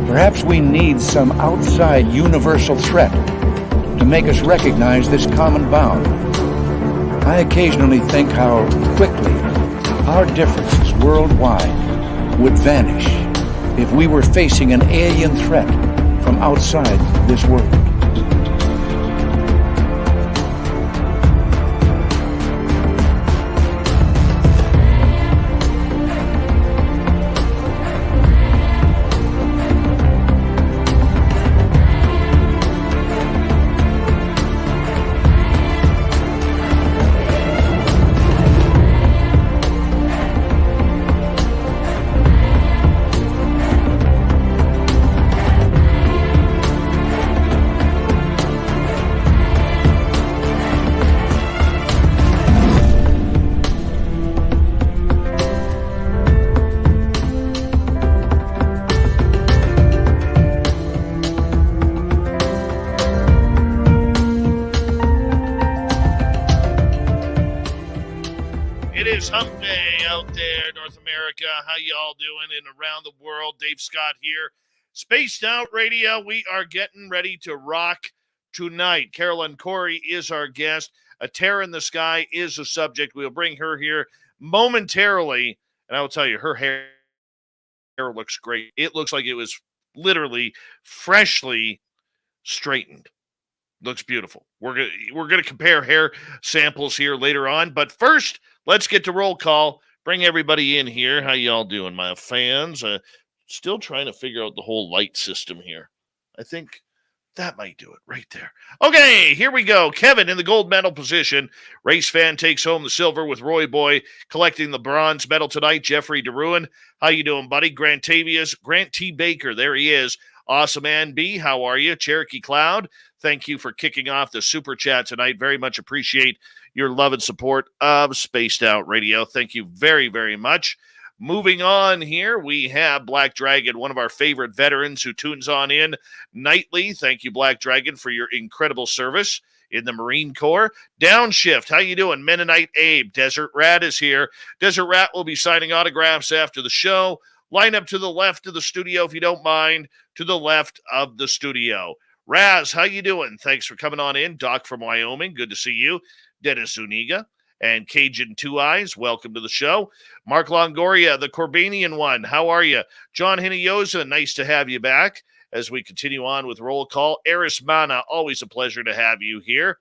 Perhaps we need some outside universal threat to make us recognize this common bound. I occasionally think how quickly our differences worldwide would vanish if we were facing an alien threat from outside this world. How y'all doing and around the world? Dave Scott here. Spaced Out Radio. We are getting ready to rock tonight. Caroline Cory is our guest. A Tear in the Sky is the subject. We'll bring her here momentarily. And I will tell you, her hair looks great. It looks like it was literally freshly straightened. Looks beautiful. We're gonna compare hair samples here later on. But first, let's get to roll call. Bring everybody in here. How y'all doing, my fans? Still trying to figure out the whole light system here. I think that might do it right there. Okay, here we go. Kevin in the gold medal position. Race fan takes home the silver with Roy Boy collecting the bronze medal tonight. Jeffrey DeRuin. How you doing, buddy? Grant T. Baker. There he is. Awesome Ann B. How are you? Cherokee Cloud. Thank you for kicking off the super chat tonight. Very much appreciate your love and support of Spaced Out Radio. Thank you very, very much. Moving on here, we have Black Dragon, one of our favorite veterans who tunes on in nightly. Thank you, Black Dragon, for your incredible service in the Marine Corps. Downshift, how you doing? Mennonite Abe. Desert Rat is here. Desert Rat will be signing autographs after the show. Line up to the left of the studio, if you don't mind, to the left of the studio. Raz, how you doing? Thanks for coming on in. Doc from Wyoming, good to see you. Dennis Zuniga and Cajun Two Eyes, welcome to the show. Mark Longoria, the Corbanian one, how are you? John Hinojosa, nice to have you back as we continue on with roll call. Eris Mana, always a pleasure to have you here.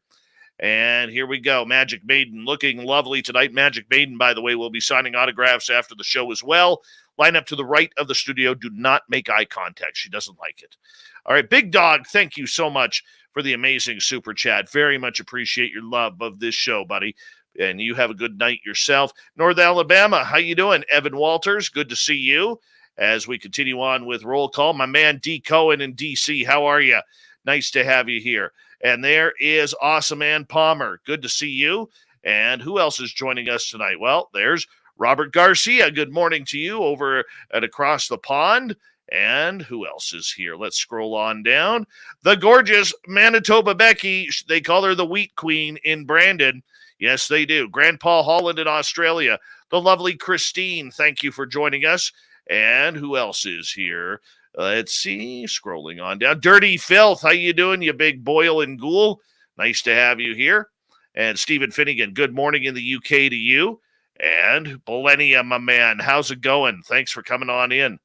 And here we go. Magic Maiden looking lovely tonight. Magic Maiden, by the way, will be signing autographs after the show as well. Line up to the right of the studio. Do not make eye contact. She doesn't like it. All right, Big Dog, thank you so much for the amazing super chat. Very much appreciate your love of this show, buddy. And you have a good night yourself. North Alabama, how you doing? Evan Walters, good to see you. As we continue on with roll call, my man D. Cohen in D.C., how are you? Nice to have you here. And there is Awesome Ann Palmer. Good to see you. And who else is joining us tonight? Well, there's Robert Garcia. Good morning to you over at Across the Pond. And who else is here? Let's scroll on down. The gorgeous Manitoba Becky. They call her the Wheat Queen in Brandon. Yes, they do. Grandpa Holland in Australia. The lovely Christine. Thank you for joining us. And who else is here? Let's see. Scrolling on down. Dirty Filth. How you doing, you big boil and ghoul? Nice to have you here. And Stephen Finnegan. Good morning in the UK to you. And Millennia, my man. How's it going? Thanks for coming on in.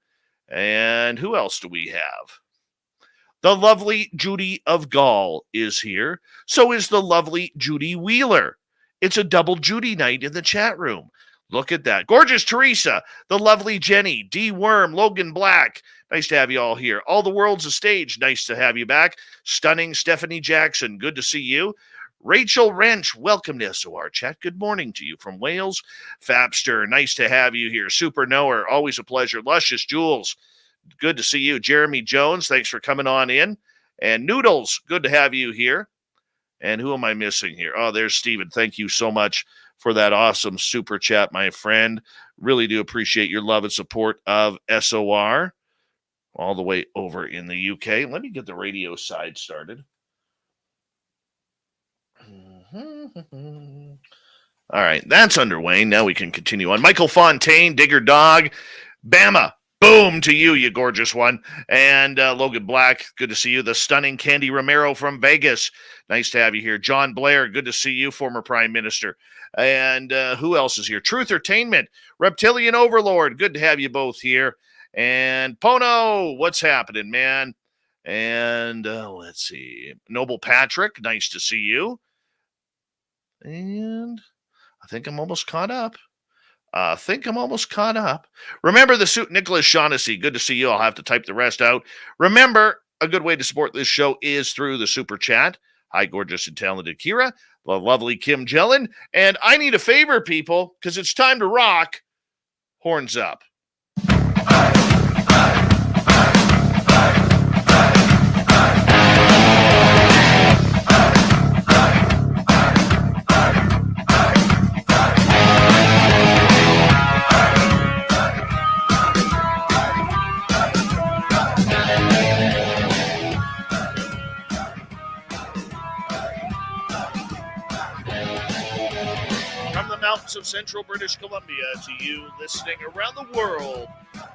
And who else do we have? The lovely Judy of Gaul is here. So is the lovely Judy Wheeler. It's a double Judy night in the chat room. Look at that. Gorgeous Teresa, the lovely Jenny, D. Worm, Logan Black. Nice to have you all here. All the World's a Stage. Nice to have you back. Stunning Stephanie Jackson. Good to see you. Rachel Wrench, welcome to SOR Chat. Good morning to you from Wales. Fabster, nice to have you here. Super Knower, always a pleasure. Luscious Jules, good to see you. Jeremy Jones, thanks for coming on in. And Noodles, good to have you here. And who am I missing here? Oh, there's Steven. Thank you so much for that awesome super chat, my friend. Really do appreciate your love and support of SOR all the way over in the UK. Let me get the radio side started. All right, that's underway. Now we can continue on. Michael Fontaine, Digger Dog, Bama. Boom to you, you gorgeous one. And Logan Black, good to see you. The stunning Candy Romero from Vegas. Nice to have you here. John Blair, good to see you, former Prime Minister. And who else is here? Truth Entertainment, Reptilian Overlord, good to have you both here. And Pono, what's happening, man? And let's see. Noble Patrick, nice to see you. And I think I'm almost caught up. Remember the suit, Nicholas Shaughnessy. Good to see you. I'll have to type the rest out. Remember, a good way to support this show is through the super chat. Hi, gorgeous and talented Kira, the lovely Kim Jellin. And I need a favor, people, because it's time to rock. Horns up. Mountains of central British Columbia to you listening around the world.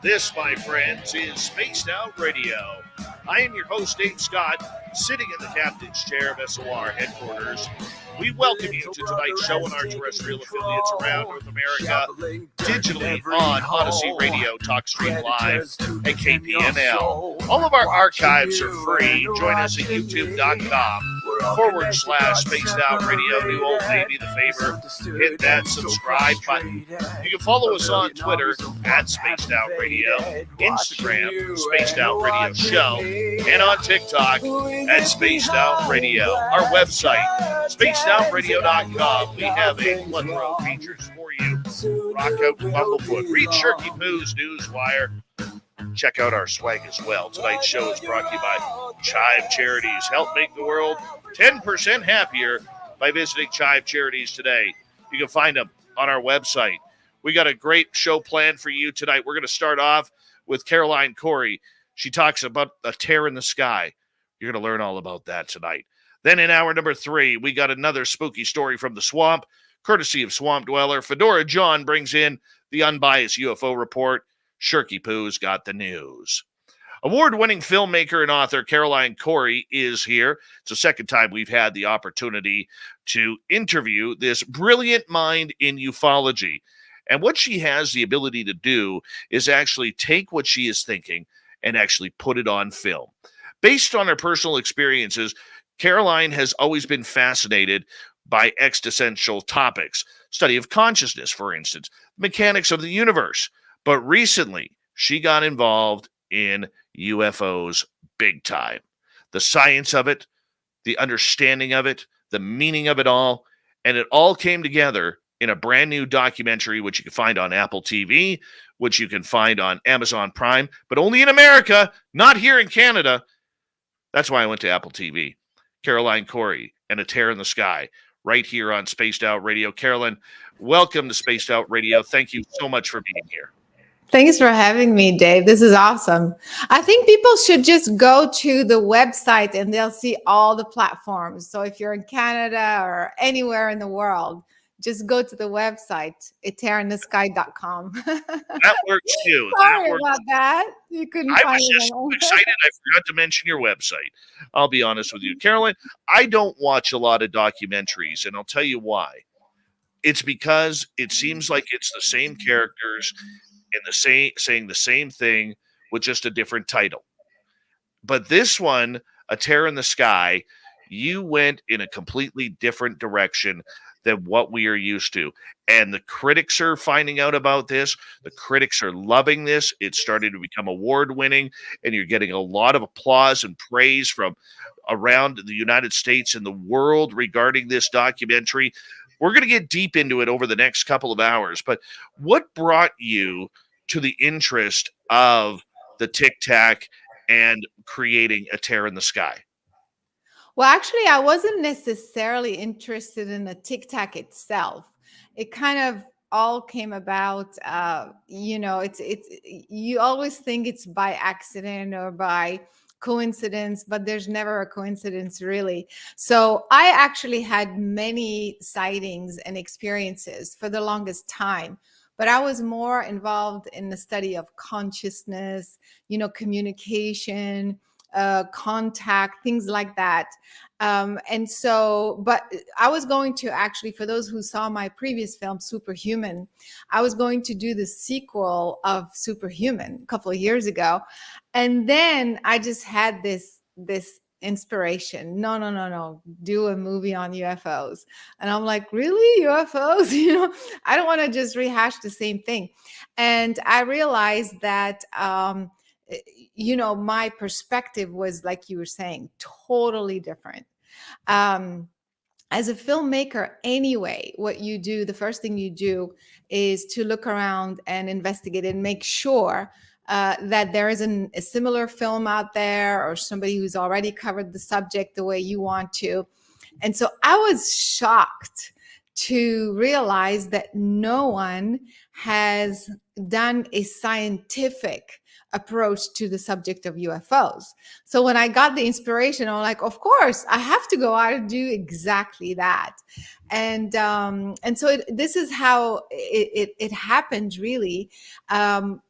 This, my friends, is Spaced Out Radio. I am your host, Dave Scott, sitting in the captain's chair of SOR headquarters. We welcome you to tonight's show on our terrestrial affiliates around North America, digitally on Odyssey Radio, TalkStream Live, and KPNL. All of our archives are free. Join us at youtube.com/Spaced Out Radio. Do old lady the favor, hit that subscribe button. You can follow us on Twitter at Spaced Out Radio, Instagram, Spaced Out Radio Show, and on TikTok at Spaced Out Radio. Our website, spacedoutradio.com. We have a plethora of features for you. Rock out to Bumblefoot. Read Shirky Poo's Newswire. Check out our swag as well. Tonight's show is brought to you by Chive Charities. Help make the world 10% happier by visiting Chive Charities today. You can find them on our website. We got a great show planned for you tonight. We're going to start off with Caroline Cory. She talks about a tear in the sky. You're going to learn all about that tonight. Then in hour number 3, we got another spooky story from the swamp, courtesy of Swamp Dweller. Fedora John brings in the Unbiased UFO report. Shirky Poo's got the news. Award-winning filmmaker and author Caroline Cory is here. It's the second time we've had the opportunity to interview this brilliant mind in ufology. And what she has the ability to do is actually take what she is thinking and actually put it on film. Based on her personal experiences, Caroline has always been fascinated by existential topics, study of consciousness, for instance, mechanics of the universe. But recently, she got involved in UFOs big time. The science of it, the understanding of it, the meaning of it all, and it all came together in a brand new documentary, which you can find on Apple TV, which you can find on Amazon Prime, but only in America, not here in Canada. That's why I went to Apple TV. Caroline Cory and A Tear in the Sky, right here on Spaced Out Radio. Caroline, welcome to Spaced Out Radio. Thank you so much for being here. Thanks for having me, Dave. This is awesome. I think people should just go to the website and they'll see all the platforms. So if you're in Canada or anywhere in the world, just go to the website, atearinthesky.com. That works too. Sorry about that. You couldn't I find was just so excited I forgot to mention your website. I'll be honest with you. Caroline, I don't watch a lot of documentaries, and I'll tell you why. It's because it seems like it's the same characters and saying the same thing with just a different title. But this one, A Tear in the Sky, you went in a completely different direction than what we are used to. And the critics are finding out about this. The critics are loving this. It's starting to become award-winning, and you're getting a lot of applause and praise from around the United States and the world regarding this documentary. We're going to get deep into it over the next couple of hours. But what brought you to the interest of the Tic Tac and creating A Tear in the Sky? Well, actually, I wasn't necessarily interested in the Tic Tac itself. It kind of all came about, it's you always think it's by accident or by coincidence, but there's never a coincidence really. So I actually had many sightings and experiences for the longest time, but I was more involved in the study of consciousness, communication, contact, things like that. But I was going to actually, for those who saw my previous film, Superhuman, I was going to do the sequel of Superhuman a couple of years ago. And then I just had this inspiration. No, no, no, no. Do a movie on UFOs. And I'm like, really? UFOs? I don't want to just rehash the same thing. And I realized that my perspective was, like you were saying, totally different. As a filmmaker anyway, what you do, the first thing you do is to look around and investigate and make sure that there isn't a similar film out there or somebody who's already covered the subject the way you want to. And so I was shocked to realize that no one has done a scientific approach to the subject of UFOs. So when I got the inspiration, I'm like, of course, I have to go out and do exactly that. And so this is how it happened, really. Then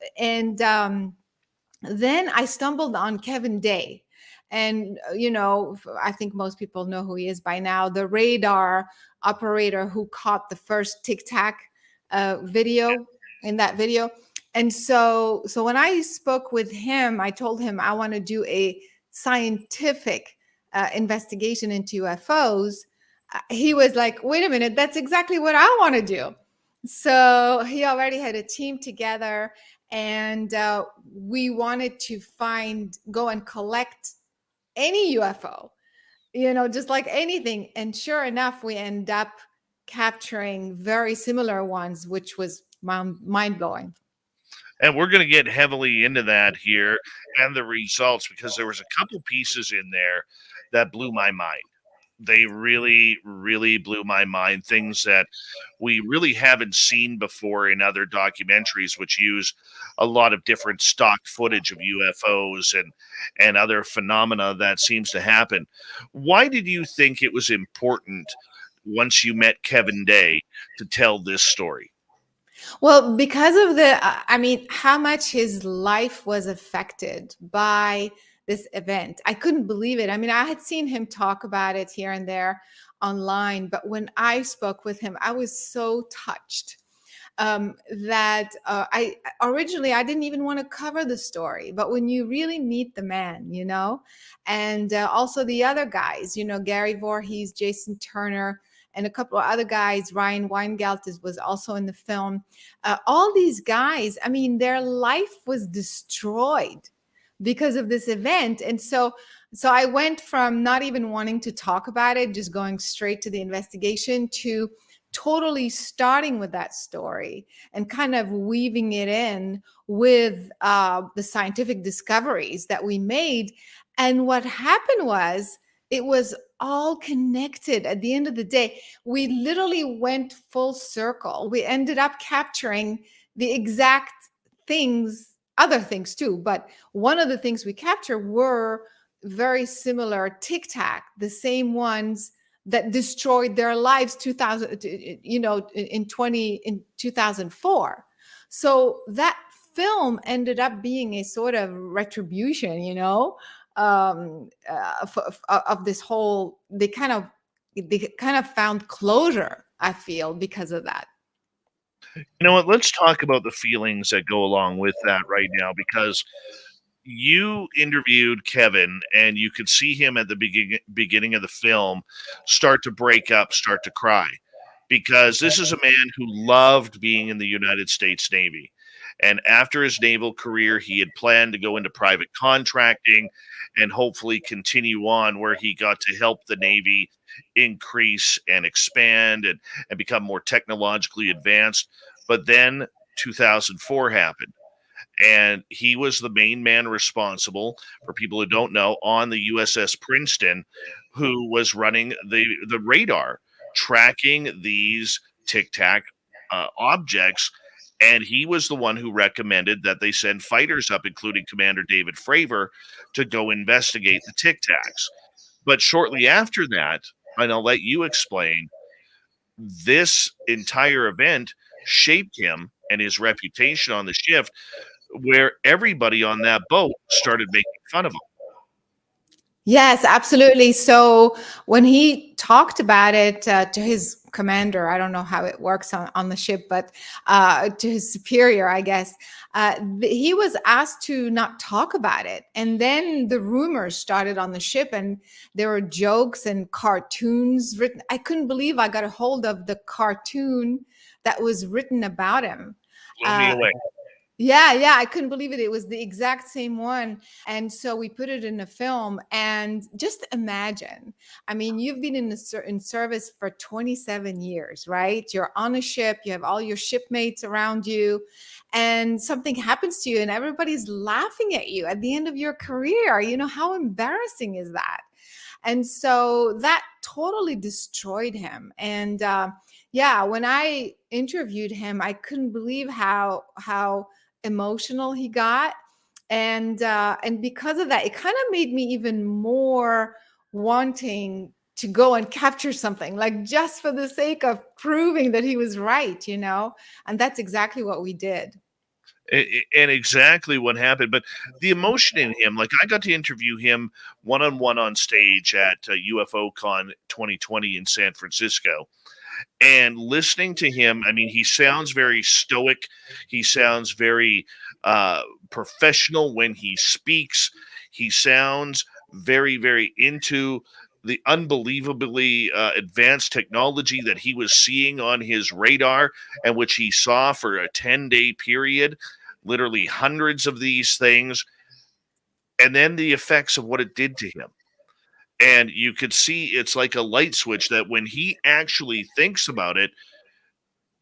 I stumbled on Kevin Day. And, I think most people know who he is by now, the radar operator who caught the first Tic Tac video in that video. And so when I spoke with him, I told him I want to do a scientific investigation into UFOs. He was like, wait a minute, that's exactly what I want to do. So he already had a team together, and we wanted to go and collect any UFO, just like anything. And sure enough, we end up capturing very similar ones, which was mind-blowing. And we're going to get heavily into that here and the results, because there was a couple pieces in there that blew my mind. They really, really blew my mind. Things that we really haven't seen before in other documentaries, which use a lot of different stock footage of UFOs and other phenomena that seems to happen. Why did you think it was important, once you met Kevin Day, to tell this story? Well, because of how much his life was affected by this event. I couldn't believe it. I mean, I had seen him talk about it here and there online, but when I spoke with him, I was so touched that I didn't even want to cover the story. But when you really meet the man, and also the other guys, Gary Voorhees, Jason Turner, and a couple of other guys, Ryan Weingart was also in the film. All these guys, I mean, their life was destroyed because of this event. And so I went from not even wanting to talk about it, just going straight to the investigation, to totally starting with that story and kind of weaving it in with the scientific discoveries that we made. And what happened was, it was all connected. At the end of the day, we literally went full circle. We ended up capturing the exact things, other things too, but one of the things we captured were very similar Tic Tac, the same ones that destroyed their lives in 2004. So that film ended up being a sort of retribution, of this whole. They kind of found closure, I feel, because of that. You know what? Let's talk about the feelings that go along with that right now, because you interviewed Kevin and you could see him at the beginning of the film start to break up, start to cry, because this is a man who loved being in the United States Navy. And after his naval career, he had planned to go into private contracting and hopefully continue on where he got to help the Navy increase and expand and become more technologically advanced. But then 2004 happened. And he was the main man responsible, for people who don't know, on the USS Princeton, who was running the radar, tracking these Tic Tac objects. And he was the one who recommended that they send fighters up, including Commander David Fravor, to go investigate the Tic Tacs. But shortly after that, and I'll let you explain, this entire event shaped him and his reputation on the shift, where everybody on that boat started making fun of him. Yes, absolutely. So when he talked about it to his commander, I don't know how it works on the ship, but to his superior, I guess, he was asked to not talk about it. And then the rumors started on the ship, and there were jokes and cartoons written. I couldn't believe I got a hold of the cartoon that was written about him. Blew me away. Yeah, I couldn't believe it. It was the exact same one. And so we put it in a film. And just imagine, I mean, you've been in service for 27 years, right? You're on a ship, you have all your shipmates around you, and something happens to you, and everybody's laughing at you at the end of your career. You know, how embarrassing is that? And so that totally destroyed him. And yeah, when I interviewed him, I couldn't believe how emotional he got. And because of that, it kind of made me even more wanting to go and capture something, like just for the sake of proving that he was right, you know. And that's exactly what we did. And exactly what happened. But the emotion in him, like I got to interview him one-on-one on stage at UFO Con 2020 in San Francisco. And listening to him, I mean, he sounds very stoic. He sounds very professional when he speaks. He sounds very, very into the unbelievably advanced technology that he was seeing on his radar, and which he saw for a 10-day period, literally hundreds of these things, and then the effects of what it did to him. And you could see it's like a light switch that when he actually thinks about it,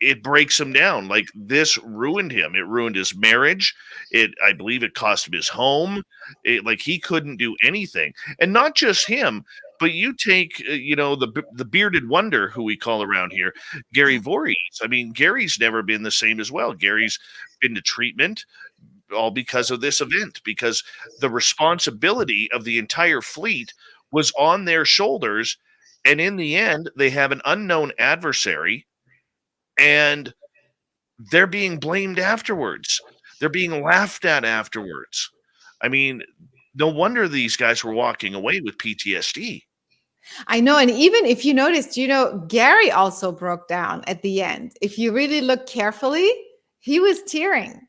it breaks him down. Like, this ruined him. It ruined his marriage. I believe it cost him his home. Like, he couldn't do anything. And not just him, but you take, the bearded wonder, who we call around here, Gary Voorhees. I mean, Gary's never been the same as well. Gary's been to treatment, all because of this event, because the responsibility of the entire fleet was on their shoulders. And in the end, they have an unknown adversary, and they're being blamed afterwards. They're being laughed at afterwards. I mean, no wonder these guys were walking away with PTSD. I know. And even if you noticed, you know, Gary also broke down at the end. If you really look carefully, he was tearing.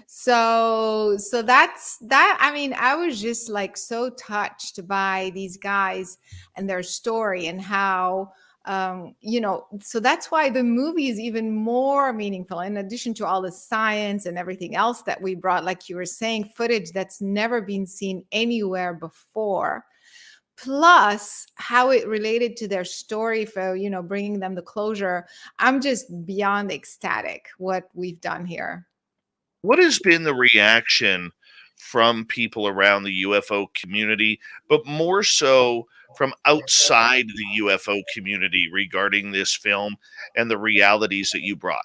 So that's that. I mean, I was just like so touched by these guys and their story, and how so that's why the movie is even more meaningful, in addition to all the science and everything else that we brought, like you were saying, footage that's never been seen anywhere before, plus how it related to their story for, bringing them the closure. I'm just beyond ecstatic what we've done here. What has been the reaction from people around the UFO community, but more so from outside the UFO community, regarding this film and the realities that you brought?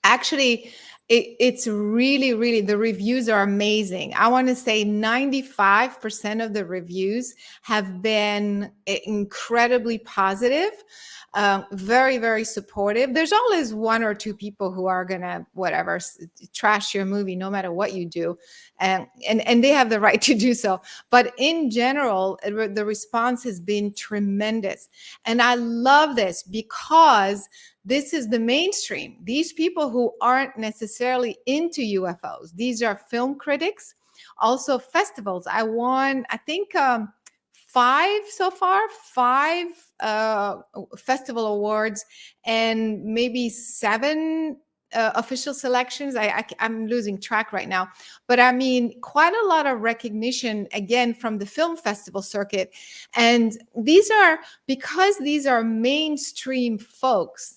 Actually, it's really, really, the reviews are amazing. I want to say 95% of the reviews have been incredibly positive, very, very supportive. There's always one or two people who are gonna trash your movie no matter what you do, and they have the right to do so. But in general, the response has been tremendous, and I love this because this is the mainstream. These people who aren't necessarily into UFOs, these are film critics, also festivals. I won, I think, five festival awards, and maybe seven official selections. I'm losing track right now, but I mean, quite a lot of recognition again from the film festival circuit. And because these are mainstream folks,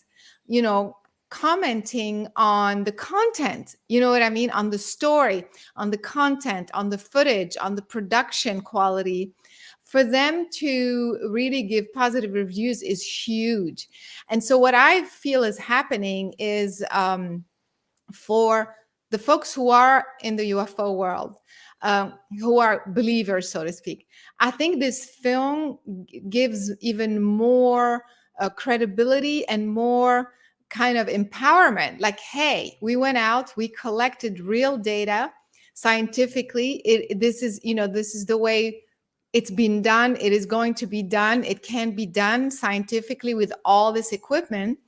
commenting on the content, you know what I mean? On the story, on the content, on the footage, on the production quality. For them to really give positive reviews is huge. And so what I feel is happening is for the folks who are in the UFO world, who are believers, so to speak. I think this film gives even more credibility and more kind of empowerment. Like, hey, we went out, we collected real data scientifically. This is, this is the way it's been done. It is going to be done. It can be done scientifically with all this equipment.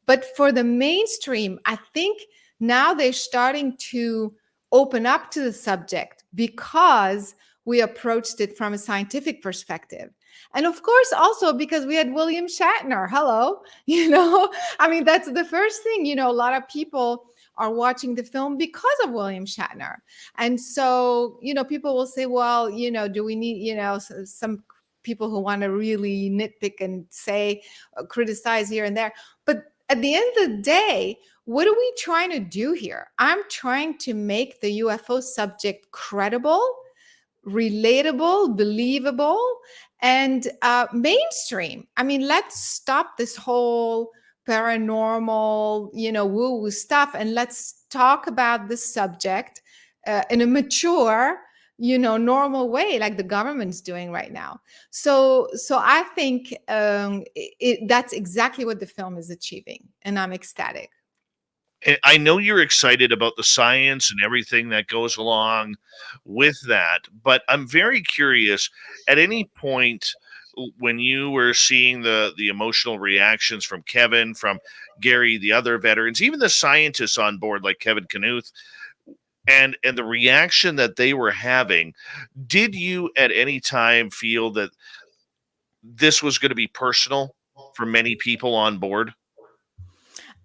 But for the mainstream, I think now they're starting to open up to the subject because we approached it from a scientific perspective. And of course, also because we had William Shatner. Hello. I mean, that's the first thing. A lot of people are watching the film because of William Shatner. And so, people will say, well, do we need, some people who want to really nitpick and say, criticize here and there. But at the end of the day, what are we trying to do here? I'm trying to make the UFO subject credible, relatable, believable, and mainstream. I mean, let's stop this whole paranormal, woo-woo stuff, and let's talk about this subject in a mature, normal way, like the government's doing right now. So I think that's exactly what the film is achieving, and I'm ecstatic. I know you're excited about the science and everything that goes along with that, but I'm very curious, at any point when you were seeing the emotional reactions from Kevin, from Gary, the other veterans, even the scientists on board like Kevin Knuth, and the reaction that they were having, did you at any time feel that this was going to be personal for many people on board?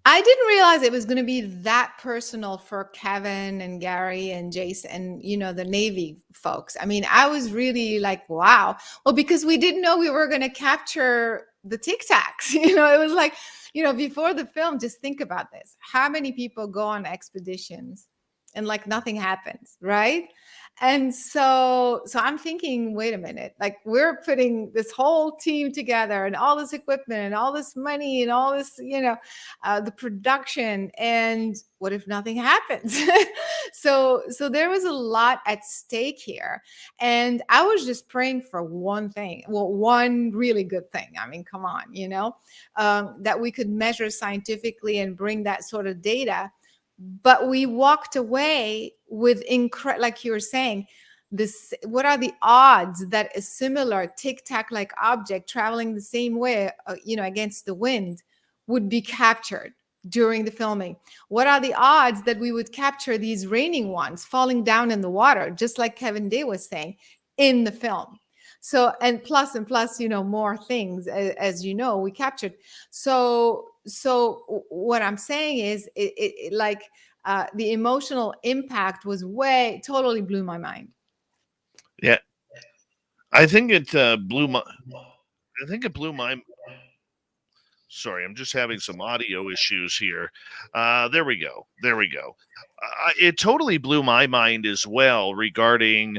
I didn't realize it was going to be that personal for Kevin and Gary and Jason and, the Navy folks. I mean, I was really like, wow. Well, because we didn't know we were going to capture the Tic Tacs. It was like, before the film, just think about this. How many people go on expeditions and like nothing happens, right? And so I'm thinking, wait a minute, like we're putting this whole team together and all this equipment and all this money and all this, the production, and what if nothing happens? So there was a lot at stake here. And I was just praying for one thing. Well, one really good thing. I mean, come on, that we could measure scientifically and bring that sort of data. But we walked away with like you were saying, what are the odds that a similar tic-tac-like object traveling the same way, against the wind would be captured during the filming? What are the odds that we would capture these raining ones falling down in the water, just like Kevin Day was saying in the film? So, and plus, more things, as we captured. So what I'm saying is, it like the emotional impact was totally blew my mind. Yeah, I think it blew my. I think it blew my. Sorry, I'm just having some audio issues here. There we go. It totally blew my mind as well regarding,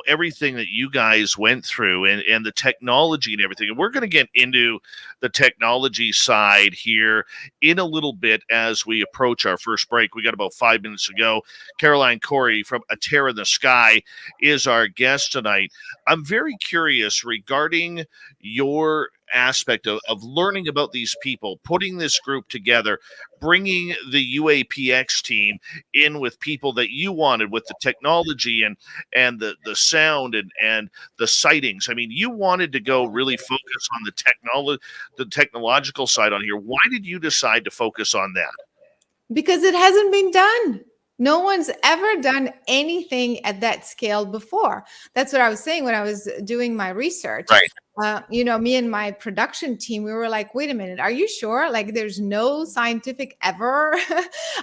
everything that you guys went through and the technology and everything. And we're going to get into the technology side here in a little bit as we approach our first break. We got about 5 minutes to go. Caroline Cory from A Tear in the Sky is our guest tonight. I'm very curious regarding your aspect of learning about these people, putting this group together, bringing the UAPX team in with people that you wanted, with the technology and the sound and the sightings. I mean, you wanted to go really focus on the technological side on here. Why did you decide to focus on that? Because it hasn't been done. No one's ever done anything at that scale before. That's what I was saying when I was doing my research. Right. Me and my production team, we were like, wait a minute, are you sure? Like, there's no scientific ever?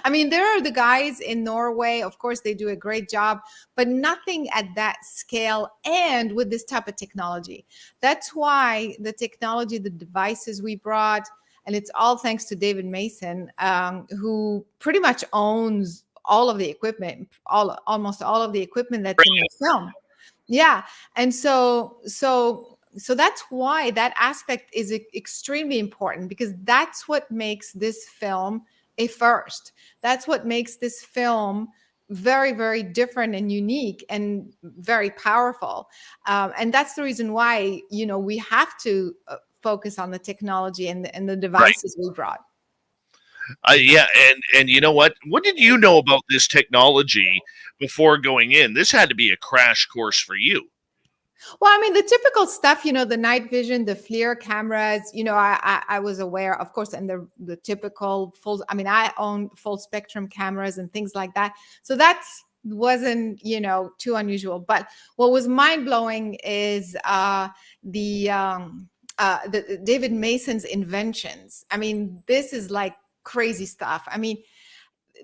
I mean, there are the guys in Norway. Of course, they do a great job, but nothing at that scale and with this type of technology. That's why the technology, the devices we brought, and it's all thanks to David Mason, who pretty much owns all of the equipment, almost all of the equipment that's in the film. Yeah. And so that's why that aspect is extremely important, because that's what makes this film a first. That's what makes this film very, very different and unique and very powerful. And that's the reason why, we have to focus on the technology and the Right. devices we brought. Yeah, and you know what? What did you know about this technology before going in? This had to be a crash course for you. Well, I mean, the typical stuff, the night vision, the FLIR cameras, I was aware, of course, and the typical full, I mean, I own full spectrum cameras and things like that. So that wasn't, too unusual. But what was mind blowing is the David Mason's inventions. I mean, this is like crazy stuff. I mean,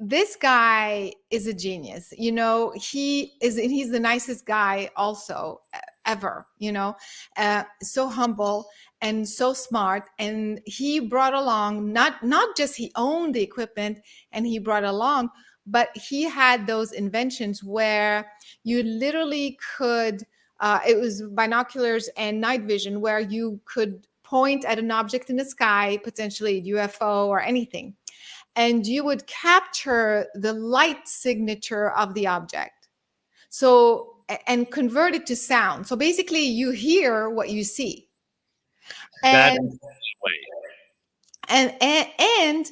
this guy is a genius. He's the nicest guy also ever, so humble and so smart. And he brought along, not just he owned the equipment and he brought along, but he had those inventions where you literally could, it was binoculars and night vision, where you could point at an object in the sky, potentially a UFO or anything, and you would capture the light signature of the object. So, and convert it to sound. So basically you hear what you see. That And way. and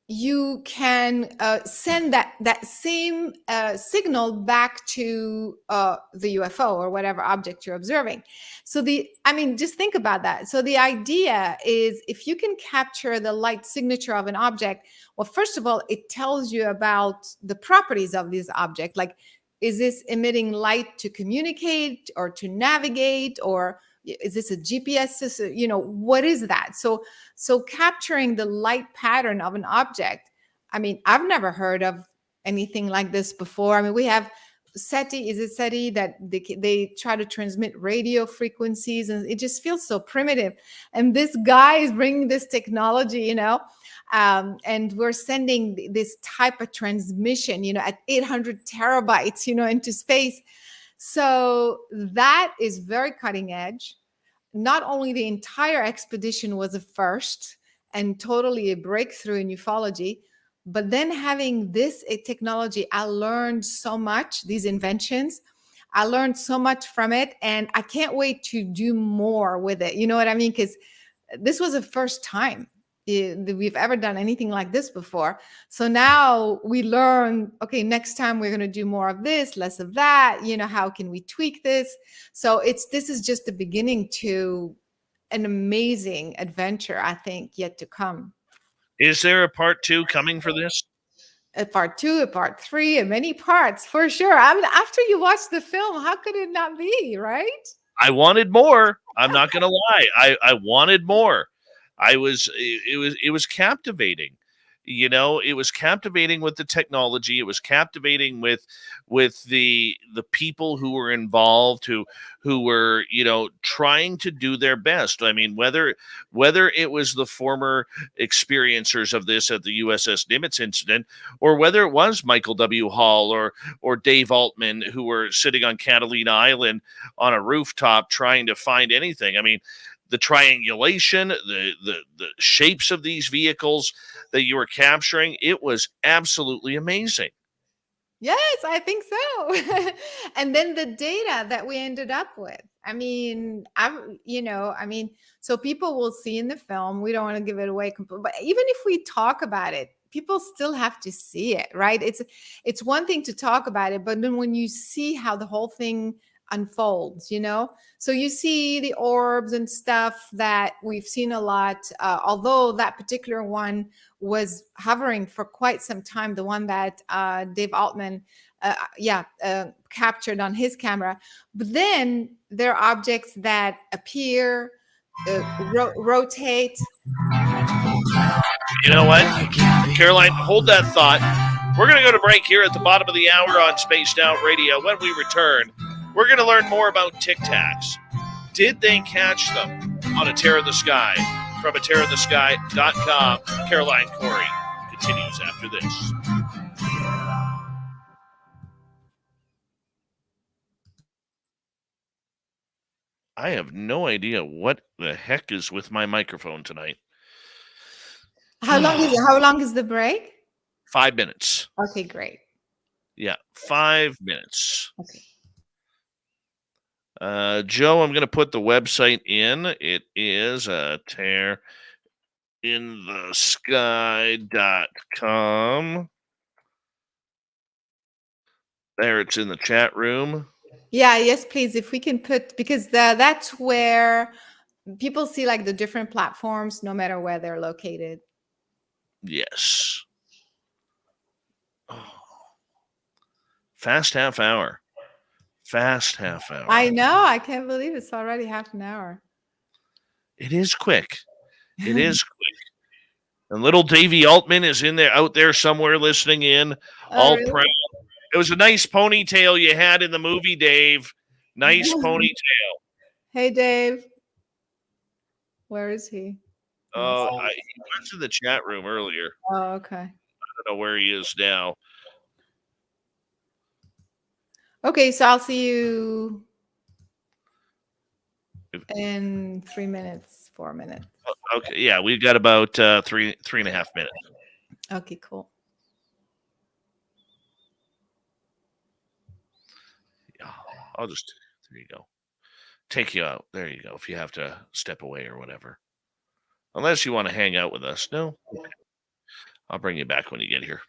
you can send that same signal back to the UFO or whatever object you're observing. So just think about that. So the idea is, if you can capture the light signature of an object, well, first of all, it tells you about the properties of this object. Like, is this emitting light to communicate or to navigate, or is this a GPS system? What is that? So capturing the light pattern of an object, I mean, I've never heard of anything like this before. I mean, we have SETI that they try to transmit radio frequencies, and it just feels so primitive. And this guy is bringing this technology, and we're sending this type of transmission, at 800 terabytes, into space. So that is very cutting edge. Not only the entire expedition was a first and totally a breakthrough in ufology, but then having this technology, I learned so much, these inventions, I learned so much from it, and I can't wait to do more with it. You know what I mean? Because this was the first time that we've ever done anything like this before. So now we learn, okay, next time we're going to do more of this, less of that. How can we tweak this? So this is just the beginning to an amazing adventure, I think, yet to come. Is there a part 2 coming for this? A part 2, a part 3, and many parts for sure. I mean, after you watch the film, how could it not be, right? I wanted more. I'm not going to lie. I wanted more. It was captivating. It was captivating with the technology. It was captivating with the people who were involved, who were, trying to do their best. I mean, whether it was the former experiencers of this at the USS Nimitz incident, or whether it was Michael W. Hall or Dave Altman, who were sitting on Catalina Island on a rooftop trying to find anything. I mean, the triangulation, the shapes of these vehicles that you were capturing, it was absolutely amazing. Yes, I think so. And then the data that we ended up with. I mean, so people will see in the film, we don't want to give it away, but even if we talk about it, people still have to see it, right? It's one thing to talk about it, but then when you see how the whole thing unfolds, so you see the orbs and stuff that we've seen a lot, although that particular one was hovering for quite some time, the one that Dave Altman captured on his camera. But then there are objects that appear, rotate. You know what, Caroline, hold that thought. We're going to go to break here at the bottom of the hour on Spaced Out Radio. When we return, we're going to learn more about Tic Tacs. Did they catch them on A Tear in the Sky? From atearinthesky.com, Caroline Cory continues after this. I have no idea what the heck is with my microphone tonight. How long is the break? 5 minutes. Okay, great. Yeah, 5 minutes. Okay. Joe, I'm going to put the website in. It is tearinthesky.com. There, it's in the chat room. Yeah, yes, please. If we can put, because that's where people see like the different platforms, no matter where they're located. Yes. Oh. Fast half hour. Fast half hour. I know. I can't believe it's already half an hour. It is quick. It is quick. And little Davey Altman is out there somewhere listening in, all really? proud. It was a nice ponytail you had in the movie, Dave. Nice ponytail. Hey, Dave. Where is he? He was in the chat room earlier. Oh, okay. I don't know where he is now. Okay, so I'll see you in 3 minutes, 4 minutes. Okay, yeah, we've got about 3.5 minutes. Okay, cool. I'll just, there you go. Take you out. There you go. If you have to step away or whatever. Unless you want to hang out with us. No? Okay. I'll bring you back when you get here.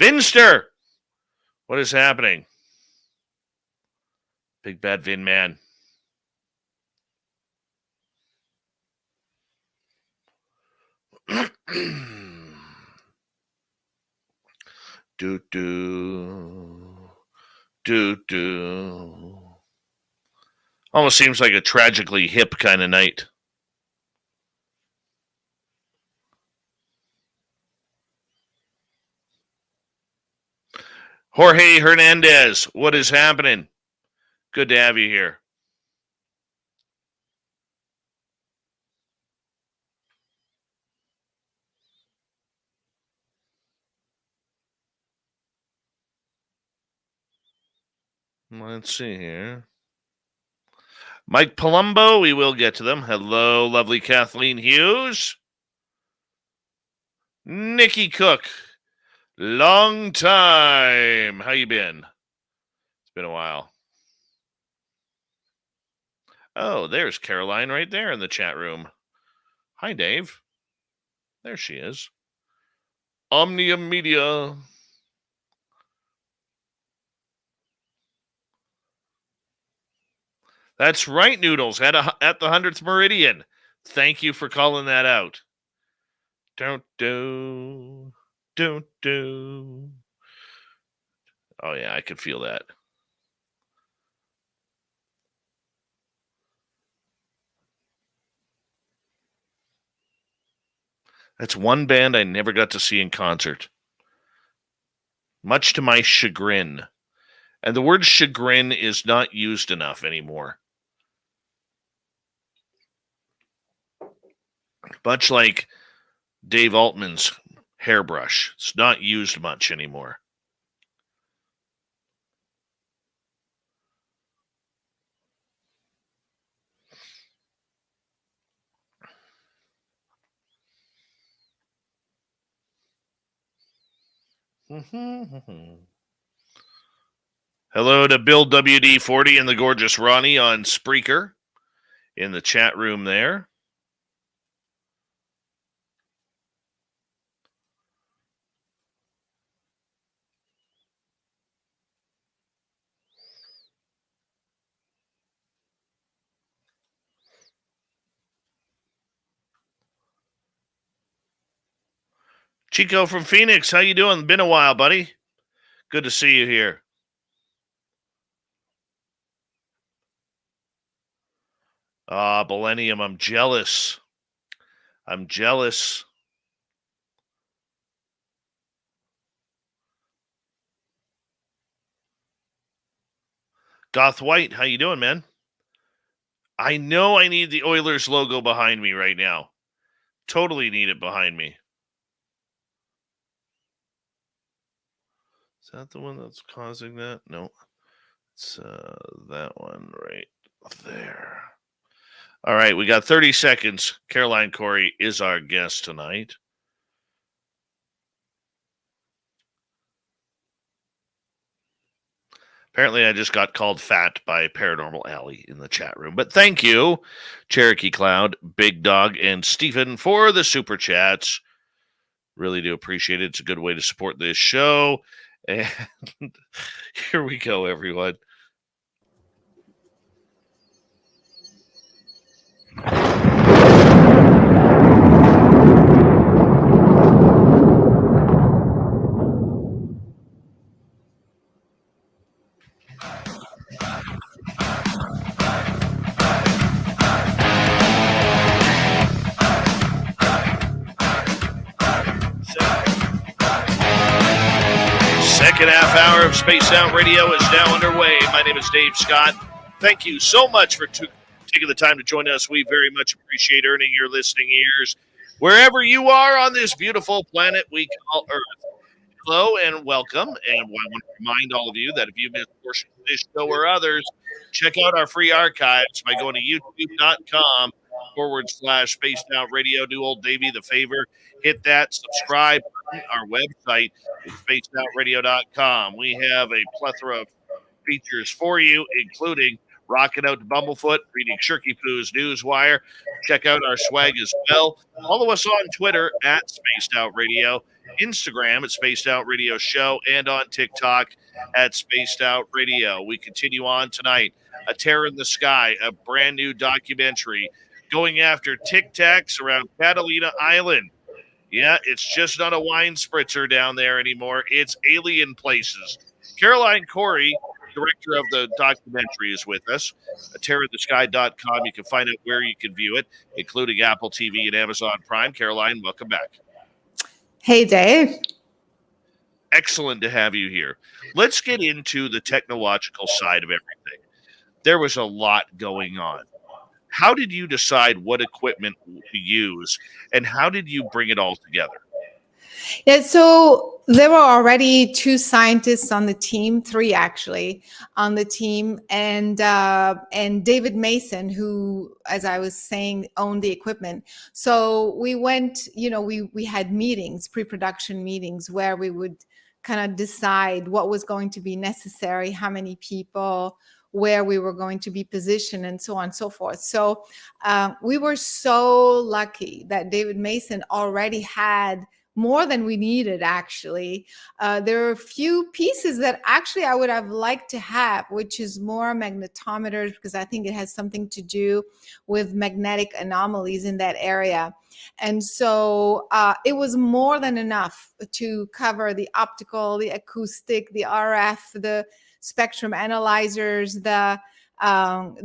Vinster! What is happening? Big bad Vin man. Do. Almost seems like a tragically hip kind of night. Jorge Hernandez, what is happening? Good to have you here. Let's see here. Mike Palumbo, we will get to them. Hello, lovely Kathleen Hughes. Nikki Cook, long time. How you been? It's been a while. Oh, there's Caroline right there in the chat room. Hi, Dave. There she is. Omnium Media. That's right, Noodles, at the 100th Meridian. Thank you for calling that out. Don't do. Oh, yeah, I could feel that. That's one band I never got to see in concert. Much to my chagrin. And the word chagrin is not used enough anymore. Much like Dave Altman's hairbrush. It's not used much anymore. Hello to Bill WD40 and the gorgeous Ronnie on Spreaker in the chat room there. Chico from Phoenix, how you doing? Been a while, buddy. Good to see you here. Millennium, I'm jealous. I'm jealous. Goth White, how you doing, man? I know I need the Oilers logo behind me right now. Totally need it behind me. Is that the one that's causing that? No. It's that one right there. All right, we got 30 seconds. Caroline Cory is our guest tonight. Apparently, I just got called fat by Paranormal Alley in the chat room. But thank you, Cherokee Cloud, Big Dog, and Stephen for the super chats. Really do appreciate it. It's a good way to support this show. And here we go, everyone. Second half hour of Spaced Out Radio is now underway. My name is Dave Scott. Thank you so much for taking the time to join us. We very much appreciate earning your listening ears wherever you are on this beautiful planet we call Earth. Hello and welcome. And I want to remind all of you that if you missed a portion of this show or others, check out our free archives by going to youtube.com/Spaced Out Radio. Do old Davey the favor. Hit that subscribe button. Our website is spacedoutradio.com. We have a plethora of features for you, including Rocking Out to Bumblefoot, reading Shirky Poo's Newswire. Check out our swag as well. Follow us on Twitter at Spaced Out Radio, Instagram at Spaced Out Radio Show, and on TikTok at Spaced Out Radio. We continue on tonight. A Terror in the Sky, a brand new documentary going after Tic Tacs around Catalina Island. Yeah, it's just not a wine spritzer down there anymore. It's alien places. Caroline Cory, director of the documentary, is with us. terrorinthesky.com. You can find out where you can view it, including Apple TV and Amazon Prime. Caroline, welcome back. Hey, Dave. Excellent to have you here. Let's get into the technological side of everything. There was a lot going on. How did you decide what equipment to use, and how did you bring it all together? Yeah, so there were already 2 scientists on the team, 3 actually, on the team, and David Mason, who, as I was saying, owned the equipment. So we went, we had meetings, pre-production meetings, where we would kind of decide what was going to be necessary, how many people, where we were going to be positioned, and so on and so forth. So we were so lucky that David Mason already had more than we needed, actually. There are a few pieces that actually I would have liked to have, which is more magnetometers, because I think it has something to do with magnetic anomalies in that area. And so it was more than enough to cover the optical, the acoustic, the RF, the spectrum analyzers, the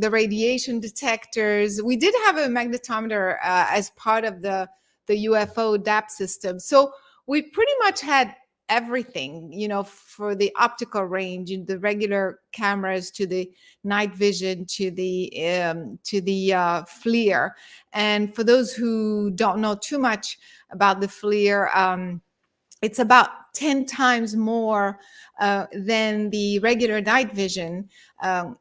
radiation detectors. We did have a magnetometer as part of the UFO DAP system. So we pretty much had everything, for the optical range, the regular cameras, to the night vision, to the FLIR. And for those who don't know too much about the FLIR, it's about 10 times more than the regular night vision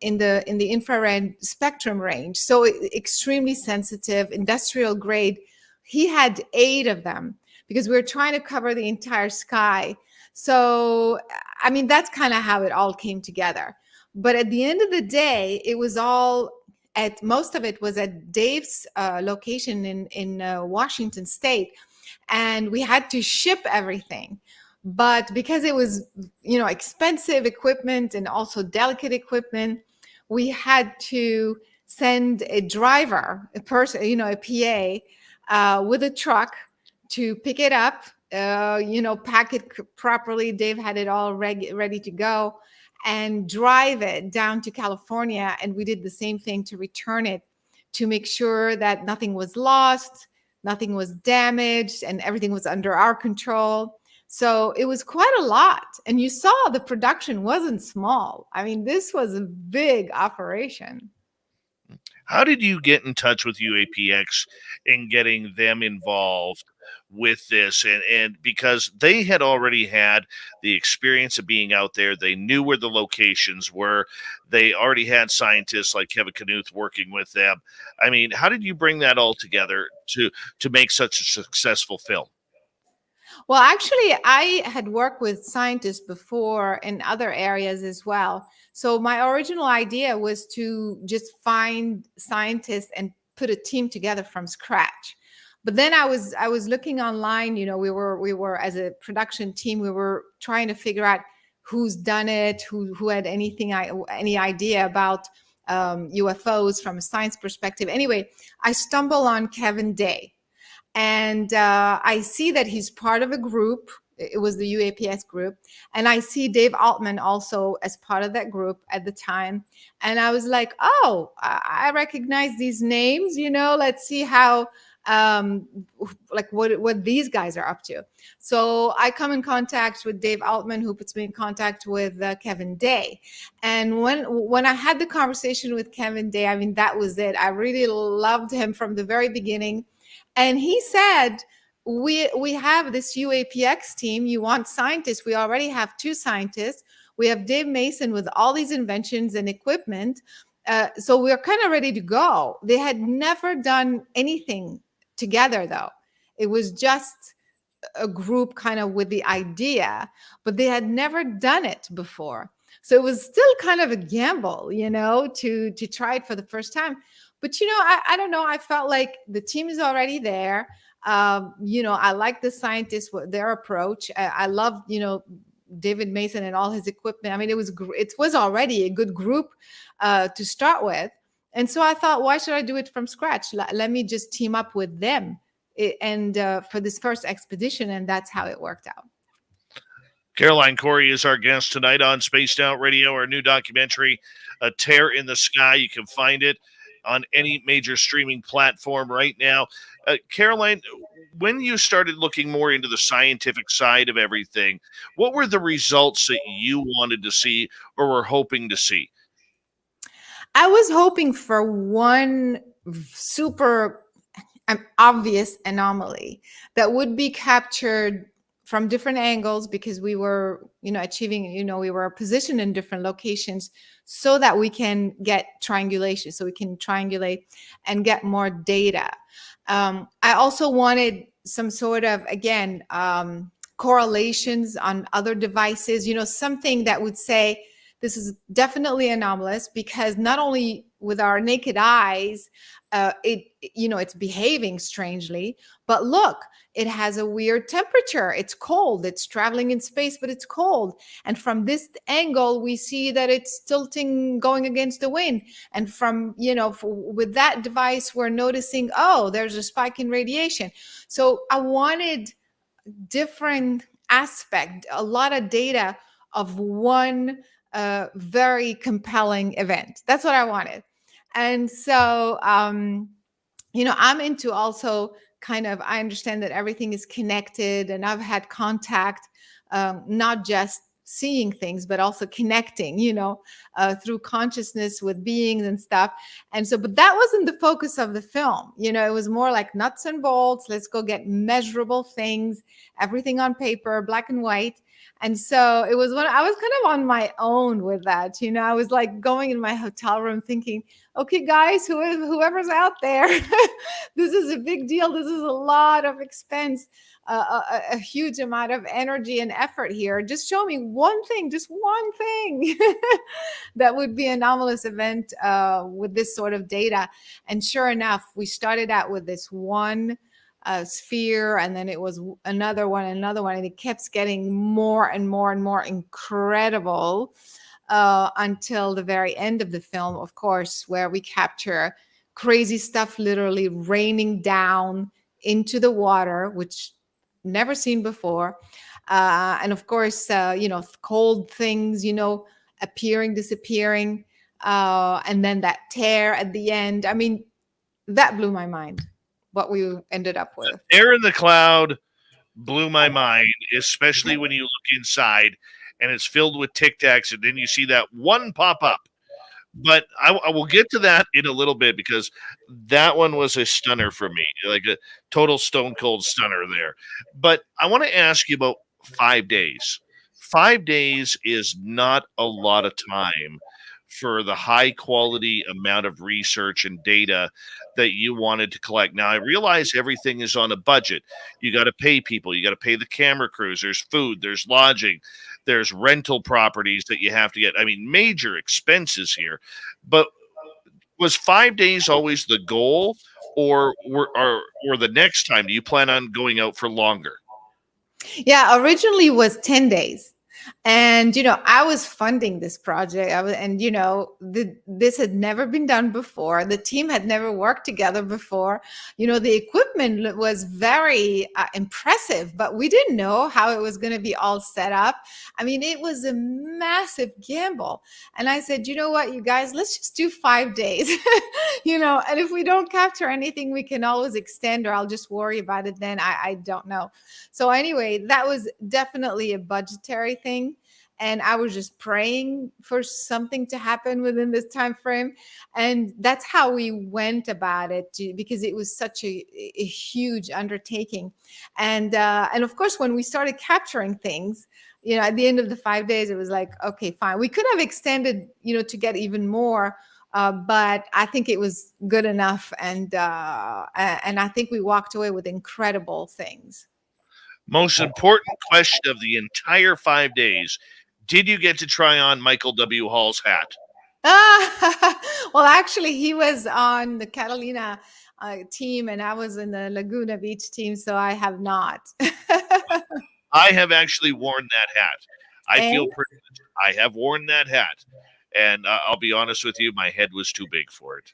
in the infrared spectrum range. So extremely sensitive, industrial grade. He had 8 of them because we were trying to cover the entire sky. So, I mean, that's kind of how it all came together. But at the end of the day, it was all most of it was at Dave's location in Washington State. And we had to ship everything. But because it was, expensive equipment and also delicate equipment, we had to send a driver, a person, a PA, with a truck to pick it up, pack it properly. Dave had it all ready to go, and drive it down to California. And we did the same thing to return it, to make sure that nothing was lost, nothing was damaged, and everything was under our control. So it was quite a lot. And you saw the production wasn't small. I mean, this was a big operation. How did you get in touch with UAPX and getting them involved with this? And because they had already had the experience of being out there, they knew where the locations were. They already had scientists like Kevin Knuth working with them. I mean, how did you bring that all together to make such a successful film? Well, actually, I had worked with scientists before in other areas as well. So my original idea was to just find scientists and put a team together from scratch. But then I was looking online, we were as a production team, we were trying to figure out who's done it, who had any idea about UFOs from a science perspective. Anyway, I stumble on Kevin Day, and I see that he's part of a group. It was the UAPX group, and I see Dave Altman also as part of that group at the time. And I was like, "Oh, I recognize these names. Let's see how, um, like what these guys are up to." So I come in contact with Dave Altman, who puts me in contact with Kevin Day. And when I had the conversation with Kevin Day, I mean, that was it. I really loved him from the very beginning. And he said, we have this UAPX team. You want scientists? We already have 2 scientists. We have Dave Mason with all these inventions and equipment. So we're kind of ready to go. They had never done anything together, though. It was just a group kind of with the idea, but they had never done it before. So it was still kind of a gamble, to try it for the first time. But I don't know. I felt like the team is already there. I like the scientists, their approach. I love, David Mason and all his equipment. I mean, it was already a good group to start with. And so I thought, why should I do it from scratch? Let me just team up with them, and for this first expedition, and that's how it worked out. Caroline Cory is our guest tonight on Spaced Out Radio, our new documentary, A Tear in the Sky. You can find it on any major streaming platform right now. Caroline, when you started looking more into the scientific side of everything, what were the results that you wanted to see or were hoping to see? I was hoping for one super obvious anomaly that would be captured from different angles, because we were, achieving, we were positioned in different locations so that we can get triangulation, so we can triangulate and get more data. I also wanted some sort of, again, correlations on other devices, something that would say this is definitely anomalous, because not only with our naked eyes, it's behaving strangely, but look, it has a weird temperature. It's cold. It's traveling in space, but it's cold. And from this angle, we see that it's tilting, going against the wind. And from, with that device, we're noticing, oh, there's a spike in radiation. So I wanted different aspect, a lot of data of one very compelling event. That's what I wanted. And so, I'm into also kind of, I understand that everything is connected, and I've had contact, not just seeing things, but also connecting, through consciousness with beings and stuff. And so, but that wasn't the focus of the film. It was more like nuts and bolts. Let's go get measurable things, everything on paper, black and white. And so it was when I was kind of on my own with that. I was like going in my hotel room thinking, okay, guys, whoever's out there, this is a big deal. This is a lot of expense, a huge amount of energy and effort here. Just show me one thing, just one thing that would be an anomalous event with this sort of data. And sure enough, we started out with this one sphere, and then it was another one, and it kept getting more and more and more incredible until the very end of the film, of course, where we capture crazy stuff literally raining down into the water, which never seen before. And of course, cold things, appearing, disappearing, and then that tear at the end. I mean, that blew my mind, what we ended up with. Air in the cloud blew my mind, especially when you look inside and it's filled with Tic Tacs, and then you see that one pop up. But I will get to that in a little bit, because that one was a stunner for me, like a total stone cold stunner there. But I want to ask you about 5 days. 5 days is not a lot of time for the high quality amount of research and data that you wanted to collect. Now, I realize everything is on a budget. You got to pay people, you got to pay the camera crews, there's food, there's lodging, there's rental properties that you have to get. I mean, major expenses here. But was 5 days always the goal, or the next time do you plan on going out for longer? Yeah, originally was 10 days. And I was funding this project. And this had never been done before. The team had never worked together before. The equipment was very impressive, but we didn't know how it was going to be all set up. I mean, it was a massive gamble. And I said, you know what, you guys, let's just do 5 days. And if we don't capture anything, we can always extend, or I'll just worry about it then. I don't know. So anyway, that was definitely a budgetary thing. And I was just praying for something to happen within this time frame. And that's how we went about it, because it was such a huge undertaking. And of course, when we started capturing things, at the end of the 5 days, it was like, okay, fine. We could have extended, to get even more. But I think it was good enough. And I think we walked away with incredible things. Most important question of the entire 5 days: did you get to try on Michael W. Hall's hat? Well, actually, he was on the Catalina team, and I was in the Laguna Beach team, so I have not. I have actually worn that hat. I feel And privileged. I have worn that hat. And I'll be honest with you, my head was too big for it.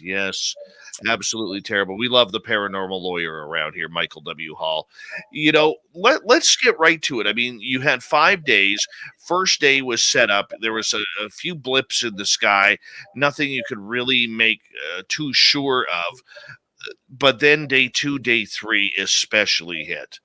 Yes, absolutely terrible. We love the paranormal lawyer around here, Michael W. Hall. Let's get right to it. I mean, you had 5 days. First day was set up. There was a few blips in the sky, nothing you could really make too sure of. But then day 2, day 3 especially hit.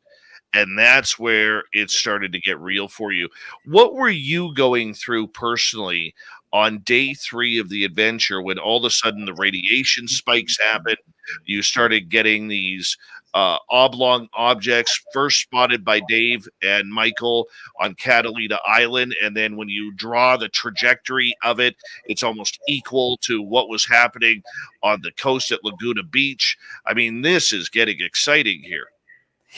And that's where it started to get real for you. What were you going through personally on day 3 of the adventure when all of a sudden the radiation spikes happened? You started getting these oblong objects first spotted by Dave and Michael on Catalina Island. And then when you draw the trajectory of it, it's almost equal to what was happening on the coast at Laguna Beach. I mean, this is getting exciting here.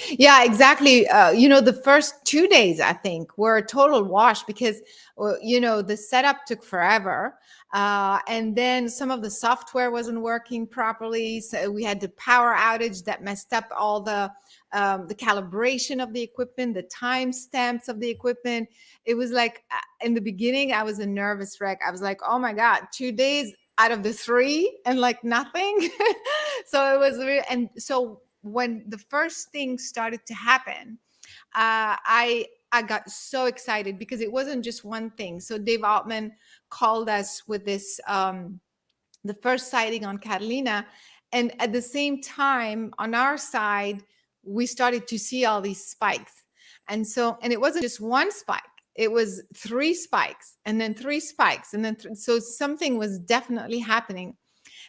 Yeah, exactly. The first 2 days, I think, were a total wash because, the setup took forever. And then some of the software wasn't working properly. So we had the power outage that messed up all the calibration of the equipment, the timestamps of the equipment. It was like, in the beginning, I was a nervous wreck. I was like, oh my God, 2 days out of the 3 and like nothing. So it was and so when the first thing started to happen, I got so excited because it wasn't just one thing. So Dave Altman called us with this the first sighting on Catalina, and at the same time on our side we started to see all these spikes, and it wasn't just one spike. It was 3 spikes, and then 3 spikes, and then so something was definitely happening.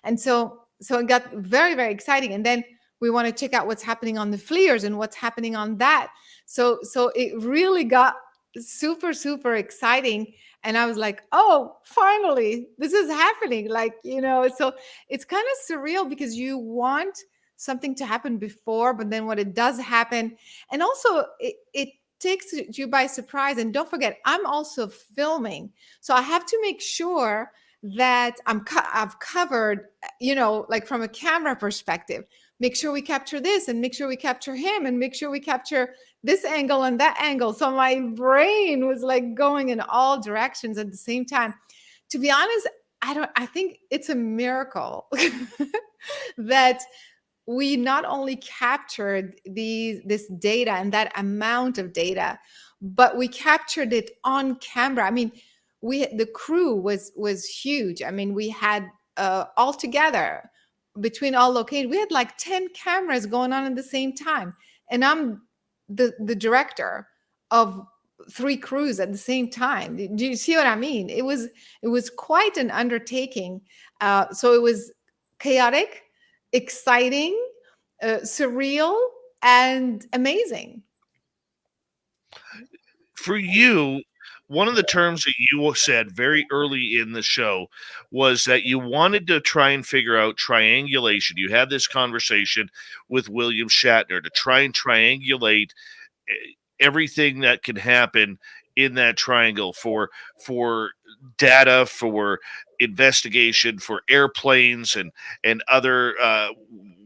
And so it got very, very exciting. And then we want to check out what's happening on the FLIRs and what's happening on that. So it really got super, super exciting. And I was like, oh, finally, this is happening. So it's kind of surreal because you want something to happen before, but then when it does happen, and also it takes you by surprise. And don't forget, I'm also filming. So I have to make sure that I've covered, like from a camera perspective, make sure we capture this and make sure we capture him and make sure we capture this angle and that angle. So my brain was like going in all directions at the same time. To be honest, I think it's a miracle that we not only captured this data and that amount of data, but we captured it on camera. I mean, the crew was huge. I mean, we had all together between all locations, we had like 10 cameras going on at the same time, and I'm the director of 3 crews at the same time. Do you see what I mean? It was quite an undertaking. So it was chaotic, exciting, surreal, and amazing. For you, One of the terms that you said very early in the show was that you wanted to try and figure out triangulation. You had this conversation with William Shatner to try and triangulate everything that can happen in that triangle for data, for investigation, for airplanes and other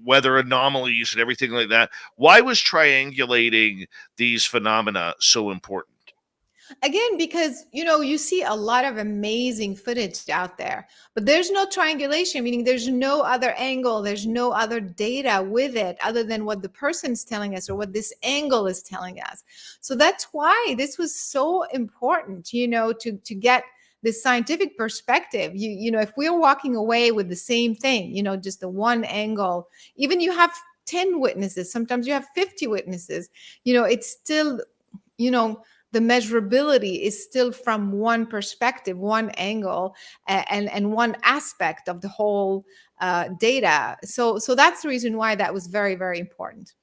weather anomalies and everything like that. Why was triangulating these phenomena so important? Again, because you see a lot of amazing footage out there, but there's no triangulation, meaning there's no other angle, there's no other data with it other than what the person's telling us or what this angle is telling us. So that's why this was so important, to get this scientific perspective. If we're walking away with the same thing, just the one angle, even you have 10 witnesses, sometimes you have 50 witnesses, it's still, the measurability is still from one perspective, one angle, and one aspect of the whole data. So that's the reason why that was very, very important.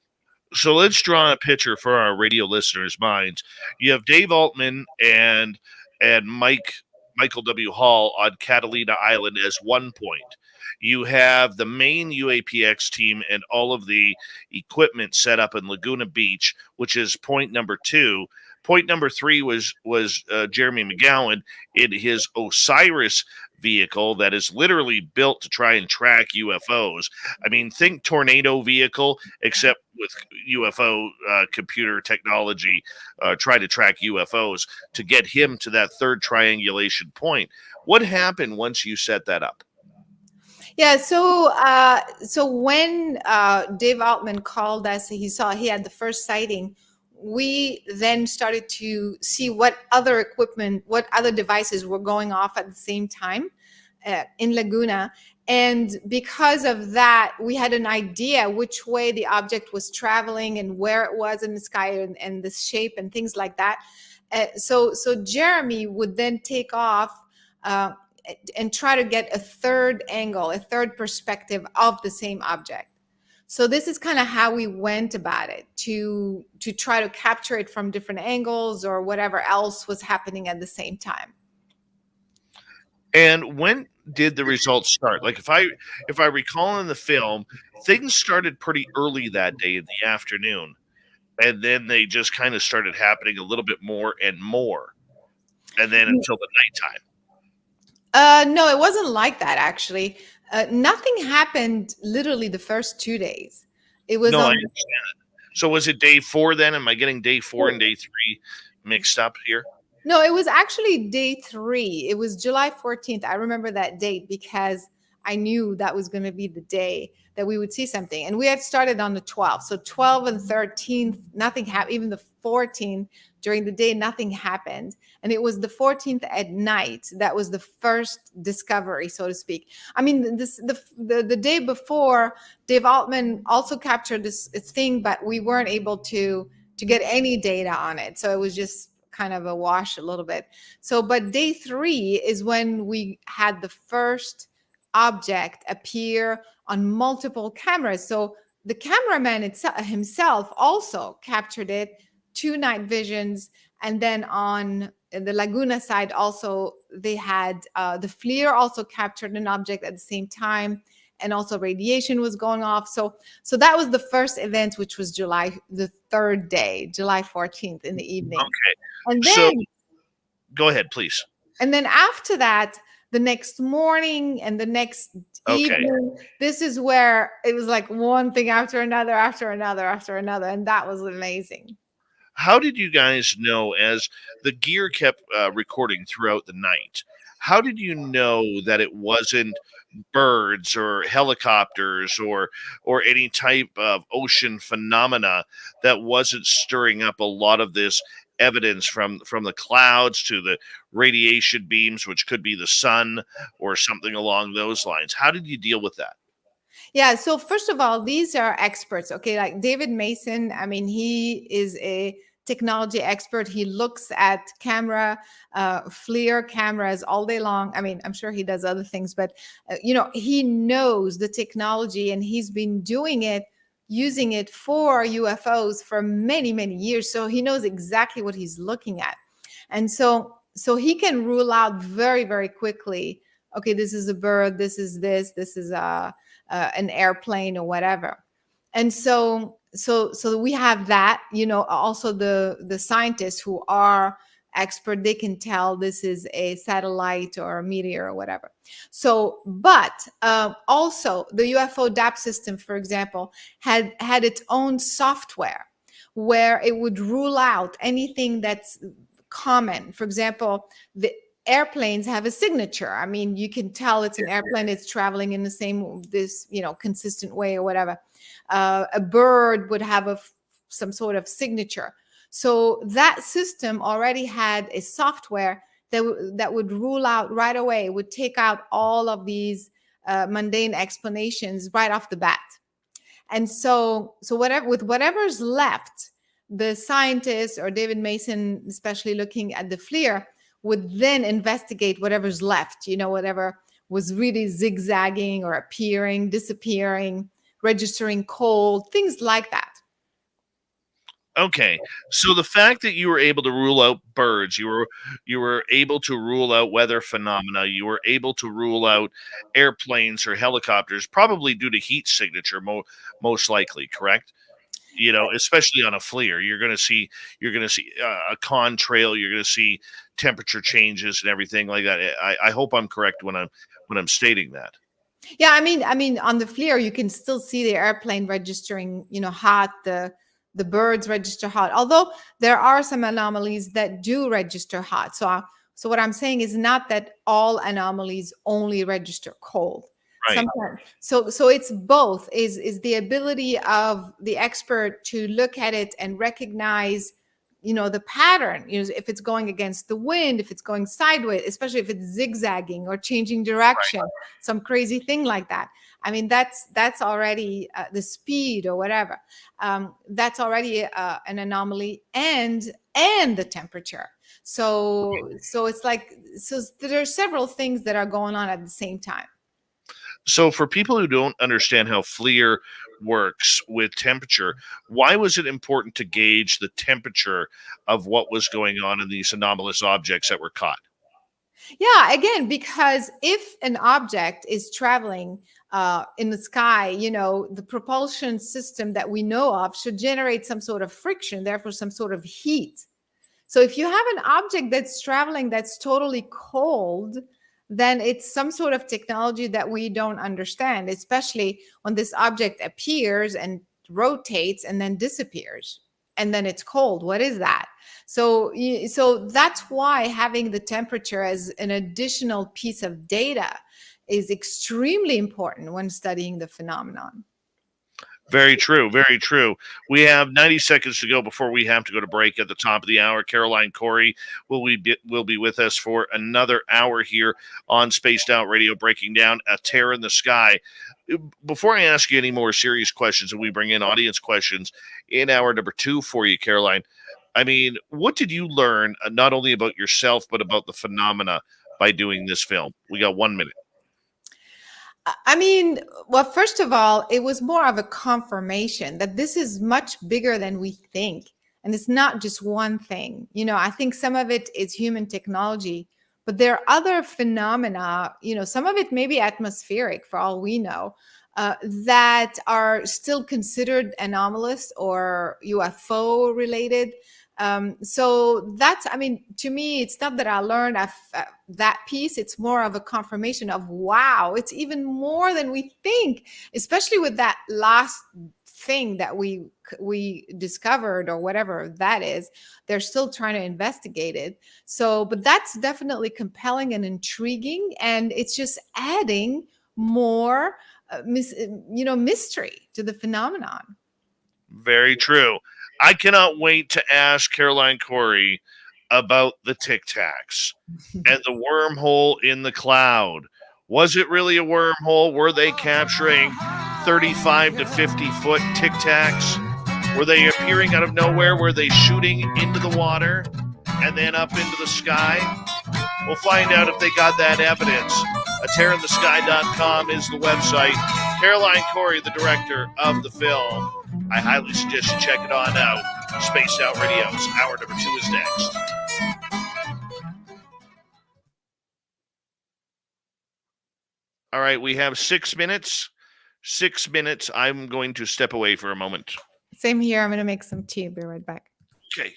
So let's draw a picture for our radio listeners' minds. You have Dave Altman and Michael W. Hall on Catalina Island as one point. You have the main UAPX team and all of the equipment set up in Laguna Beach, which is point number 2. Point number 3 was Jeremy McGowan in his Osiris vehicle that is literally built to try and track UFOs. I mean, think tornado vehicle, except with UFO computer technology, try to track UFOs to get him to that third triangulation point. What happened once you set that up? Yeah, so when Dave Altman called us, he had the first sighting. We then started to see what other equipment, what other devices were going off at the same time in Laguna. And because of that, we had an idea which way the object was traveling and where it was in the sky and the shape and things like that. So Jeremy would then take off and try to get a third angle, a third perspective of the same object. So this is kind of how we went about it, to try to capture it from different angles or whatever else was happening at the same time. And when did the results start? Like if I recall in the film, things started pretty early that day in the afternoon, and then they just kind of started happening a little bit more and more, and then until the nighttime. No, it wasn't like that, actually. Nothing happened literally the first 2 days. It was I understand. So was it day 4 then? Am I getting day 4 and day 3 mixed up here? No, it was actually day 3. It was July 14th. I remember that date because I knew that was going to be the day that we would see something. And we had started on the 12th. So 12 and 13th, nothing happened. Even the 14th, during the day, nothing happened. And it was the 14th at night that was the first discovery, so to speak. I mean, the day before, Dave Altman also captured this thing, but we weren't able to get any data on it. So it was just kind of a wash a little bit. So, but day 3 is when we had the first object appear on multiple cameras. So the cameraman himself also captured it, 2 night visions. And then on the Laguna side, also they had the FLIR also captured an object at the same time, and also radiation was going off. So that was the first event, which was the 3rd day, July 14th in the evening. Okay. And then, so go ahead, please. And then after that, the next morning and the next evening, this is where it was like one thing after another, after another, after another. And that was amazing. How did you guys know, as the gear kept recording throughout the night, how did you know that it wasn't birds or helicopters or any type of ocean phenomena that wasn't stirring up a lot of this evidence from the clouds to the radiation beams, which could be the sun or something along those lines? How did you deal with that? Yeah, so first of all, these are experts, okay? Like David Mason, I mean, he is a technology expert. He looks at FLIR cameras all day long. I mean, I'm sure he does other things, but he knows the technology, and he's been using it for UFOs for many, many years. So he knows exactly what he's looking at. And so So he can rule out very, very quickly, okay, this is a bird, this is an airplane or whatever. And so we have that, also the scientists who are expert, they can tell this is a satellite or a meteor or whatever. So, but also the UFO DAP system, for example, had its own software where it would rule out anything that's common. For example, the airplanes have a signature. I mean, you can tell it's an airplane, it's traveling in the same, consistent way or whatever. A bird would have some sort of signature. So that system already had a software that would rule out right away, would take out all of these mundane explanations right off the bat. And so whatever's left, the scientists or David Mason, especially looking at the FLIR, would then investigate whatever's left, whatever was really zigzagging or appearing, disappearing, registering cold, things like that. Okay, so the fact that you were able to rule out birds, you were able to rule out weather phenomena, you were able to rule out airplanes or helicopters, probably due to heat signature, most likely, correct? Especially on a FLIR, you're going to see a contrail, you're going to see temperature changes and everything like that. I hope I'm correct when I'm stating that. Yeah, I mean, on the FLIR, you can still see the airplane registering, hot, the birds register hot, although there are some anomalies that do register hot. So what I'm saying is not that all anomalies only register cold. Right. Sometimes, so it's both, is the ability of the expert to look at it and recognize, the pattern, if it's going against the wind, if it's going sideways, especially if it's zigzagging or changing direction, right, some crazy thing like that. I mean, that's already the speed or whatever. That's already an anomaly, and the temperature. So it's like, there are several things that are going on at the same time. So for people who don't understand how FLIR works with temperature, why was it important to gauge the temperature of what was going on in these anomalous objects that were caught? Yeah, again, because if an object is traveling in the sky, the propulsion system that we know of should generate some sort of friction, therefore some sort of heat. So if you have an object that's traveling that's totally cold, then it's some sort of technology that we don't understand, especially when this object appears and rotates and then disappears and then it's cold. What is that? So that's why having the temperature as an additional piece of data is extremely important when studying the phenomenon. Very true. Very true. We have 90 seconds to go before we have to go to break at the top of the hour. Caroline Cory will be with us for another hour here on Spaced Out Radio, breaking down A Tear in the Sky. Before I ask you any more serious questions and we bring in audience questions in hour number 2 for you, Caroline, I mean, what did you learn not only about yourself, but about the phenomena by doing this film? We got 1 minute. I mean, well, first of all, it was more of a confirmation that this is much bigger than we think. And it's not just one thing. I think some of it is human technology, but there are other phenomena, some of it may be atmospheric for all we know, that are still considered anomalous or UFO related. So that's, I mean, to me, it's not that I learned that piece. It's more of a confirmation of, wow, it's even more than we think, especially with that last thing that we discovered or whatever that is. They're still trying to investigate it. So, but that's definitely compelling and intriguing. And it's just adding more, mystery to the phenomenon. Very true. I cannot wait to ask Caroline Cory about the Tic Tacs and the wormhole in the cloud. Was it really a wormhole? Were they capturing 35 to 50 foot Tic Tacs? Were they appearing out of nowhere? Were they shooting into the water and then up into the sky? We'll find out if they got that evidence. atearinthesky.com is the website. Caroline Cory, the director of the film. I highly suggest you check it on out. Spaced Out Radio's hour number 2 is next. All right, we have 6 minutes. 6 minutes. I'm going to step away for a moment. Same here. I'm going to make some tea. Be right back. Okay.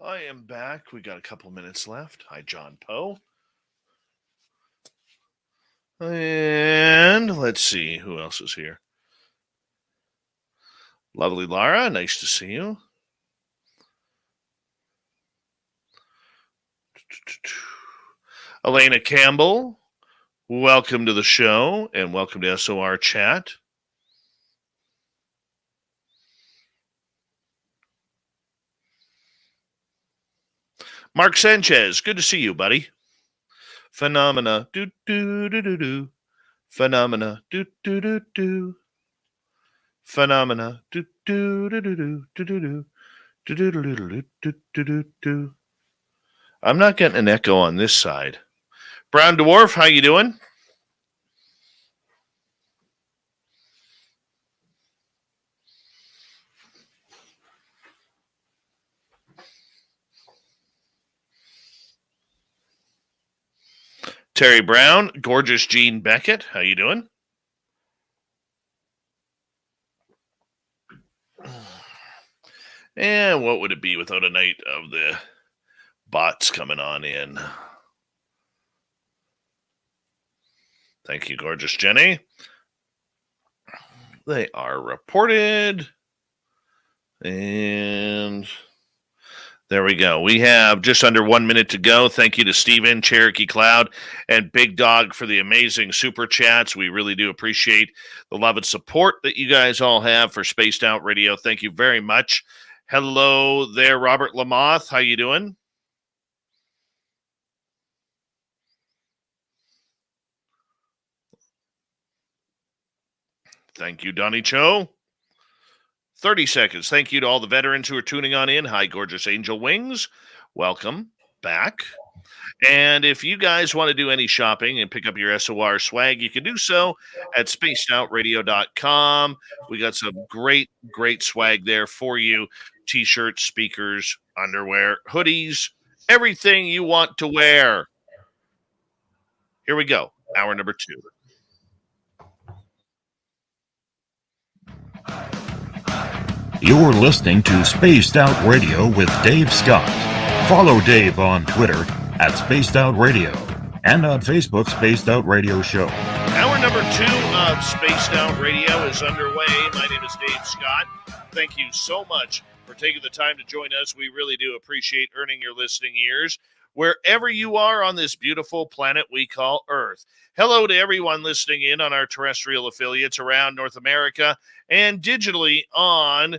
All right. I am back. We got a couple minutes left. Hi, John Poe. And let's see who else is here. Lovely Lara, nice to see you. Elena Campbell, welcome to the show and welcome to SOR Chat. Mark Sanchez, good to see you, buddy. Phenomena, do do do do do. Phenomena, do do do do. Phenomena, do do do do do do do do do do do do do do do. I'm not getting an echo on this side. Brown Dwarf, how you doing? Terry Brown, gorgeous Jean Beckett. How you doing? And what would it be without a night of the bots coming on in? Thank you, gorgeous Jenny. They are reported. And there we go. We have just under 1 minute to go. Thank you to Steven, Cherokee Cloud, and Big Dog for the amazing super chats. We really do appreciate the love and support that you guys all have for Spaced Out Radio. Thank you very much. Hello there, Robert Lamoth. How you doing? Thank you, Donnie Cho. 30 seconds. Thank you to all the veterans who are tuning on in. Hi, gorgeous Angel Wings. Welcome back. And if you guys want to do any shopping and pick up your SOR swag, you can do so at spacedoutradio.com. We got some great swag there for you. T-shirts, speakers, underwear, hoodies, everything you want to wear. Here we go. Hour number 2. You're listening to Spaced Out Radio with Dave Scott. Follow Dave on Twitter at Spaced Out Radio and on Facebook, Spaced Out Radio Show. Hour number 2 of Spaced Out Radio is underway. My name is Dave Scott. Thank you so much for taking the time to join us. We really do appreciate earning your listening ears wherever you are on this beautiful planet we call Earth. Hello to everyone listening in on our terrestrial affiliates around North America and digitally on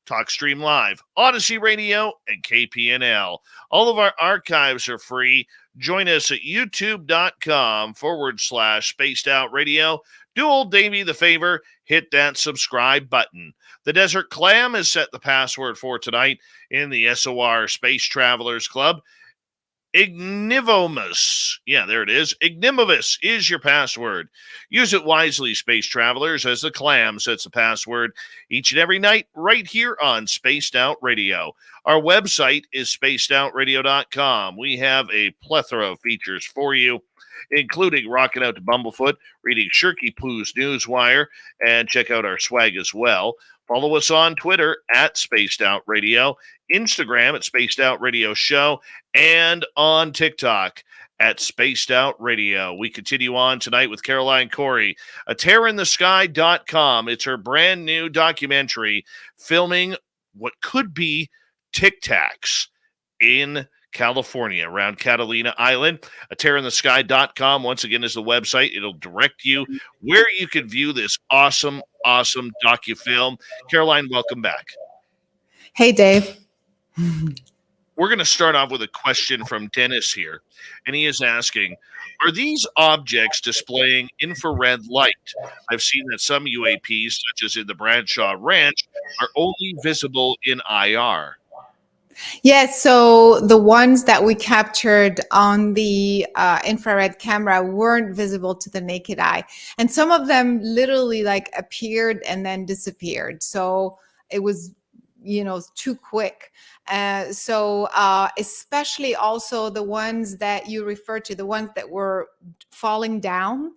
TalkStream Live, Odyssey Radio, and KPNL. All of our archives are free. Join us at youtube.com/Spaced Out Radio. Do old Davey the favor, hit that subscribe button. The Desert Clam has set the password for tonight in the SOR Space Travelers Club. Ignivomus. Yeah, there it is. Ignivomus is your password. Use it wisely, Space Travelers, as the Clam sets the password each and every night right here on Spaced Out Radio. Our website is spacedoutradio.com. We have a plethora of features for you, including rocking out to Bumblefoot, reading Shirky Poo's Newswire, and check out our swag as well. Follow us on Twitter at Spaced Out Radio, Instagram at Spaced Out Radio Show, and on TikTok at Spaced Out Radio. We continue on tonight with Caroline Cory, terrainthesky.com. It's her brand new documentary filming what could be Tic Tacs in California, around Catalina Island. terrainthesky.com, once again, is the website. It'll direct you where you can view this awesome docu-film. Caroline, welcome back. Hey, Dave. We're going to start off with a question from Dennis here, and he is asking, are these objects displaying infrared light? I've seen that some UAPs, such as in the Bradshaw Ranch, are only visible in IR. Yes, so the ones that we captured on the infrared camera weren't visible to the naked eye. And some of them literally like appeared and then disappeared. So it was, too quick. Especially also the ones that you refer to, the ones that were falling down,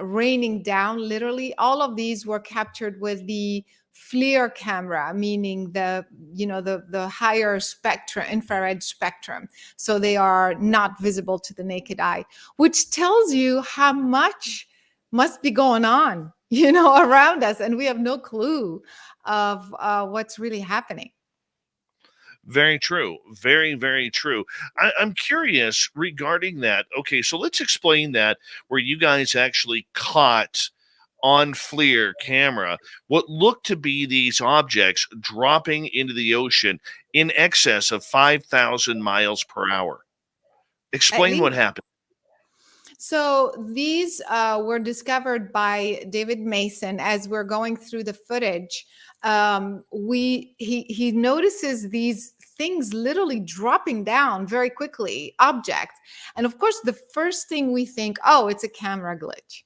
raining down, literally, all of these were captured with the FLIR camera, meaning the higher spectrum, infrared spectrum. So they are not visible to the naked eye, which tells you how much must be going on, around us. And we have no clue of what's really happening. Very true. Very, very true. I'm curious regarding that. Okay, so let's explain that, where you guys actually caught on FLIR camera what looked to be these objects dropping into the ocean in excess of 5,000 miles per hour. Explain what happened. So these were discovered by David Mason as we're going through the footage. He notices these things literally dropping down very quickly, objects. And of course, the first thing we think, oh, it's a camera glitch,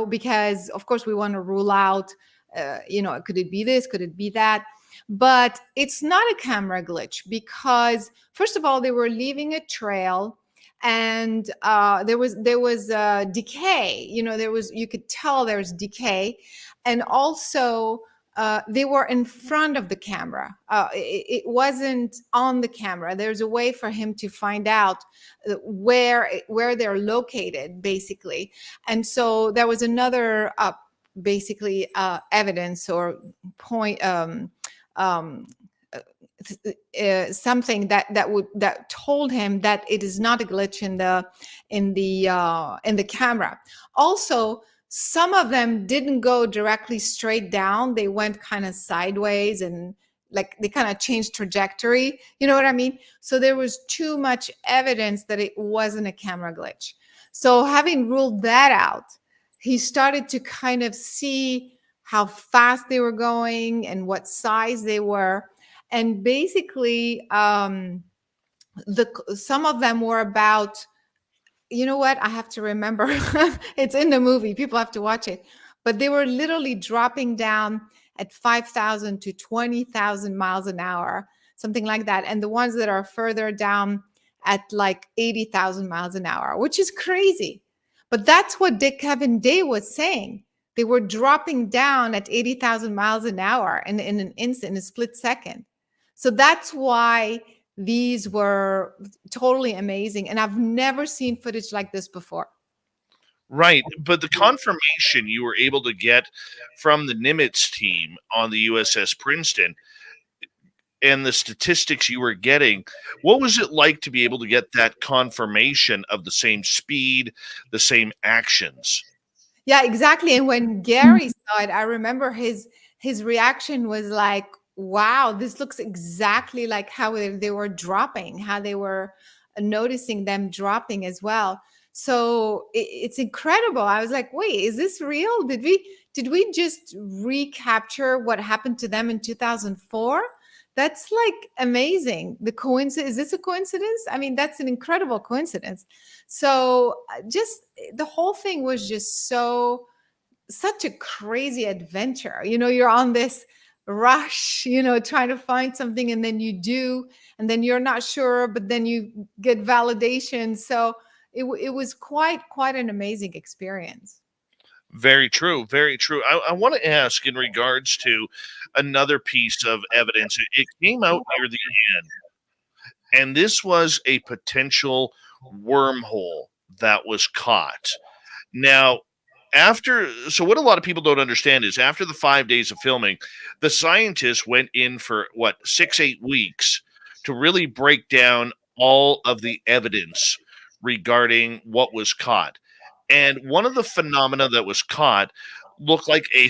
because of course we want to rule out, could it be this? Could it be that? But it's not a camera glitch because, first of all, they were leaving a trail. and there was decay. You could tell there's decay, and also they were in front of the camera. It wasn't on the camera. There's a way for him to find out where they're located, basically. And so there was another basically evidence or point, something that told him that it is not a glitch in the camera. Also, some of them didn't go directly straight down. They went kind of sideways, and like they kind of changed trajectory. You know what I mean? So there was too much evidence that it wasn't a camera glitch. So having ruled that out, he started to kind of see how fast they were going and what size they were. And basically, some of them were about, you know what? I have to remember. It's in the movie. People have to watch it. But they were literally dropping down at 5,000 to 20,000 miles an hour, something like that. And the ones that are further down at like 80,000 miles an hour, which is crazy. But that's what Kevin Day was saying. They were dropping down at 80,000 miles an hour in an instant, in a split second. So that's why these were totally amazing. And I've never seen footage like this before. Right. But the confirmation you were able to get from the Nimitz team on the USS Princeton and the statistics you were getting, what was it like to be able to get that confirmation of the same speed, the same actions? Yeah, exactly. And when Gary saw it, I remember his reaction was like, wow, this looks exactly like how they were dropping, how they were noticing them dropping as well. So it's incredible. I was like, wait, is this real? Did we just recapture what happened to them in 2004? That's like amazing. The coincidence, is this a coincidence? I mean, that's an incredible coincidence. So just the whole thing was just such a crazy adventure. You're on this rush, trying to find something, and then you do, and then you're not sure, but then you get validation. So it was quite an amazing experience. Very true. Very true. I want to ask in regards to another piece of evidence. It came out near the end, and this was a potential wormhole that was caught. Now, so what a lot of people don't understand is after the 5 days of filming, the scientists went in for 6-8 weeks to really break down all of the evidence regarding what was caught. And one of the phenomena that was caught looked like a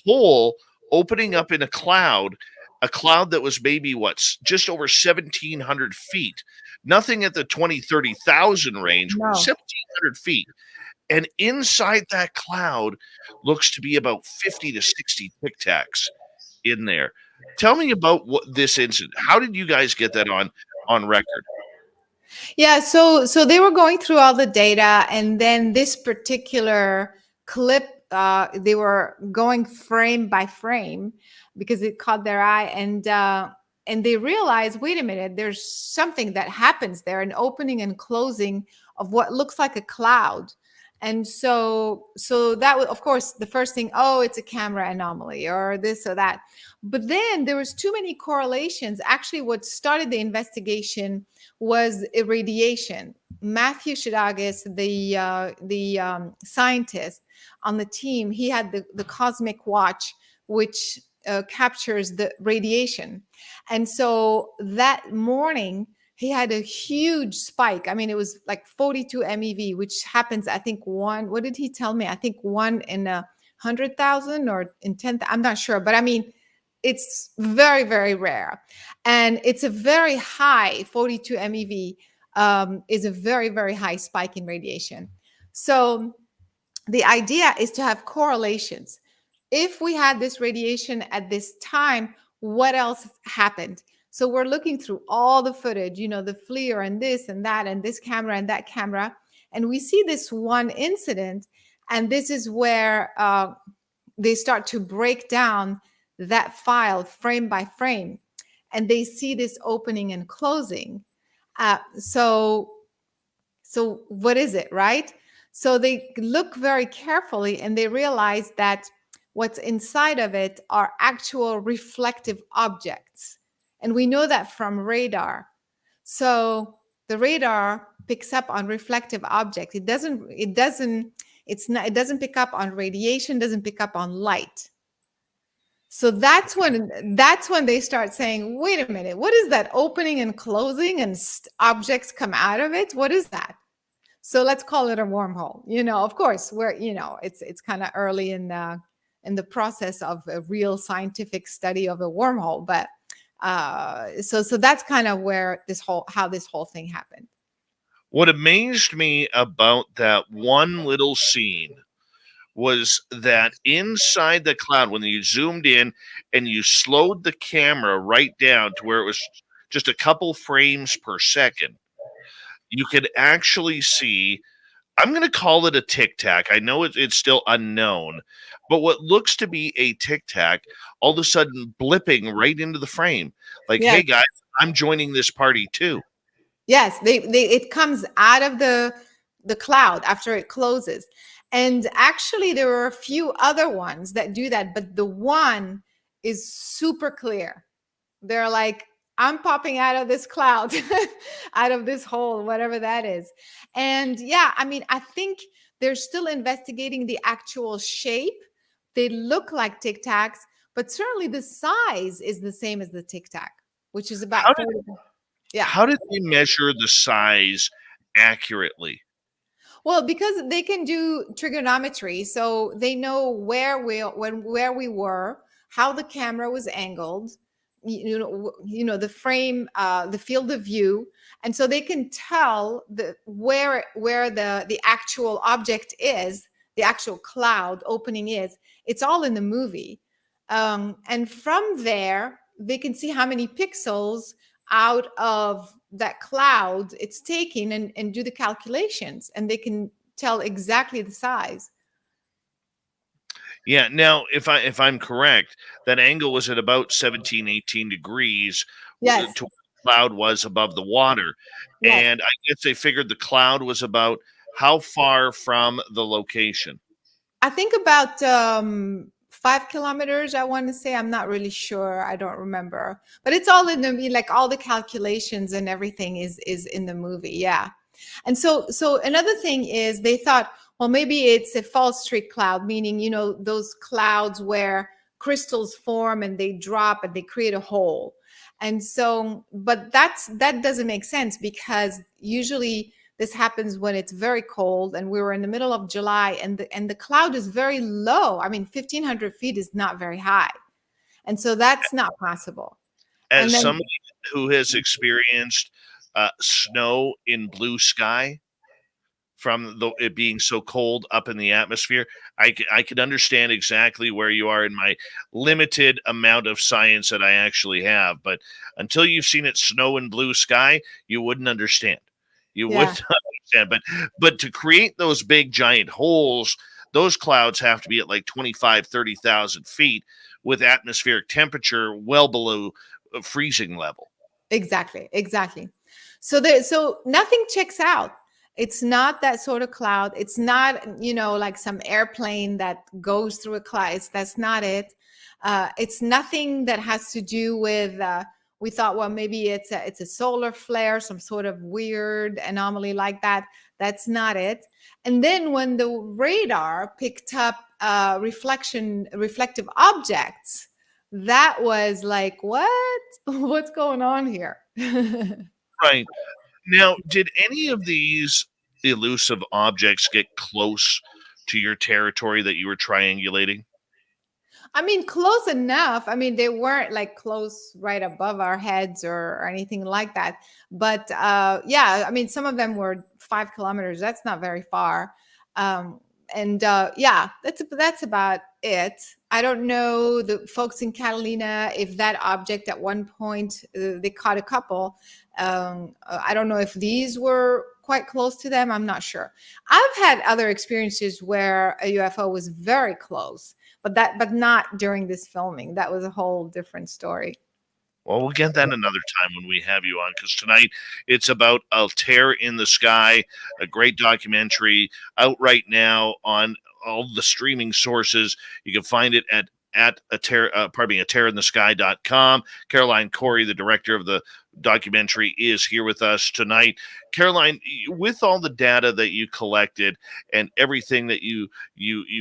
hole opening up in a cloud that was maybe just over 1,700 feet. Nothing at the 20, 30,000 range, No. 1,700 feet. And inside that cloud looks to be about 50 to 60 Tic Tacs in there. Tell me about this incident. How did you guys get that on record? Yeah, so they were going through all the data, and then this particular clip, they were going frame by frame because it caught their eye, and they realized, wait a minute, there's something that happens there, an opening and closing of what looks like a cloud. And so that was, of course, the first thing, oh, it's a camera anomaly or this or that. But then there was too many correlations. Actually, what started the investigation was irradiation. Matthew Shadagis, the scientist on the team, he had the Cosmic Watch, which captures the radiation. And so that morning, he had a huge spike. I mean, it was like 42 MeV, which happens, I think, what did he tell me? I think 1 in 100,000 or in 10,000. I'm not sure. But I mean, it's very, very rare. And it's a very high, 42 MeV is a very, very high spike in radiation. So the idea is to have correlations. If we had this radiation at this time, what else happened? So we're looking through all the footage, the FLIR and this and that and this camera and that camera. And we see this one incident. And this is where they start to break down that file frame by frame. And they see this opening and closing. So So what is it, right? So they look very carefully and they realize that what's inside of it are actual reflective objects. And we know that from radar. So the radar picks up on reflective objects. It doesn't pick up on radiation, doesn't pick up on light. So that's when they start saying, wait a minute, what is that opening and closing and objects come out of it? What is that? So let's call it a wormhole. Of course, it's kind of early in the process of a real scientific study of a wormhole, but so that's kind of where how this whole thing happened. What amazed me about that one little scene was that inside the cloud, when you zoomed in and you slowed the camera right down to where it was just a couple frames per second, you could actually see, I'm going to call it a tic tac. I know it's still unknown, but what looks to be a tic tac all of a sudden blipping right into the frame. Like, Yeah. hey guys, I'm joining this party too. Yes, it comes out of the cloud after it closes. And actually there were a few other ones that do that, but the one is super clear. They're like, I'm popping out of this cloud, out of this hole, whatever that is. And yeah, I mean, I think they're still investigating the actual shape. They look like Tic Tacs, but certainly the size is the same as the Tic Tac, which is about 40. Yeah. How did they measure the size accurately? Well, because they can do trigonometry, so they know where we were, how the camera was angled, the frame, the field of view, and so they can tell where the actual object is, the actual cloud opening is. It's all in the movie, and from there they can see how many pixels out of that cloud it's taking and do the calculations, and they can tell exactly the size. Yeah. Now, if I'm correct, that angle was at about 17, 18 degrees Yes. to where the cloud was above the water. Yes. And I guess they figured the cloud was about how far from the location? I think about 5 kilometers, I want to say. I'm not really sure. I don't remember. But it's all in the, like, all the calculations and everything is in the movie. Yeah. And so another thing is they thought, well, maybe it's a false streak cloud, meaning, those clouds where crystals form and they drop and they create a hole. And so, but that doesn't make sense, because usually this happens when it's very cold, and we were in the middle of July, and the cloud is very low. I mean, 1,500 feet is not very high. And so that's not possible. As somebody who has experienced snow in blue sky from it being so cold up in the atmosphere, I could understand exactly where you are in my limited amount of science that I actually have. But until you've seen it snow in blue sky, you wouldn't understand. You wouldn't understand. But to create those big giant holes, those clouds have to be at like 25, 30,000 feet with atmospheric temperature well below freezing level. Exactly. So nothing checks out. It's not that sort of cloud. It's not, like some airplane that goes through a cloud. That's not it. It's nothing that has to do with, we thought, well, maybe it's a solar flare, some sort of weird anomaly like that. That's not it. And then when the radar picked up reflective objects, that was like, what's going on here? Right. Now, did any of these elusive objects get close to your territory that you were triangulating? I mean, close enough. I mean, they weren't like close right above our heads or anything like that. But yeah, I mean, some of them were 5 kilometers. That's not very far. Yeah, that's about it. I don't know the folks in Catalina, if that object at one point, they caught a couple. I don't know if these were quite close to them. I'm not sure. I've had other experiences where a UFO was very close, but not during this filming. That was a whole different story. Well, we'll get that another time when we have you on, because tonight it's about A Tear in the Sky, a great documentary out right now on all the streaming sources. You can find it at a tear, a tearinthesky.com. Caroline Cory, the director of the documentary, is here with us tonight. Caroline, with all the data that you collected and everything that you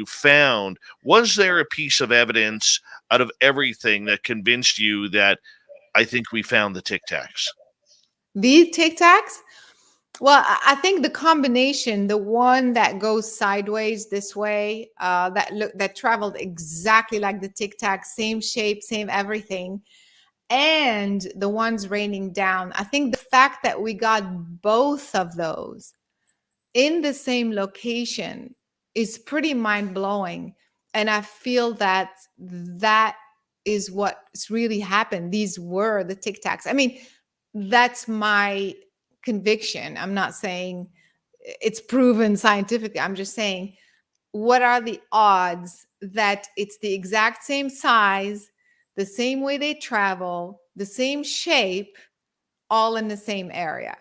found, was there a piece of evidence out of everything that convinced you that I think we found the Tic Tacs? The Tic Tacs? Well, I think the combination, the one that goes sideways this way, that traveled exactly like the Tic Tac, same shape, same everything, and the ones raining down. I think the fact that we got both of those in the same location is pretty mind blowing. And I feel that that is what's really happened. These were the Tic Tacs. I mean, that's my conviction. I'm not saying it's proven scientifically. I'm just saying, what are the odds that it's the exact same size, the same way they travel, the same shape, all in the same area?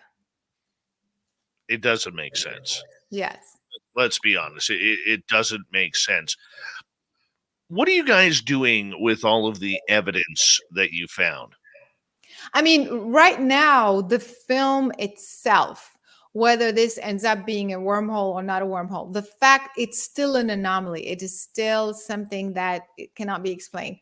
It doesn't make sense. Yes. Let's be honest. It doesn't make sense. What are you guys doing with all of the evidence that you found? I mean, right now, the film itself, whether this ends up being a wormhole or not a wormhole, the fact it's still an anomaly. It is still something that it cannot be explained.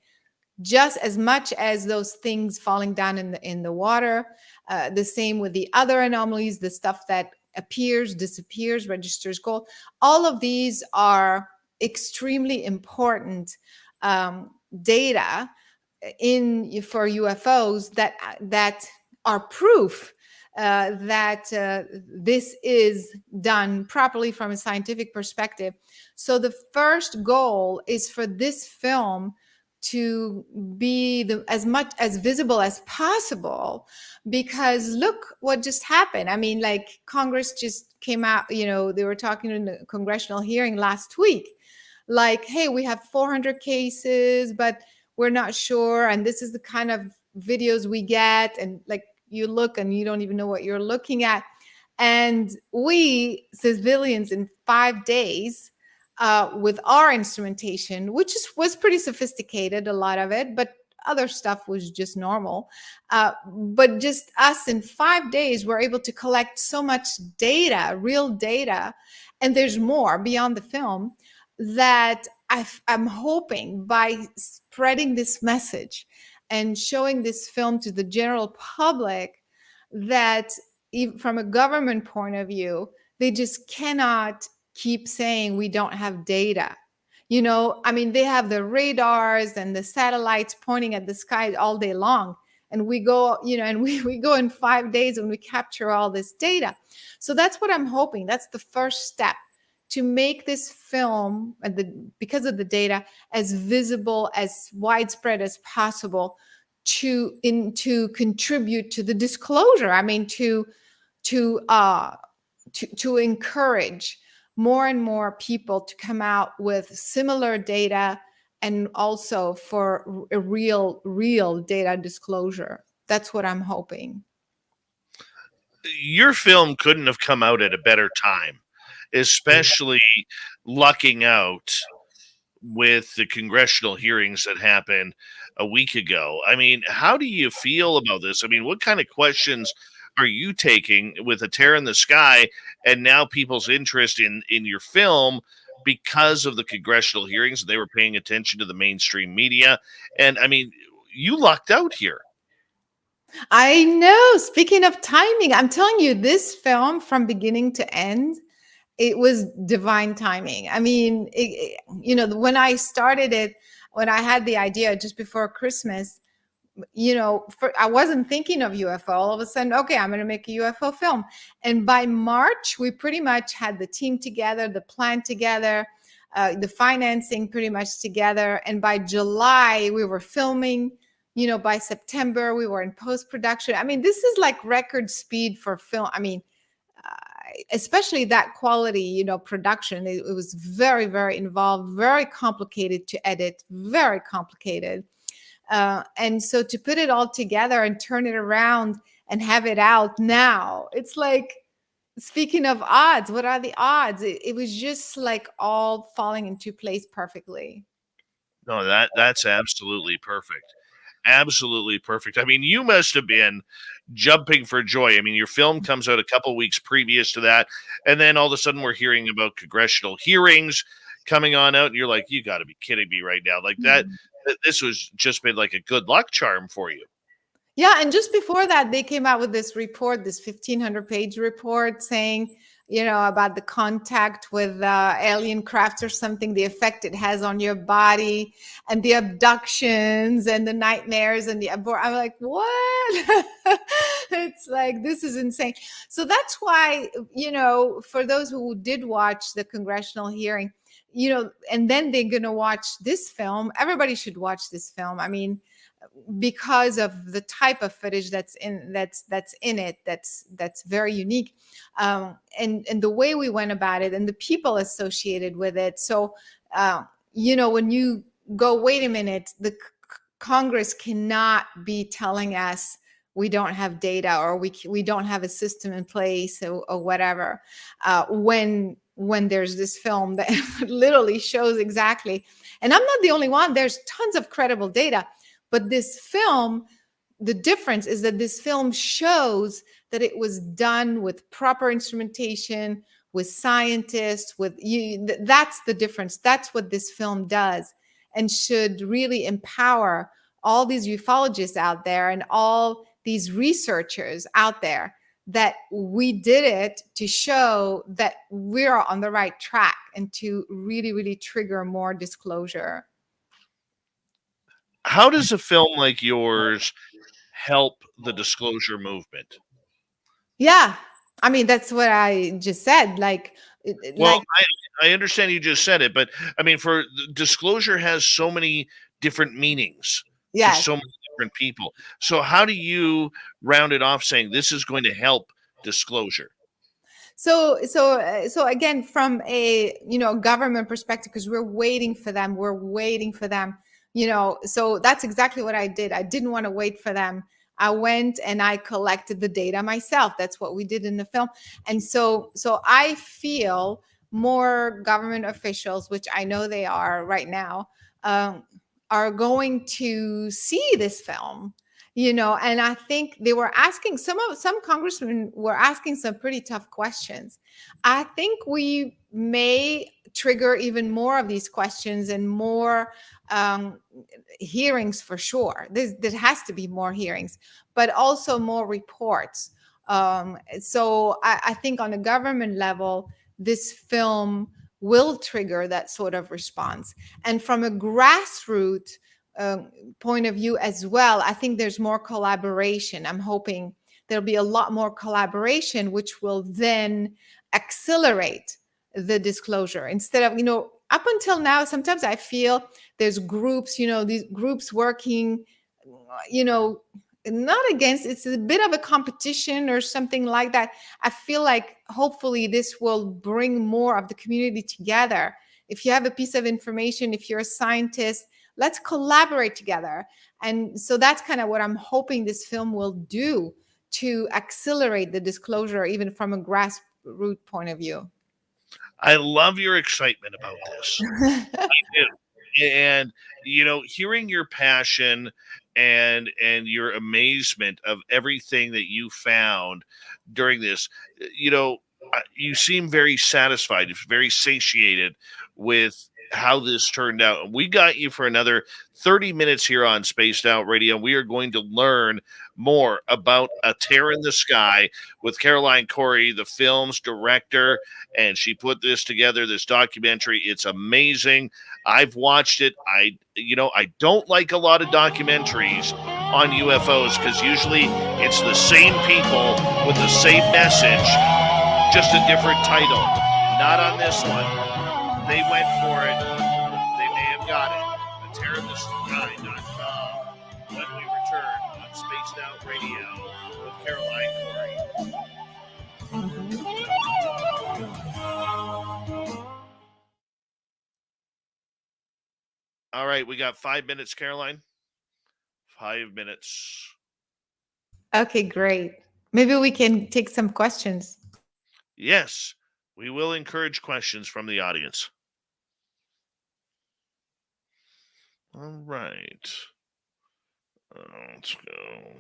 Just as much as those things falling down in the water, the same with the other anomalies, the stuff that appears, disappears, registers gold. All of these are extremely important data for UFOs that are proof that this is done properly from a scientific perspective. So the first goal is for this film to be as much as visible as possible, because look what just happened. I mean, like, Congress just came out, they were talking in the congressional hearing last week, like, hey, we have 400 cases, but we're not sure, and this is the kind of videos we get, and like, you look and you don't even know what you're looking at. And we civilians, in 5 days, with our instrumentation, which was pretty sophisticated, a lot of it, but other stuff was just normal. But just us, in 5 days, we're able to collect so much data, real data, and there's more beyond the film, that I'm hoping by spreading this message and showing this film to the general public, that from a government point of view, they just cannot keep saying we don't have data. I mean, they have the radars and the satellites pointing at the sky all day long. And we go, and we go in 5 days and we capture all this data. So that's what I'm hoping. That's the first step, to make this film, because of the data, as visible, as widespread as possible, to contribute to the disclosure. I mean, to encourage more and more people to come out with similar data, and also for a real data disclosure. That's what I'm hoping. Your film couldn't have come out at a better time, especially lucking out with the congressional hearings that happened a week ago. I mean, how do you feel about this? I mean, what kind of questions are you taking with A Tear in the Sky, and now people's interest in your film because of the congressional hearings? They were paying attention to the mainstream media. And I mean, you lucked out here. I know. Speaking of timing, I'm telling you, this film, from beginning to end, it was divine timing. I mean, when I started it, when I had the idea just before Christmas, I wasn't thinking of UFO. All of a sudden, okay, I'm going to make a UFO film. And by March, we pretty much had the team together, the plan together, the financing pretty much together. And by July, we were filming. By September, we were in post-production. I mean, this is like record speed for film. I mean, especially that quality, production. It was very, very involved, very complicated to edit, very complicated. And so to put it all together and turn it around and have it out now, it's like, speaking of odds, what are the odds? It was just like all falling into place perfectly. No, that's absolutely perfect. Absolutely perfect. I mean, you must have been jumping for joy. I mean, your film comes out a couple weeks previous to that, and then all of a sudden we're hearing about congressional hearings coming on out, and you're like, you got to be kidding me right now. Like that, this was just been like a good luck charm for you. Yeah, and just before that, they came out with this report, this 1,500-page report saying, about the contact with alien crafts or something, the effect it has on your body, and the abductions and the nightmares and the abort. I'm like, what? It's like, this is insane. So that's why, for those who did watch the congressional hearing, and then they're going to watch this film, everybody should watch this film. I mean, because of the type of footage that's in it, that's very unique, and the way we went about it and the people associated with it. So when you go, wait a minute, the Congress cannot be telling us we don't have data, or we don't have a system in place, or whatever, when there's this film that literally shows exactly. And I'm not the only one, there's tons of credible data. But this film, the difference is that this film shows that it was done with proper instrumentation, with scientists, that's the difference. That's what this film does, and should really empower all these ufologists out there and all these researchers out there, that we did it to show that we're on the right track, and to really, really trigger more disclosure. How does a film like yours help the disclosure movement? Yeah. I mean, that's what I just said. Well, I understand you just said it, but I mean, for disclosure has so many different meanings to yes. so many different people. So how do you round it off saying this is going to help disclosure? So again, from a government perspective, because we're waiting for them, so that's exactly what I did. I didn't want to wait for them. I went and I collected the data myself. That's what we did in the film. And so I feel more government officials, which I know they are right now, are going to see this film. And I think they were asking, some congressmen were asking some pretty tough questions. I think we may trigger even more of these questions and more hearings, for sure. There has to be more hearings, but also more reports. So I think on a government level, this film will trigger that sort of response. And from a grassroots point of view as well, I think there's more collaboration. I'm hoping there'll be a lot more collaboration, which will then accelerate the disclosure. Instead of, up until now, sometimes I feel there's groups, these groups working, not against, it's a bit of a competition or something like that. I feel like hopefully this will bring more of the community together. If you have a piece of information, if you're a scientist, let's collaborate together. And so that's kind of what I'm hoping this film will do, to accelerate the disclosure, even from a grassroots point of view. I love your excitement about this. I do. And hearing your passion and your amazement of everything that you found during this, you seem very satisfied, very satiated with how this turned out. And we got you for another 30 minutes here on Spaced Out Radio. We are going to learn more about A Tear in the Sky with Caroline Cory, the film's director, and she put this together, this documentary. It's amazing. I've watched it. I don't like a lot of documentaries on UFOs, because usually it's the same people with the same message, just a different title. Not on this one. They went for it. They may have got it. A Tear in the Sky.com. When we return on Spaced Out Radio with Caroline Cory. All right, we got 5 minutes, Caroline. 5 minutes. Okay, great. Maybe we can take some questions. Yes, we will encourage questions from the audience. All right. Let's go.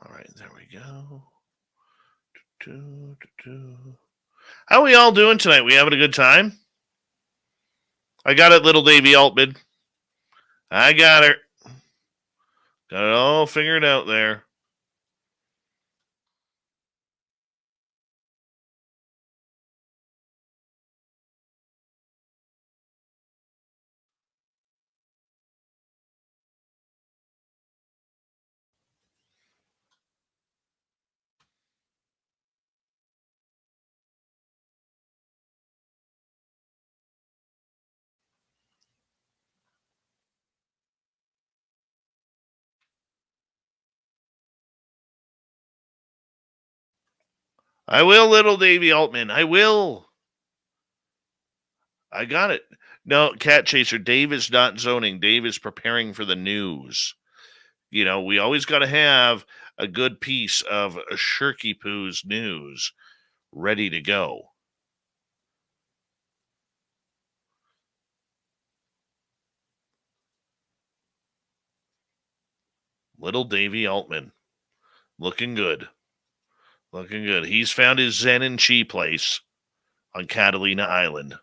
All right, there we go. How are we all doing tonight? We having a good time? I got it, little Davy Altman. I got her. Got it all figured out there. I will, little Davy Altman. I will. I got it. No, Cat Chaser. Dave is not zoning. Dave is preparing for the news. You know, we always got to have a good piece of Shirky Poo's news ready to go. Little Davy Altman. Looking good. Looking good. He's found his Zen and Chi place on Catalina Island.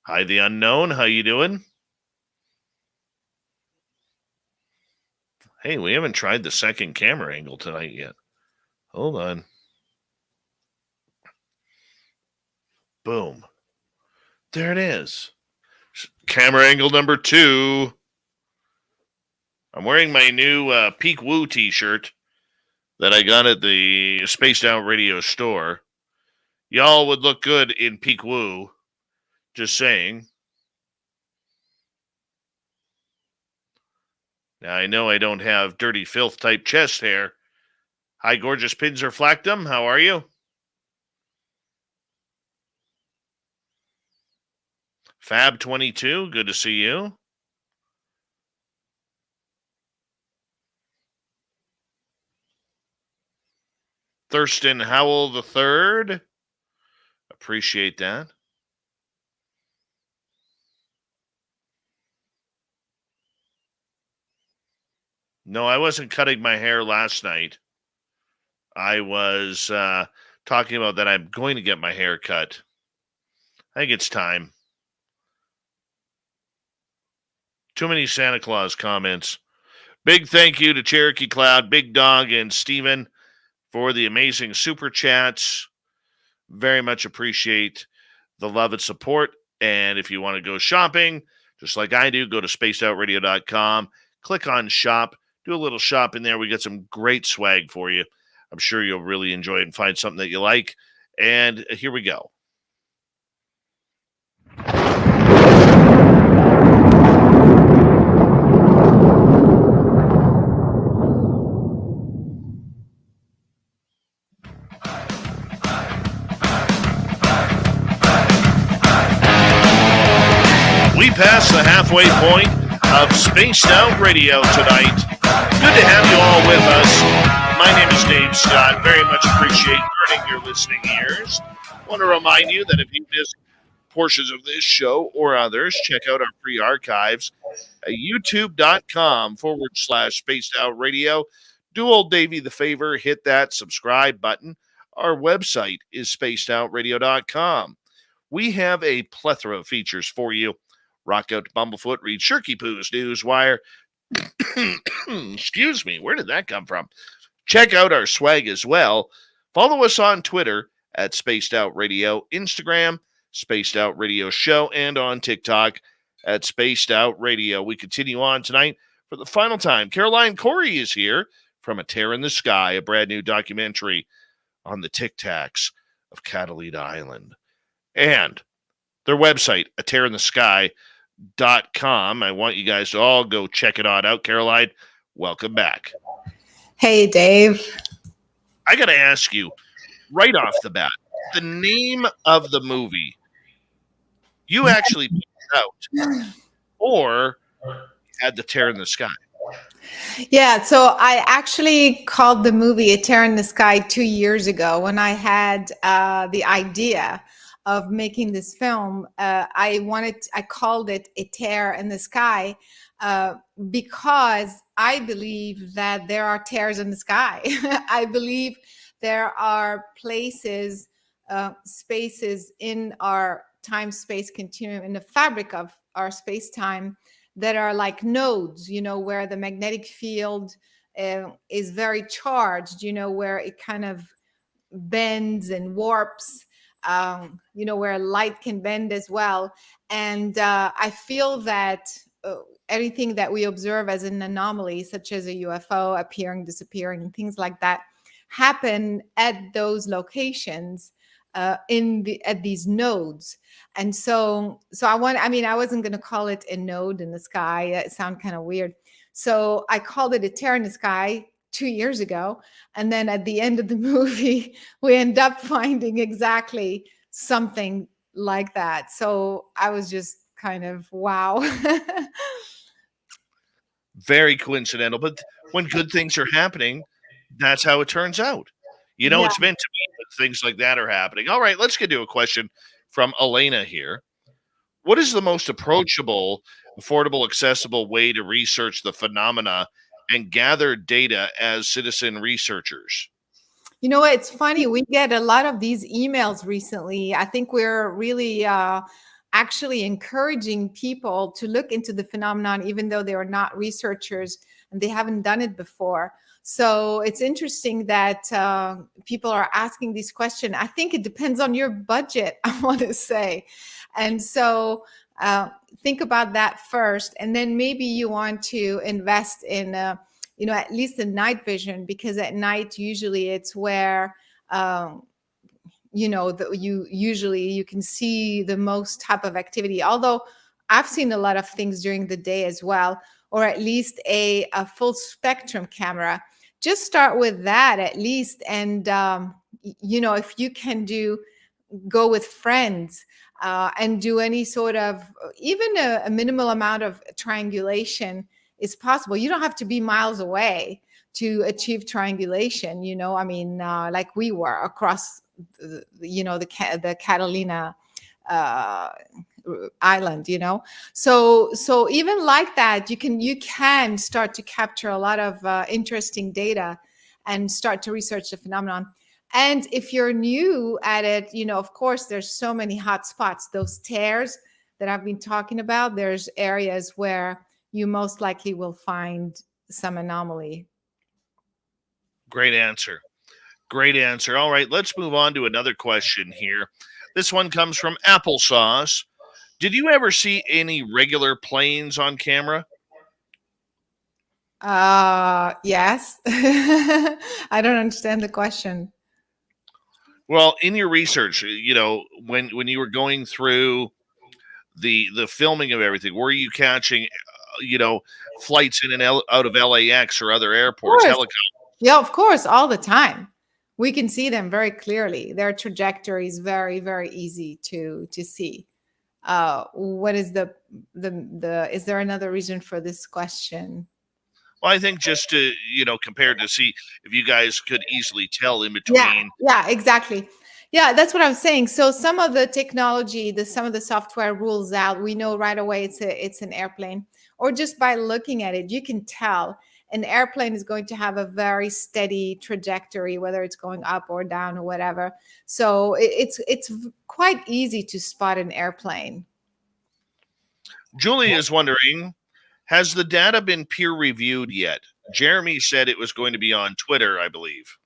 Hi, the unknown. How you doing? Hey, we haven't tried the second camera angle tonight yet. Hold on. Boom. There it is. Camera angle number 2. I'm wearing my new Peak Woo t-shirt that I got at the Spaced Out Radio store. Y'all would look good in Peak Woo. Just saying. Now, I know I don't have dirty filth type chest hair. Hi, gorgeous Pinzer Flactum. How are you? Fab22, good to see you. Thurston Howell III. Appreciate that. No, I wasn't cutting my hair last night. I was talking about that I'm going to get my hair cut. I think it's time. Too many Santa Claus comments. Big thank you to Cherokee Cloud, Big Dog, and Steven for the amazing super chats. Very much appreciate the love and support. And if you want to go shopping, just like I do, go to spacedoutradio.com, click on shop, do a little shop in there. We got some great swag for you. I'm sure you'll really enjoy it and find something that you like. And here we go. We passed the halfway point of Spaced Out Radio tonight. Good to have you all with us. My name is Dave Scott. Very much appreciate earning your listening ears. Want to remind you that if you missed portions of this show or others, check out our free archives at youtube.com/Spaced Out Radio. Do old Davey the favor, hit that subscribe button. Our website is spacedoutradio.com. We have a plethora of features for you. Rock out to Bumblefoot, read Shirky Poo's Newswire. Excuse me, where did that come from? Check out our swag as well. Follow us on Twitter at Spaced Out Radio, Instagram, Spaced Out Radio Show, and on TikTok at Spaced Out Radio. We continue on tonight for the final time. Caroline Cory is here from A Tear in the Sky, a brand new documentary on the Tic Tacs of Catalina Island. And their website, atearinthesky.com. I want you guys to all go check it out. Caroline, welcome back. Hey, Dave. I got to ask you right off the bat, the name of the movie, you actually picked out, or had The Tear in the Sky? Yeah, so I actually called the movie A Tear in the Sky 2 years ago when I had the idea of making this film. I called it A Tear in the Sky because I believe that there are tears in the sky. I believe there are places, spaces in our time-space continuum, in the fabric of our space-time, that are like nodes, where the magnetic field is very charged, where it kind of bends and warps, where light can bend as well. And I feel that anything that we observe as an anomaly, such as a UFO appearing, disappearing, and things like that, happen at those locations, at these nodes. And so I wasn't going to call it a node in the sky. It sounded kind of weird. So I called it A Tear in the Sky 2 years ago. And then at the end of the movie, we end up finding exactly something like that. So I was just kind of, wow. Very coincidental. But when good things are happening, that's how it turns out. It's meant to be that things like that are happening. All right, let's get to a question from Elena here. What is the most approachable, affordable, accessible way to research the phenomena and gather data as citizen researchers? It's funny. We get a lot of these emails recently. I think we're really actually encouraging people to look into the phenomenon, even though they are not researchers and they haven't done it before. So it's interesting that people are asking these questions. I think it depends on your budget, I want to say. And so think about that first. And then maybe you want to invest in, at least in night vision, because at night, usually it's where, you can see the most type of activity. Although I've seen a lot of things during the day as well, or at least a full spectrum camera. Just start with that at least. And, if you can go with friends and do any sort of, even a minimal amount of triangulation is possible. You don't have to be miles away to achieve triangulation, like we were across, the Catalina island, so even like that, you can start to capture a lot of interesting data and start to research the phenomenon. And if you're new at it, of course, there's so many hot spots, those tears that I've been talking about. There's areas where you most likely will find some anomaly. Great answer. Great answer. All right, let's move on to another question here. This one comes from Applesauce. Did you ever see any regular planes on camera? Yes. I don't understand the question. Well, in your research, when you were going through the filming of everything, were you catching, flights in and out of LAX or other Of airports, course. helicopters? Yeah, of course, all the time. We can see them very clearly. Their trajectory is very, very easy to see. What is the is there another reason for this question? Well, I think just to, compare to see if you guys could easily tell in Yeah, between. yeah, exactly. Yeah, that's what I'm saying. So some of the technology, some of the software rules out. We know right away it's an airplane, or just by looking at it, you can tell an airplane is going to have a very steady trajectory, whether it's going up or down or whatever. So it's quite easy to spot an airplane. Julie is wondering, has the data been peer reviewed yet? Jeremy said it was going to be on Twitter, I believe.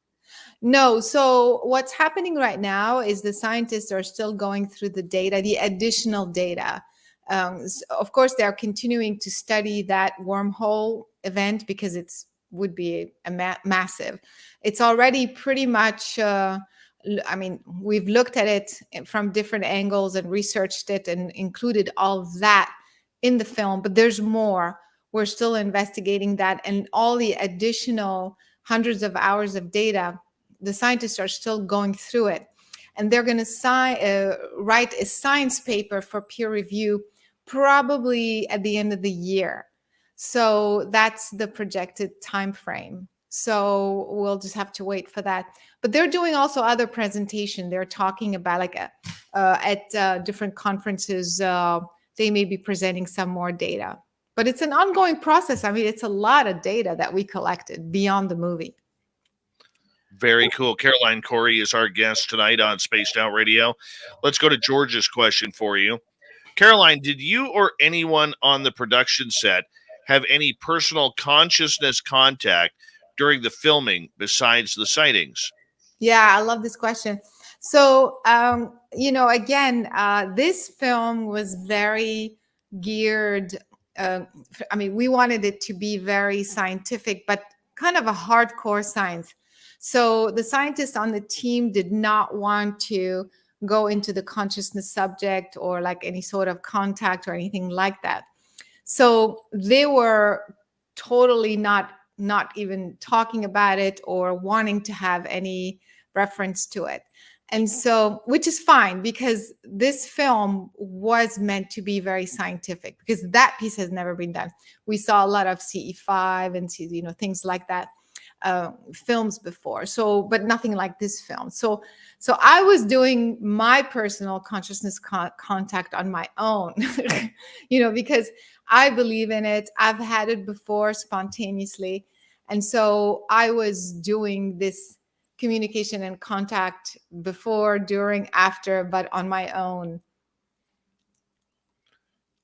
No. So what's happening right now is the scientists are still going through the data, the additional data. Of course, they're continuing to study that wormhole event because it's would be a massive. It's already pretty much. I mean, we've looked at it from different angles and researched it and included all of that in the film. But there's more. We're still investigating that, and all the additional hundreds of hours of data, the scientists are still going through it, and they're going to write a science paper for peer review probably at the end of the year. So that's the projected time frame. So we'll just have to wait for that. But they're doing also other presentation. They're talking about at different conferences. They may be presenting some more data. But it's an ongoing process. I mean, it's a lot of data that we collected beyond the movie. Very cool. Caroline Cory is our guest tonight on Spaced Out Radio. Let's go to George's question for you. Caroline, did you or anyone on the production set have any personal consciousness contact during the filming besides the sightings? Yeah, I love this question. So, again, this film was very geared. I mean, we wanted it to be very scientific, but kind of a hardcore science. So the scientists on the team did not want to go into the consciousness subject or like any sort of contact or anything like that. So they were totally not even talking about it or wanting to have any reference to it. And so, which is fine because this film was meant to be very scientific because that piece has never been done. We saw a lot of CE5 and things like that. Films before, but nothing like this film. So I was doing my personal consciousness contact on my own, because I believe in it. I've had it before spontaneously, and so I was doing this communication and contact before, during, after, but on my own.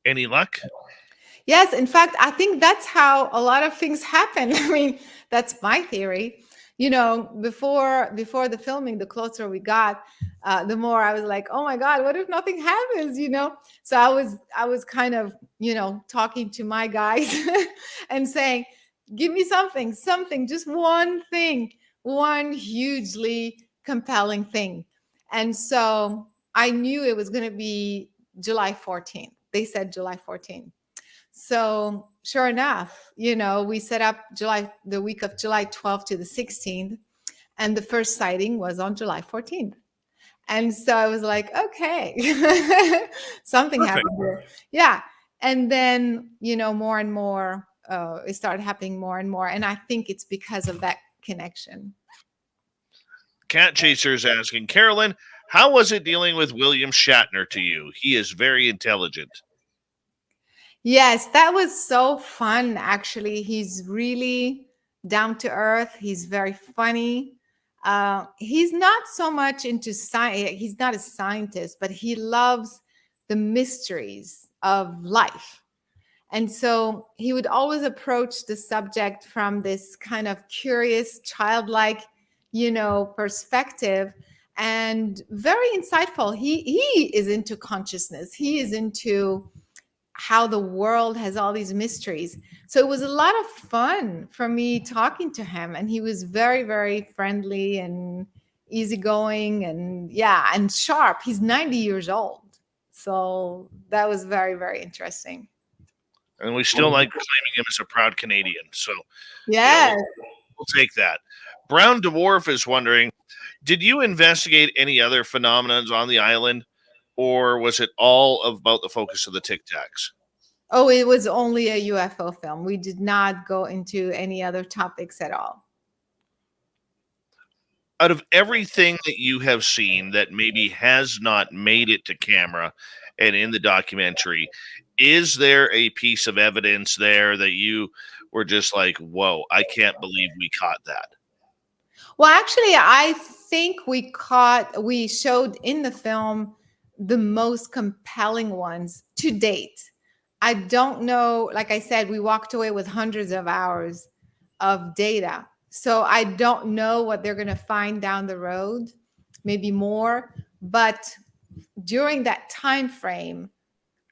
Any luck? Yes, in fact, I think that's how a lot of things happen. I mean, that's my theory. Before the filming, the closer we got, the more I was like, "Oh my God, what if nothing happens?" So I was kind of talking to my guys and saying, "Give me something, just one thing, one hugely compelling thing." And so I knew it was going to be July 14th. They said July 14th. So sure enough, we set up the week of July 12th to the 16th, and the first sighting was on July 14th. And so I was like, okay, something Perfect. happened here. Yeah. And then, more and more, it started happening more and more. And I think it's because of that connection. Cat Chaser is asking, Carolyn, how was it dealing with William Shatner to you? He is very intelligent. Yes, that was so fun, actually. He's really down to earth. He's very funny. He's not so much into science. He's not a scientist, but he loves the mysteries of life. And so he would always approach the subject from this kind of curious, childlike, perspective, and very insightful. He is into consciousness. He is into how the world has all these mysteries. So it was a lot of fun for me talking to him, and he was very, very friendly and easygoing, and and sharp. He's 90 years old. So that was very, very interesting. And we still like claiming him as a proud Canadian. So Yes. we'll take that. Brown Dwarf is wondering, did you investigate any other phenomena on the island, or was it all about the focus of the Tic Tacs? Oh, it was only a UFO film. We did not go into any other topics at all. Out of everything that you have seen that maybe has not made it to camera and in the documentary, is there a piece of evidence there that you were just like, whoa, I can't believe we caught that? Well, actually, I think we showed in the film the most compelling ones to date. I don't know, like I said, we walked away with hundreds of hours of data. So I don't know what they're going to find down the road, maybe more. But during that time frame,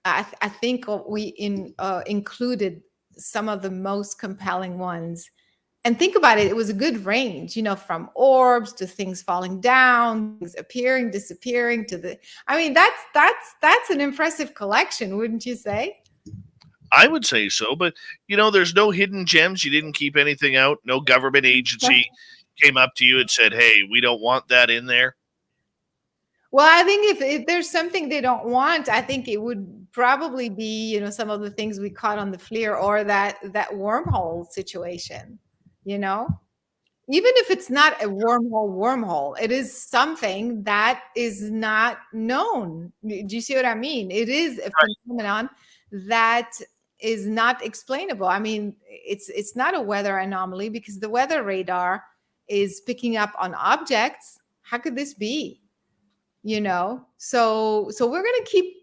I think we included some of the most compelling ones. And think about it, it was a good range, from orbs to things falling down, things appearing, disappearing that's an impressive collection, wouldn't you say? I would say so, but there's no hidden gems. You didn't keep anything out. No government agency came up to you and said, hey, we don't want that in there. Well, I think if there's something they don't want, I think it would probably be, some of the things we caught on the FLIR, or that wormhole situation, even if it's not a wormhole, it is something that is not known. Do you see what I mean? It is a phenomenon that is not explainable. I mean, it's not a weather anomaly, because the weather radar is picking up on objects. How could this be? So we're going to keep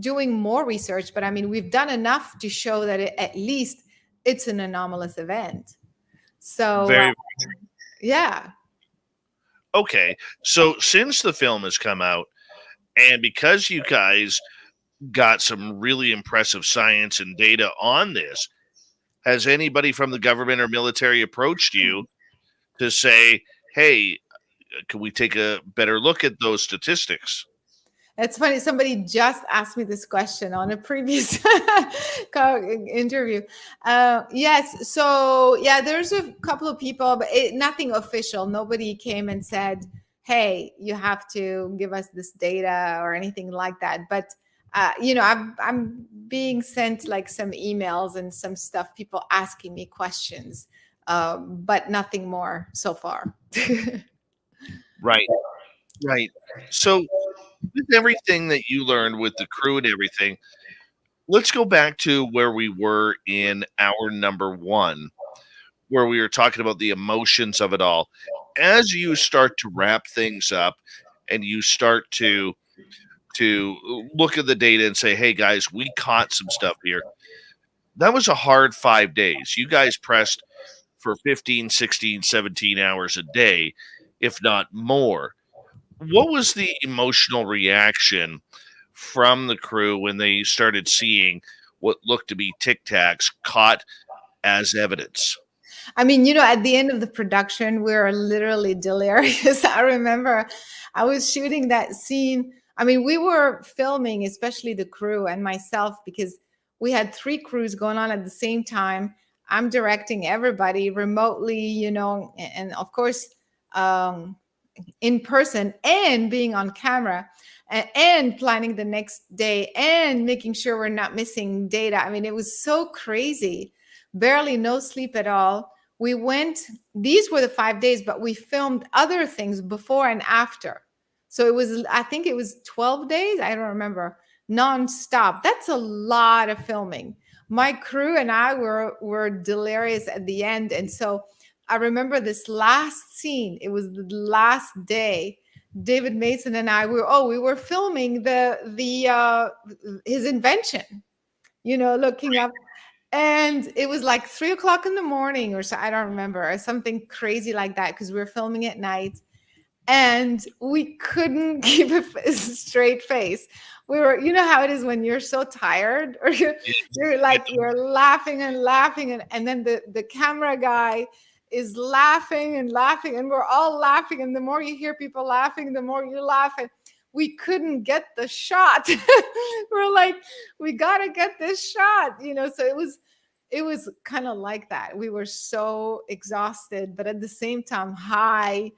doing more research, but I mean, we've done enough to show that at least it's an anomalous event. So very yeah. Okay, so since the film has come out, and because you guys got some really impressive science and data on this, has anybody from the government or military approached you to say, hey, can we take a better look at those statistics? It's funny. Somebody just asked me this question on a previous interview. Yes. So yeah, there's a couple of people, but nothing official. Nobody came and said, hey, you have to give us this data or anything like that. But I'm being sent like some emails and some stuff, people asking me questions, but nothing more so far. Right. So with everything that you learned with the crew and everything, let's go back to where we were in hour number 1, where we were talking about the emotions of it all. As you start to wrap things up and you start to look at the data and say, hey guys, we caught some stuff here. That was a hard 5 days. You guys pressed for 15, 16, 17 hours a day, if not more. What was the emotional reaction from the crew when they started seeing what looked to be Tic Tacs caught as evidence? I mean, at the end of the production, we were literally delirious. I remember I was shooting that scene. I mean, we were filming, especially the crew and myself, because we had 3 crews going on at the same time. I'm directing everybody remotely, and of course, in person, and being on camera, and planning the next day, and making sure we're not missing data. I mean, it was so crazy. Barely no sleep at all. These were the 5 days, but we filmed other things before and after. So I think it was 12 days. I don't remember, nonstop. That's a lot of filming. My crew and I were delirious at the end. And so I remember this last scene. It was the last day. David Mason and I we were filming his invention. looking up. And it was like 3 o'clock in the morning or so, I don't remember, or something crazy like that, because we were filming at night. And we couldn't keep a straight face. We were, you know how it is when you're so tired, or you're like, you're laughing and laughing. And then the camera guy is laughing and laughing, and we're all laughing. And the more you hear people laughing, the more you laugh. And we couldn't get the shot. We're like, we got to get this shot, so it was kind of like that. We were so exhausted, but at the same time high,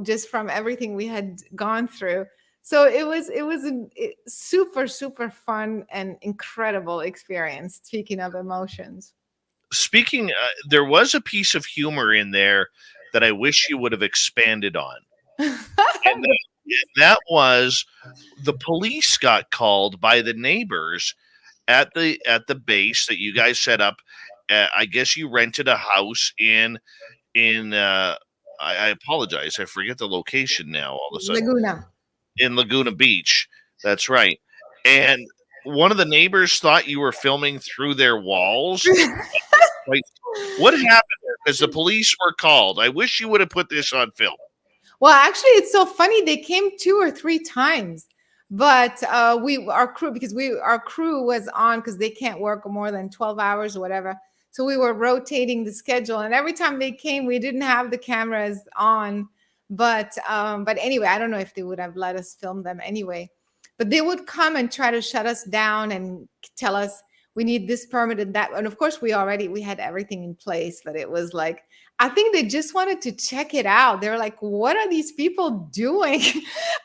just from everything we had gone through. So it was a super, super fun and incredible experience. Speaking of emotions. Speaking, there was a piece of humor in there that I wish you would have expanded on. And that was the police got called by the neighbors at the base that you guys set up. I guess you rented a house in I apologize, I forget the location now all of a sudden. Laguna. In Laguna Beach. That's right. And one of the neighbors thought you were filming through their walls. Like, what happened there? Because the police were called. I wish you would have put this on film. Well, actually, it's so funny. They came 2 or 3 times, but our crew was on, because they can't work more than 12 hours or whatever. So we were rotating the schedule, and every time they came, we didn't have the cameras on. But anyway, I don't know if they would have let us film them anyway. But they would come and try to shut us down and tell us we need this permit and that. And of course, we had everything in place, but it was like, I think they just wanted to check it out. They were like, what are these people doing?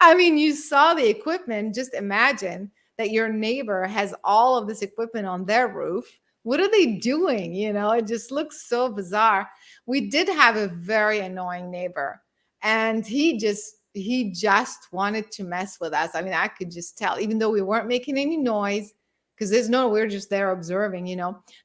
I mean, you saw the equipment. Just imagine that your neighbor has all of this equipment on their roof. What are they doing? It just looks so bizarre. We did have a very annoying neighbor, and he just wanted to mess with us. I mean, I could just tell, even though we weren't making any noise, because we're just there observing,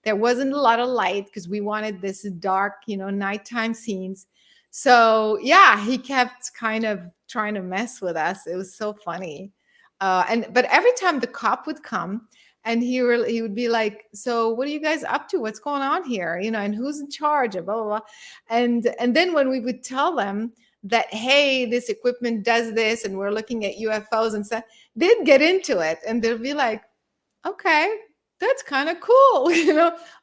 there wasn't a lot of light, because we wanted this dark, nighttime scenes. So yeah, he kept kind of trying to mess with us. It was so funny. But every time the cop would come, and he would be like, so what are you guys up to? What's going on here? And who's in charge of blah, blah, blah. And then when we would tell them that, hey, this equipment does this, and we're looking at UFOs and stuff, they'd get into it, and they'd be like, okay, that's kind of cool.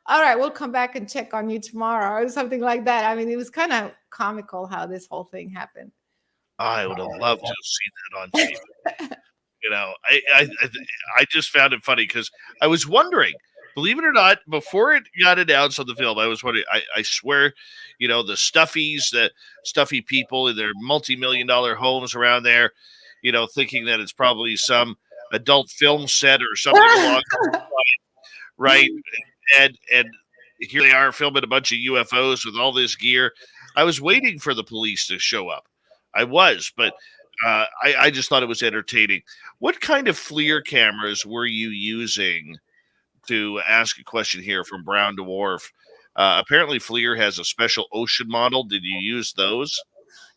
All right, we'll come back and check on you tomorrow, or something like that. I mean, it was kind of comical how this whole thing happened. I would have loved to have seen that on TV. I just found it funny, because I was wondering, believe it or not, before it got announced on the film, I was wondering, I swear, the stuffy people in their multi-million-dollar homes around there, thinking that it's probably some adult film set or something along those lines, right? And here they are filming a bunch of UFOs with all this gear. I was waiting for the police to show up. I was, but I just thought it was entertaining. What kind of FLIR cameras were you using? To ask a question here from Brown Dwarf. Apparently FLIR has a special ocean model. Did you use those?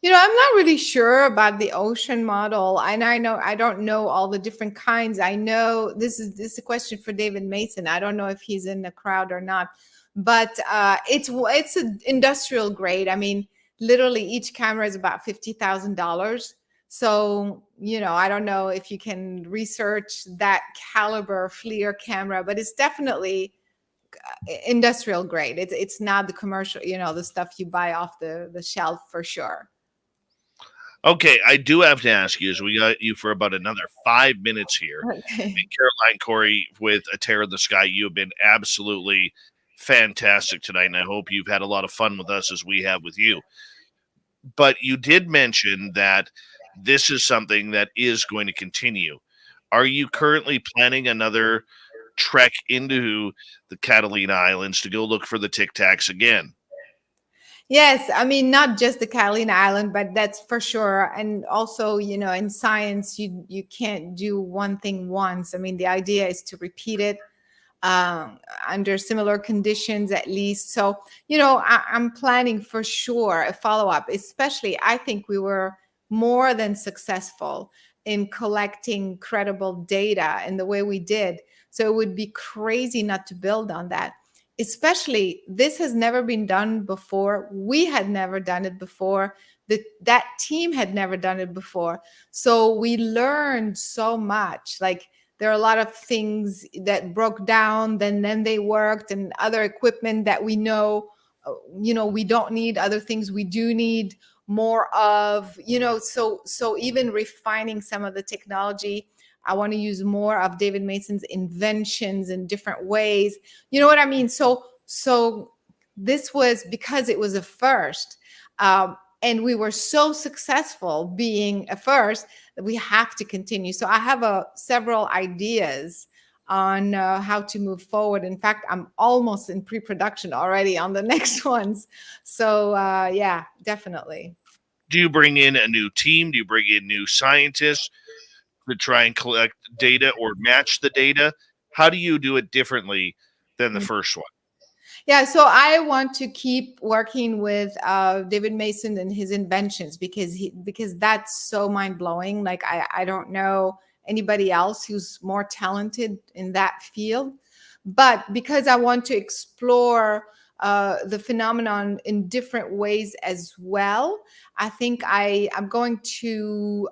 I'm not really sure about the ocean model. And I don't know all the different kinds. I know this is a question for David Mason. I don't know if he's in the crowd or not, but it's an industrial grade. I mean, literally each camera is about $50,000. So, I don't know if you can research that caliber FLIR camera, but it's definitely industrial grade. It's not the commercial, the stuff you buy off the shelf, for sure. Okay, I do have to ask you, as we got you for about another 5 minutes here. Okay. And Caroline Cory with A Terror in the Sky, you have been absolutely fantastic tonight, and I hope you've had a lot of fun with us as we have with you. But you did mention that this is something that is going to continue. Are you currently planning another trek into the Catalina Islands to go look for the Tic Tacs again? Yes, I mean, not just the Catalina Island, but that's for sure. And also, in science, you can't do one thing once. I mean, the idea is to repeat it under similar conditions at least. So, I'm planning for sure a follow-up, especially I think we were more than successful in collecting credible data in the way we did. So it would be crazy not to build on that. Especially, this has never been done before. We had never done it before. That team had never done it before. So we learned so much. Like, there are a lot of things that broke down, then they worked, and other equipment that we know, we don't need, other things we do need more of, so even refining some of the technology. I want to use more of David Mason's inventions in different ways. You know what I mean? So this was because it was a first. And we were so successful being a first that we have to continue. So I have several ideas on how to move forward. In fact, I'm almost in pre-production already on the next ones. So yeah, definitely. Do you bring in a new team? Do you bring in new scientists to try and collect data or match the data? How do you do it differently than the first one? Yeah, so I want to keep working with David Mason and his inventions because that's so mind-blowing. Like, I don't know anybody else who's more talented in that field. But because I want to explore the phenomenon in different ways as well, I think I'm going to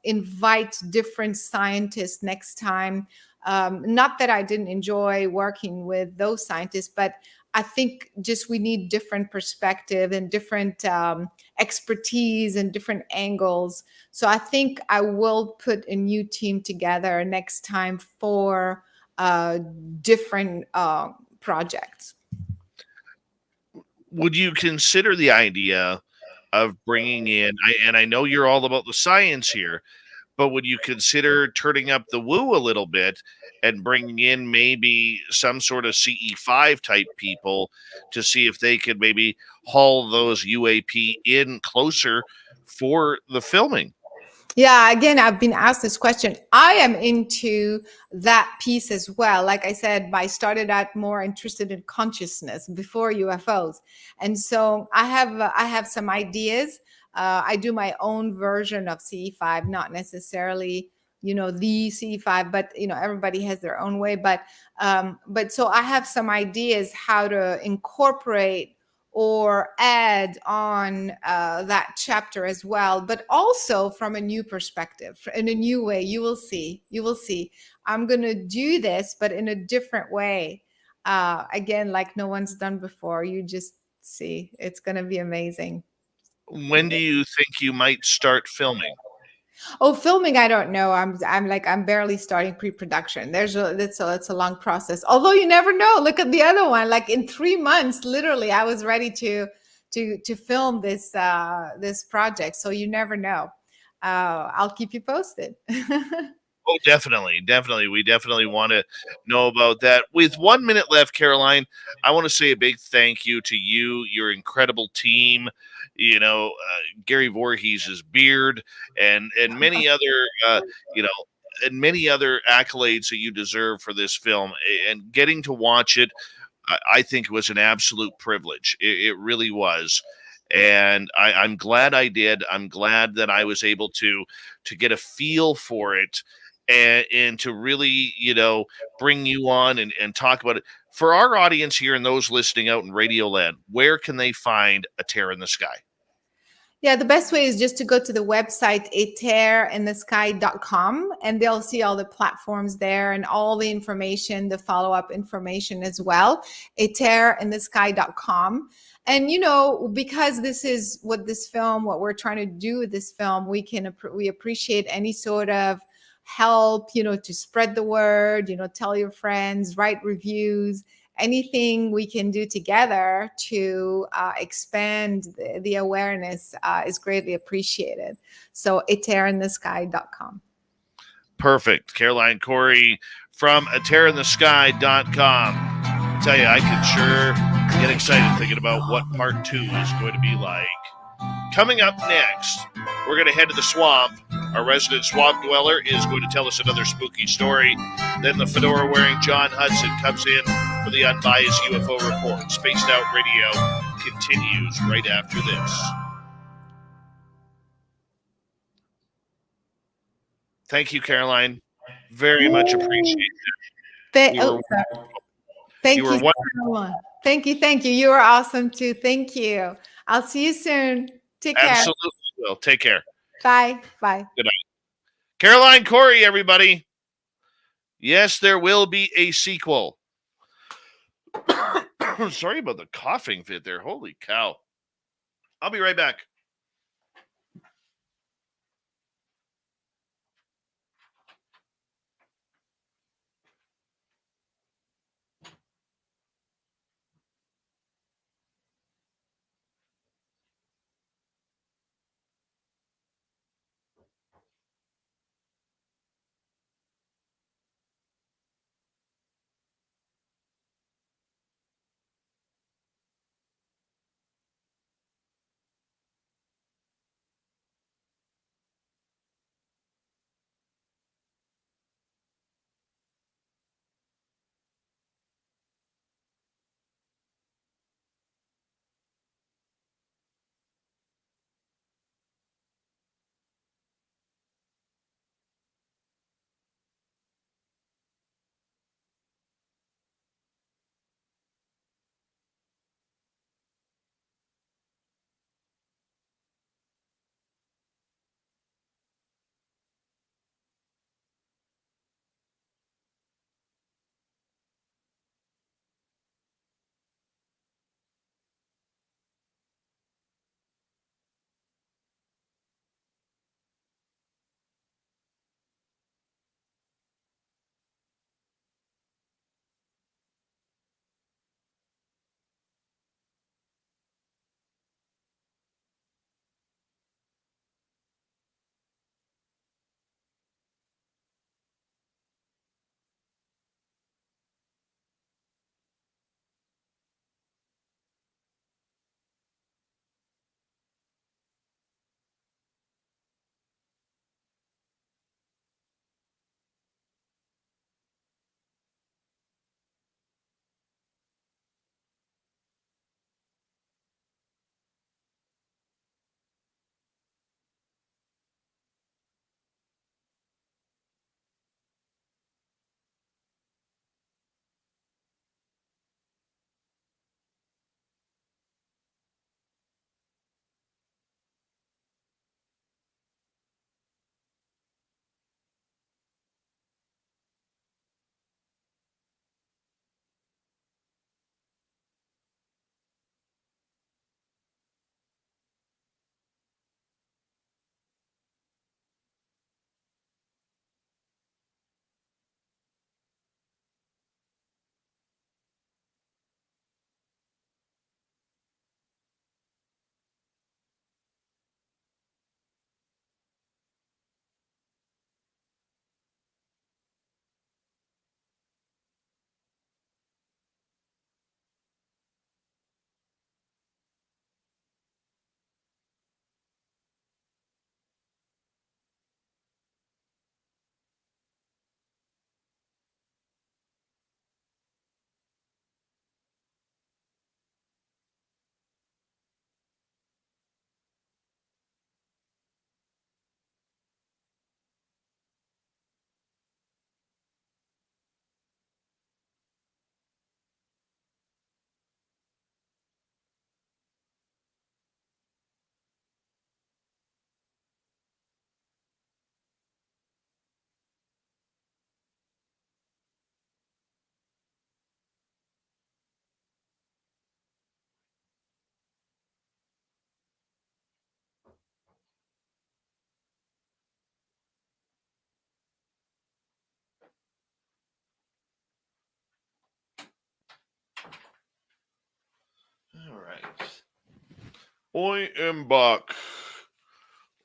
invite different scientists next time. Not that I didn't enjoy working with those scientists, but I think just we need different perspective and different expertise and different angles. So I think I will put a new team together next time for different projects. Would you consider the idea of bringing in, and I know you're all about the science here, but would you consider turning up the woo a little bit and bringing in maybe some sort of CE5 type people to see if they could maybe haul those UAP in closer for the filming? Yeah, again, I've been asked this question. I am into that piece as well. Like I said, I started out more interested in consciousness before UFOs, and so I have some ideas. I do my own version of CE5, not necessarily the CE5, but everybody has their own way. But so I have some ideas how to incorporate or add on that chapter as well, but also from a new perspective, in a new way. You will see. I'm going to do this, but in a different way. Again, like no one's done before. You just see. It's going to be amazing. When do you think you might start filming? Oh, filming, I don't know. I'm barely starting pre-production. It's a long process. Although you never know. Look at the other one. Like in 3 months, literally, I was ready to film this project. So you never know. I'll keep you posted. Oh, definitely. Definitely. We definitely want to know about that. With 1 minute left, Caroline, I want to say a big thank you to you, your incredible team, Gary Voorhees' beard, and many other, you know, and many other accolades that you deserve for this film. And getting to watch it, I think, was an absolute privilege. It really was. And I'm glad I did. I'm glad that I was able to get a feel for it, and to really, bring you on and talk about it. For our audience here and those listening out in Radio Land, where can they find A Tear in the Sky? Yeah, the best way is just to go to the website, atearinthesky.com, and they'll see all the platforms there and all the information, the follow-up information as well, atearinthesky.com. And, because this is what we're trying to do with this film, we appreciate any sort of help, to spread the word, tell your friends, write reviews, anything we can do together to expand the awareness is greatly appreciated. So atearinthesky.com. Perfect. Caroline Cory from atearinthesky.com. I tell you, I can sure get excited thinking about what part 2 is going to be like. Coming up next, we're going to head to the swamp. Our resident swamp dweller is going to tell us another spooky story. Then the fedora-wearing John Hudson comes in for the Unbiased UFO Report. Spaced Out Radio continues right after this. Thank you, Caroline. Very much appreciate it. Th- You oh, were sorry. you Thank were you so much. Thank you. Thank you. You are awesome too. Thank you. I'll see you soon. Take care. absolutely will. Take care. Bye. Bye. Good night. Caroline Cory, everybody. Yes, there will be a sequel. Sorry about the coughing fit there. Holy cow. I'll be right back. All right. I am back.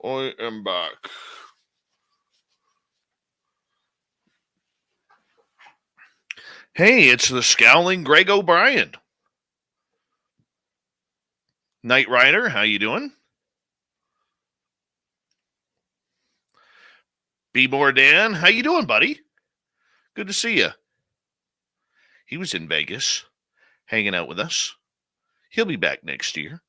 I am back. Hey, it's the scowling Greg O'Brien. Knight Rider, how you doing? B More Dan, how you doing, buddy? Good to see you. He was in Vegas, hanging out with us. He'll be back next year.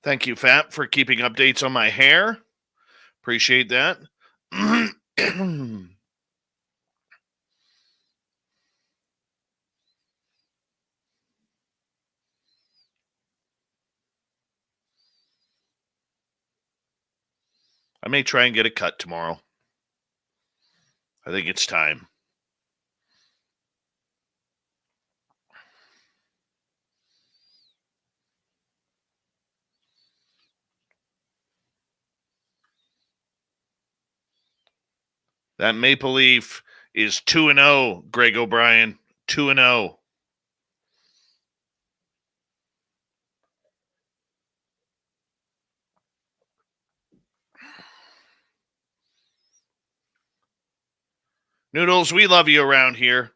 Thank you, Fap, for keeping updates on my hair. Appreciate that. I may try and get a cut tomorrow. I think it's time. That Maple Leaf is 2-0, Greg O'Brien. 2-0. Noodles, we love you around here.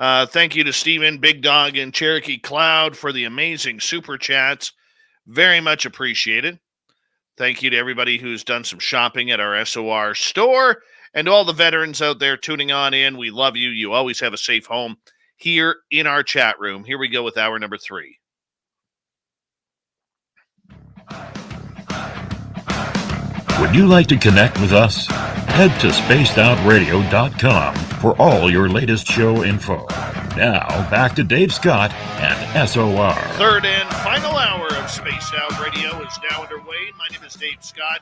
Thank you to Steven, Big Dog, and Cherokee Cloud for the amazing super chats. Very much appreciated. Thank you to everybody who's done some shopping at our SOR store, and all the veterans out there tuning on in. We love you. You always have a safe home here in our chat room. Here we go with hour number 3. Would you like to connect with us? Head to spacedoutradio.com for all your latest show info. Now, back to Dave Scott and SOR. Third and final hour of Spaced Out Radio is now underway. My name is Dave Scott.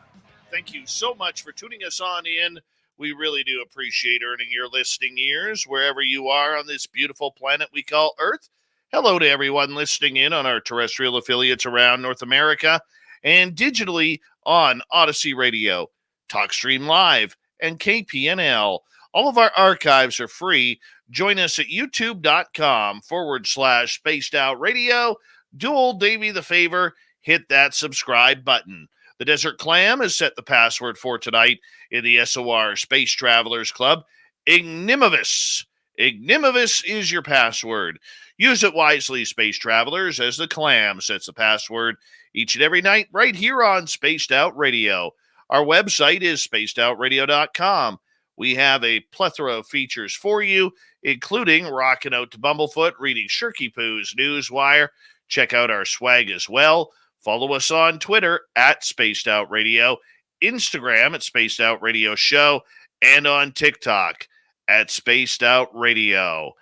Thank you so much for tuning us on in. We really do appreciate earning your listening ears wherever you are on this beautiful planet we call Earth. Hello to everyone listening in on our terrestrial affiliates around North America and digitally on Odyssey Radio, TalkStream Live, and KPNL. All of our archives are free. Join us at youtube.com/Spaced Out Radio. Do old Davey the favor, hit that subscribe button. The Desert Clam has set the password for tonight in the SOR Space Travelers Club. Ignimovus. Ignimovus is your password. Use it wisely, Space Travelers, as the Clam sets the password each and every night right here on Spaced Out Radio. Our website is spacedoutradio.com. We have a plethora of features for you, including rocking out to Bumblefoot, reading Shirky Poo's Newswire. Check out our swag as well. Follow us on Twitter at Spaced Out Radio, Instagram at Spaced Out Radio Show, and on TikTok at Spaced Out Radio.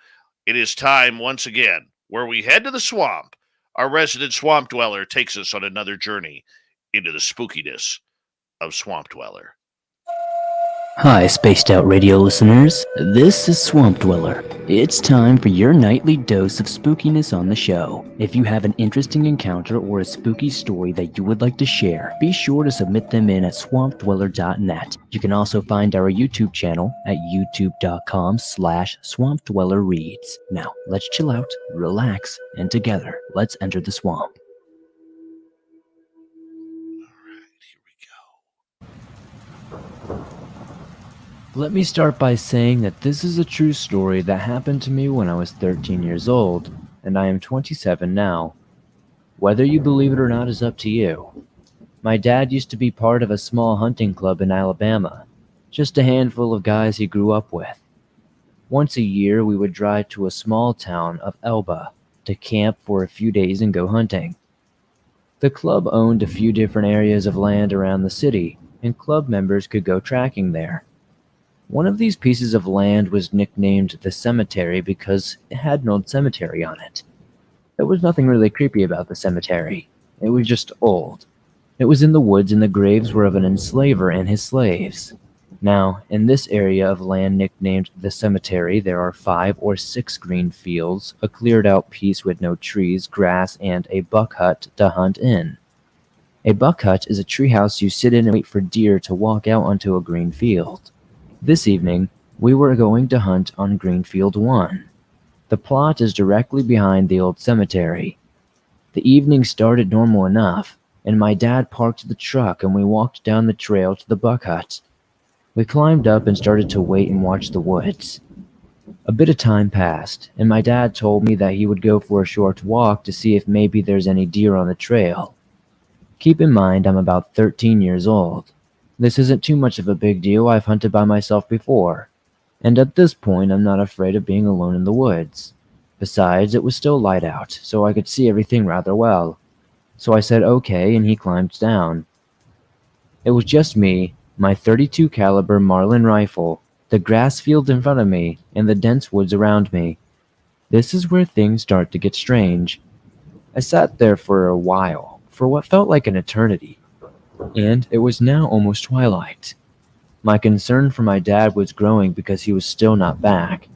It is time once again where we head to the swamp. Our resident swamp dweller takes us on another journey into the spookiness of Swamp Dweller. Hi, Spaced Out Radio listeners. This is Swamp Dweller. It's time for your nightly dose of spookiness on the show. If you have an interesting encounter or a spooky story that you would like to share, be sure to submit them in at swampdweller.net. You can also find our YouTube channel at youtube.com/swampdwellerreads. Now, let's chill out, relax, and together, let's enter the swamp. Let me start by saying that this is a true story that happened to me when I was 13 years old, and I am 27 now. Whether you believe it or not is up to you. My dad used to be part of a small hunting club in Alabama, just a handful of guys he grew up with. Once a year, we would drive to a small town of Elba to camp for a few days and go hunting. The club owned a few different areas of land around the city, and club members could go tracking there. One of these pieces of land was nicknamed the cemetery because it had an old cemetery on it. There was nothing really creepy about the cemetery. It was just old. It was in the woods and the graves were of an enslaver and his slaves. Now, in this area of land nicknamed the cemetery, there are 5 or 6 green fields, a cleared out piece with no trees, grass, and a buck hut to hunt in. A buck hut is a treehouse you sit in and wait for deer to walk out onto a green field. This evening, we were going to hunt on Greenfield 1. The plot is directly behind the old cemetery. The evening started normal enough, and my dad parked the truck and we walked down the trail to the buck hut. We climbed up and started to wait and watch the woods. A bit of time passed, and my dad told me that he would go for a short walk to see if maybe there's any deer on the trail. Keep in mind I'm about 13 years old. This isn't too much of a big deal. I've hunted by myself before. And at this point, I'm not afraid of being alone in the woods. Besides, it was still light out, so I could see everything rather well. So I said okay, and he climbed down. It was just me, my .32 caliber Marlin rifle, the grass field in front of me, and the dense woods around me. This is where things start to get strange. I sat there for a while, for what felt like an eternity, and it was now almost twilight. My concern for my dad was growing because he was still not back.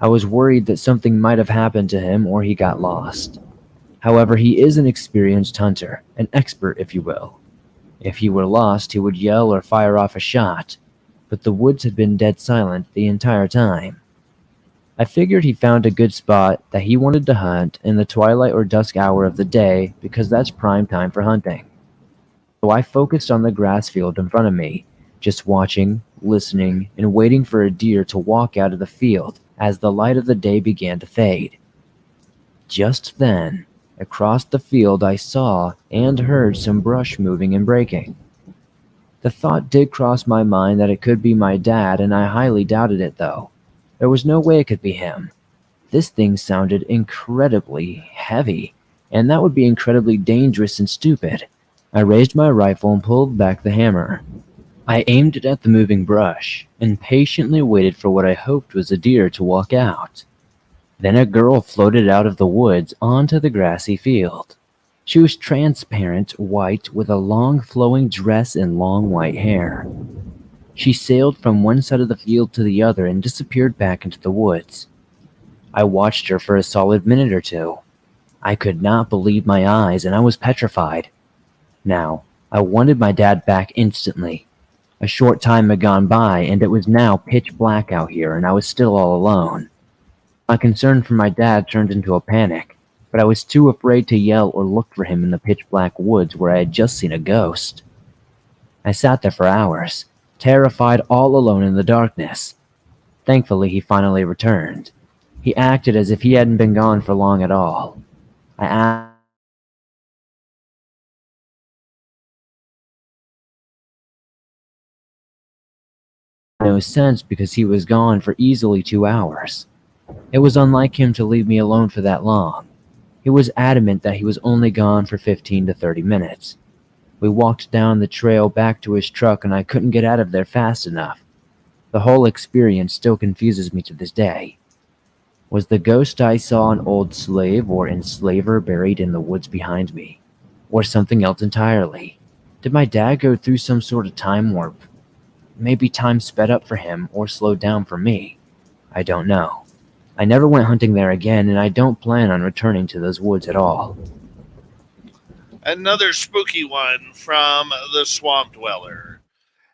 I was worried that something might have happened to him or he got lost. However, he is an experienced hunter, an expert if you will. If he were lost, he would yell or fire off a shot, but the woods had been dead silent the entire time. I figured he found a good spot that he wanted to hunt in the twilight or dusk hour of the day because that's prime time for hunting. So I focused on the grass field in front of me, just watching, listening, and waiting for a deer to walk out of the field as the light of the day began to fade. Just then, across the field I saw and heard some brush moving and breaking. The thought did cross my mind that it could be my dad, and I highly doubted it though. There was no way it could be him. This thing sounded incredibly heavy, and that would be incredibly dangerous and stupid. I raised my rifle and pulled back the hammer. I aimed it at the moving brush, and patiently waited for what I hoped was a deer to walk out. Then a girl floated out of the woods onto the grassy field. She was transparent white with a long flowing dress and long white hair. She sailed from one side of the field to the other and disappeared back into the woods. I watched her for a solid minute or two. I could not believe my eyes, and I was petrified. Now, I wanted my dad back instantly. A short time had gone by, and it was now pitch black out here, and I was still all alone. My concern for my dad turned into a panic, but I was too afraid to yell or look for him in the pitch black woods where I had just seen a ghost. I sat there for hours, terrified all alone in the darkness. Thankfully, he finally returned. He acted as if he hadn't been gone for long at all. I asked no sense because he was gone for easily 2 hours. It was unlike him to leave me alone for that long. He was adamant that he was only gone for 15 to 30 minutes. We walked down the trail back to his truck, and I couldn't get out of there fast enough. The whole experience still confuses me to this day. Was the ghost I saw an old slave or enslaver buried in the woods behind me? Or something else entirely? Did my dad go through some sort of time warp? Maybe time sped up for him or slowed down for me. I don't know. I never went hunting there again, and I don't plan on returning to those woods at all. Another spooky one from the Swamp Dweller.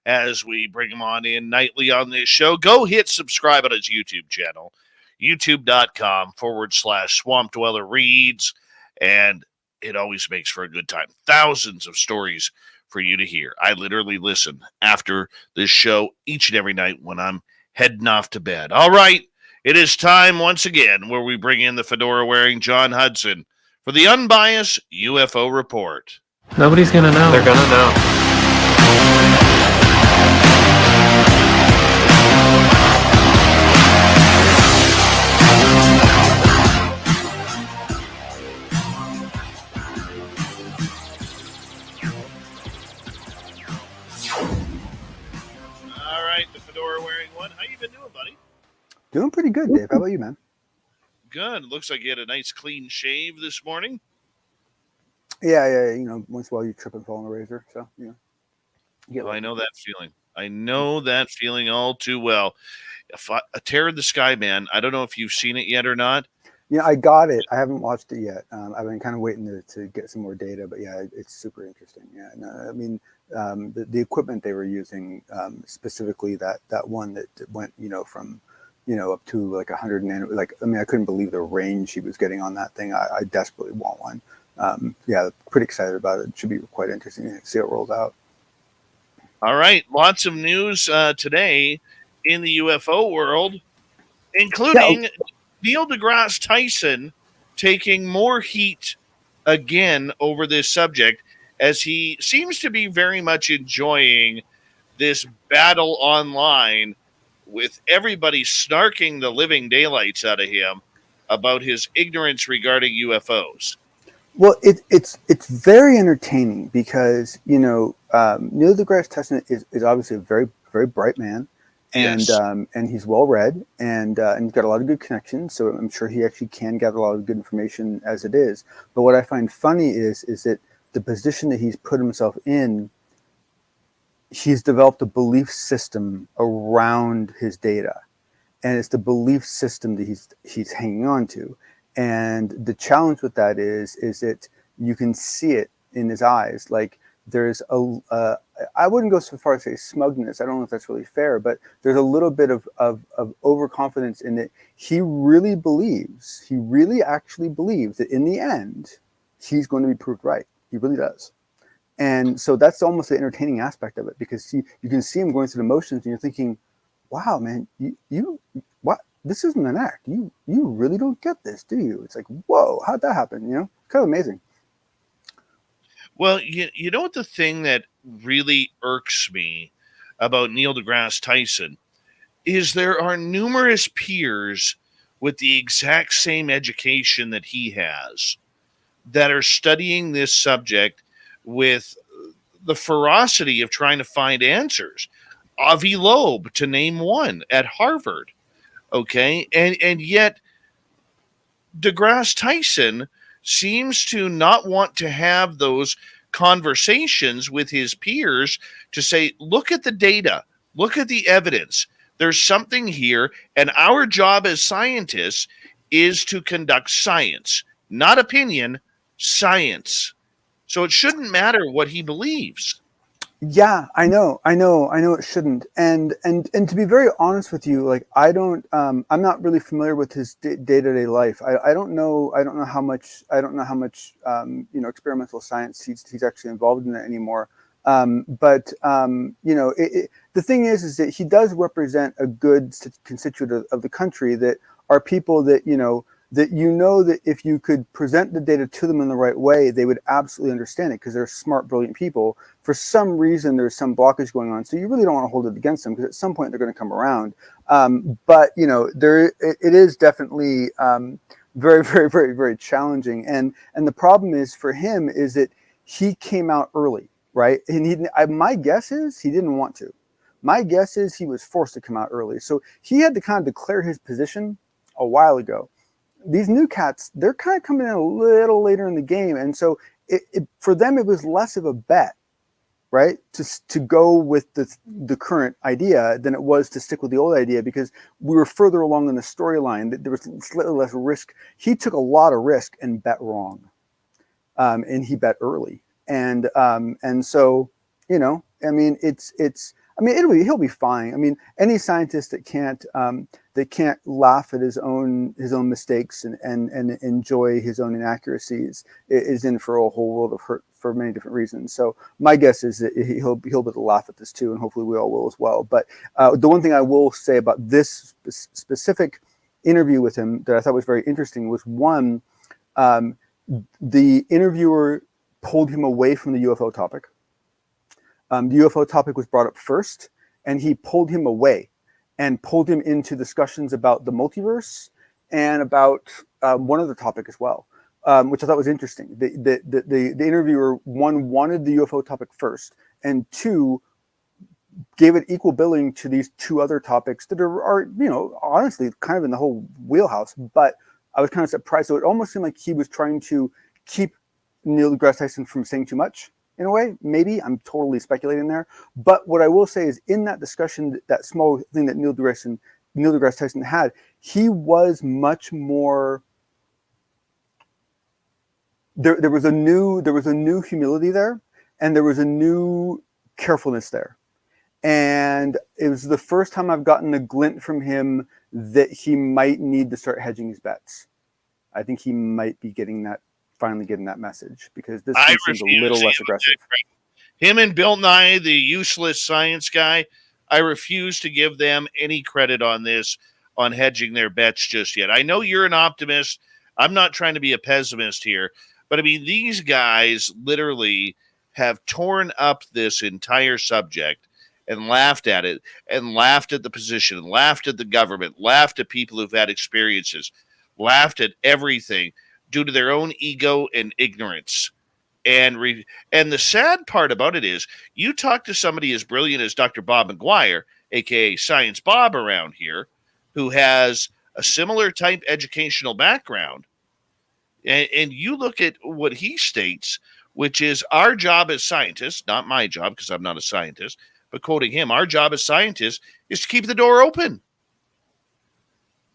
As we bring him on in nightly on this show, go hit subscribe on his YouTube channel, youtube.com/Swamp Dweller Reads, and it always makes for a good time. Thousands of stories for you to hear. I literally listen after this show each and every night when I'm heading off to bed. All right, it is time once again where we bring in the fedora-wearing John Hudson for the Unbiased UFO Report. Nobody's gonna know. They're gonna know. All right, the fedora-wearing one. How you been doing, buddy? Doing pretty good, Dave. How about you, man? Good. Looks like you had a nice clean shave this morning. Yeah. You know, once in a while you trip and fall on a razor, so you know. Oh, I know that feeling. I know that feeling all too well. A Terror in the Sky, man. I don't know if you've seen it yet or not. Yeah, I got it. I haven't watched it yet. I've been kind of waiting to get some more data, but yeah, it's super interesting. Yeah, no, I mean, the equipment they were using, specifically that one that went, from, up to like 100 nano. Like, I mean, I couldn't believe the range he was getting on that thing. I desperately want one. Yeah, pretty excited about it. It should be quite interesting to see how it rolls out. All right, lots of news today in the UFO world, including Neil deGrasse Tyson taking more heat again over this subject, as he seems to be very much enjoying this battle online with everybody snarking the living daylights out of him about his ignorance regarding UFOs. Well, it's very entertaining because Neil deGrasse Tyson is obviously a very very bright man, Yes. and he's well read, and he's got a lot of good connections. So I'm sure he actually can gather a lot of good information as it is. But what I find funny is that the position that he's put himself in, he's developed a belief system around his data, and it's the belief system that he's hanging on to. And the challenge with that is that you can see it in his eyes. Like there's I wouldn't go so far as to say smugness. I don't know if that's really fair, but there's a little bit of overconfidence in that he really actually believes that in the end, he's going to be proved right. He really does. And so that's almost the entertaining aspect of it, because you can see him going through the motions and you're thinking, wow, man, you what? This isn't an act. You really don't get this, do you? It's like, whoa, how'd that happen? Kind of amazing. Well, you know what the thing that really irks me about Neil deGrasse Tyson is there are numerous peers with the exact same education that he has that are studying this subject with the ferocity of trying to find answers. Avi Loeb, to name one, at Harvard. Okay. And yet deGrasse Tyson seems to not want to have those conversations with his peers to say, look at the data, look at the evidence. There's something here. And our job as scientists is to conduct science, not opinion, science. So it shouldn't matter what he believes. Yeah, I know it shouldn't. And to be very honest with you, like I'm not really familiar with his day-to-day life. I don't know how much experimental science he's actually involved in it anymore. But the thing is that he does represent a good constituent of the country that are people that that if you could present the data to them in the right way, they would absolutely understand it, because they're smart, brilliant people. For some reason, there's some blockage going on, so you really don't want to hold it against them, because at some point they're going to come around. But it is definitely very, very, very, very challenging. And the problem is for him is that he came out early, right? And my guess is he didn't want to. My guess is he was forced to come out early, so he had to kind of declare his position a while ago. These new cats, they're kind of coming in a little later in the game. And so for them, it was less of a bet, right? To go with the current idea than it was to stick with the old idea, because we were further along in the storyline. There was slightly less risk. He took a lot of risk and bet wrong. And he bet early. And so, he'll be fine. I mean, any scientist that can't laugh at his own mistakes and enjoy his own inaccuracies is in for a whole world of hurt for many different reasons. So my guess is that he'll be able to laugh at this too, and hopefully we all will as well. But the one thing I will say about this specific interview with him that I thought was very interesting was, one, the interviewer pulled him away from the UFO topic. The UFO topic was brought up first, and he pulled him away and pulled him into discussions about the multiverse and about one other topic as well, which I thought was interesting. The interviewer, one, wanted the UFO topic first, and two, gave it equal billing to these two other topics that are honestly kind of in the whole wheelhouse. But I was kind of surprised. So it almost seemed like he was trying to keep Neil deGrasse Tyson from saying too much. In a way, maybe I'm totally speculating there. But what I will say is, in that discussion, that small thing that Neil deGrasse Tyson had, he was much more. There was a new humility there, and there was a new carefulness there, and it was the first time I've gotten a glint from him that he might need to start hedging his bets. I think he might be finally getting that message, because this seems a little less aggressive. Him and Bill Nye, the useless science guy, I refuse to give them any credit on this, on hedging their bets just yet. I know you're an optimist. I'm not trying to be a pessimist here, but I mean, these guys literally have torn up this entire subject and laughed at it, and laughed at the position, and laughed at the government, laughed at people who've had experiences, laughed at everything. due to their own ego and ignorance. And the sad part about it is, you talk to somebody as brilliant as Dr. Bob McGuire, aka Science Bob around here, who has a similar type educational background, and you look at what he states, which is our job as scientists, not my job because I'm not a scientist, but quoting him, our job as scientists is to keep the door open.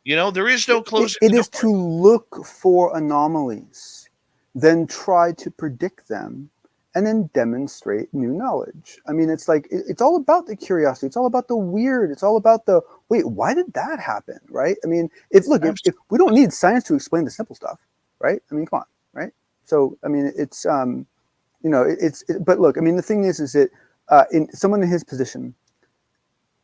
You know, there is no closing. It is to look for anomalies, then try to predict them, and then demonstrate new knowledge. I mean, it's like, it's all about the curiosity. It's all about the weird. It's all about the, wait, why did that happen? Right? I mean, if we don't need science to explain the simple stuff, right? I mean, come on, right? So, I mean, it's, but look, I mean, the thing is that in someone in his position,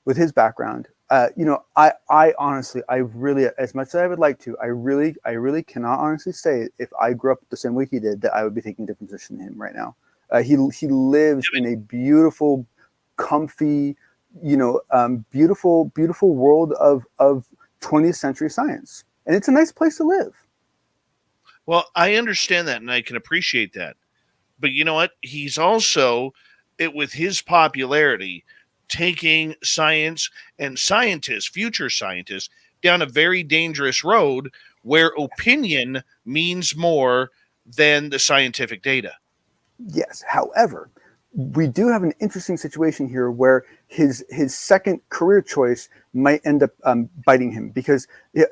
with his background, I honestly, I really, as much as I would like to, I really cannot honestly say if I grew up the same way he did that I would be taking a different position than him right now. He lives in a beautiful, comfy, beautiful world of 20th century science, and it's a nice place to live. Well, I understand that, and I can appreciate that, but you know what? He's also, with his popularity, taking science and scientists, future scientists, down a very dangerous road where opinion means more than the scientific data. Yes. However, we do have an interesting situation here where his second career choice might end up biting him, because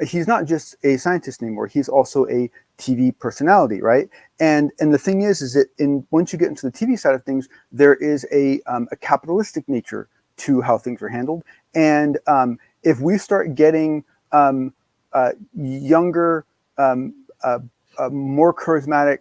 he's not just a scientist anymore. He's also a TV personality, right? And the thing is that once you get into the TV side of things, there is a capitalistic nature to how things are handled. And if we start getting younger, more charismatic,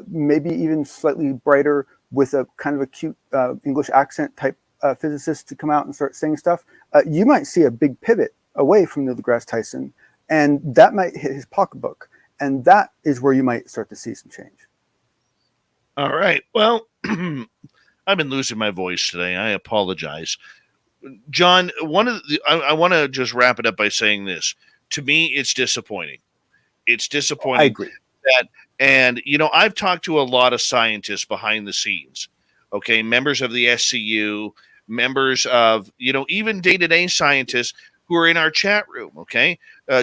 maybe even slightly brighter, with a kind of a cute English accent type physicist to come out and start saying stuff, you might see a big pivot away from Neil deGrasse Tyson, and that might hit his pocketbook. And that is where you might start to see some change. All right. Well, I've been losing my voice today. I apologize. John, I want to just wrap it up by saying this. To me, it's disappointing. It's disappointing. I agree. And I've talked to a lot of scientists behind the scenes, okay? Members of the SCU, members of, even day-to-day scientists who are in our chat room, okay?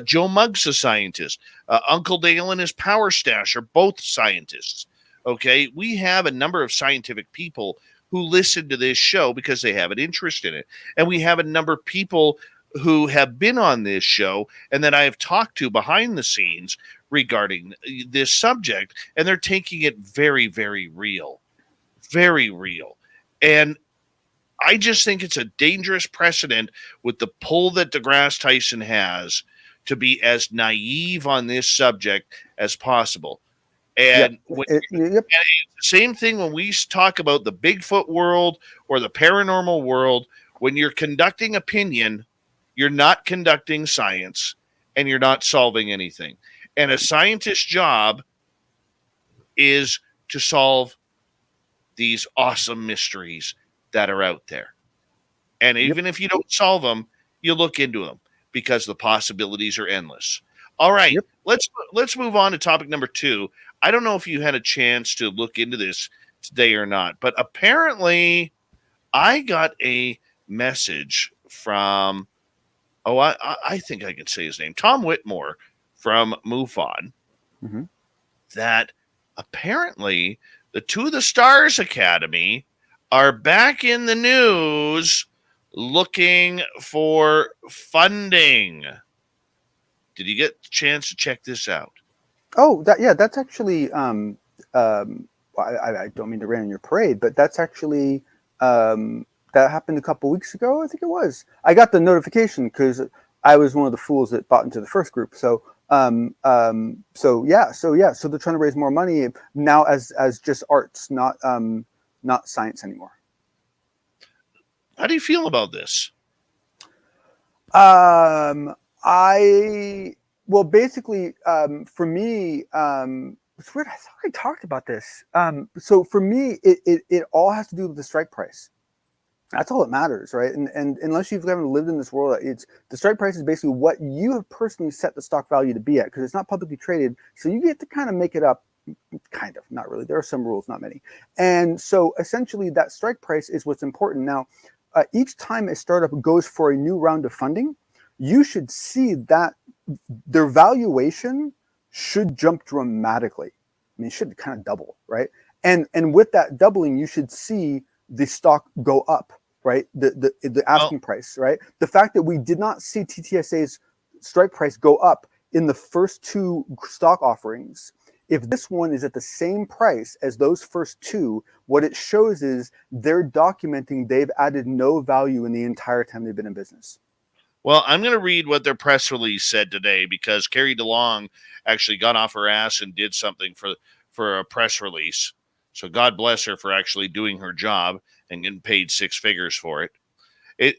Joe Mugg's a scientist. Uncle Dale and his Power Stash are both scientists, okay? We have a number of scientific people who listen to this show because they have an interest in it. And we have a number of people who have been on this show and that I have talked to behind the scenes regarding this subject, and they're taking it very, very real. Very real. And I just think it's a dangerous precedent with the pull that deGrasse Tyson has to be as naive on this subject as possible. And, and it's the same thing when we talk about the Bigfoot world or the paranormal world. When you're conducting opinion, you're not conducting science, and you're not solving anything. And a scientist's job is to solve these awesome mysteries that are out there. And even if you don't solve them, you look into them because the possibilities are endless. All right, let's move on to topic number 2. I don't know if you had a chance to look into this today or not, but apparently I got a message from, I think I can say his name, Tom Whitmore from MUFON, that apparently the Two of the Stars Academy are back in the news looking for funding. Did you get a chance to check this out? Oh, that's actually, I don't mean to rain on your parade, but that's actually, that happened a couple weeks ago, I think it was. I got the notification because I was one of the fools that bought into the first group. So they're trying to raise more money now as just arts, not science anymore. How do you feel about this? Basically, for me, it's weird. I thought I talked about this. So for me, it all has to do with the strike price. That's all that matters, right? And unless you've ever lived in this world, it's the strike price is basically what you have personally set the stock value to be at, because it's not publicly traded. So you get to kind of make it up, kind of, not really. There are some rules, not many. And so essentially that strike price is what's important. Now, each time a startup goes for a new round of funding, you should see that their valuation should jump dramatically. I mean, it should kind of double, right? And with that doubling, you should see the stock go up, right? The asking price, right? The fact that we did not see TTSA's strike price go up in the first two stock offerings, if this one is at the same price as those first two, what it shows is they're documenting they've added no value in the entire time they've been in business. Well, I'm going to read what their press release said today, because Carrie DeLong actually got off her ass and did something for a press release. So God bless her for actually doing her job and getting paid six figures for it.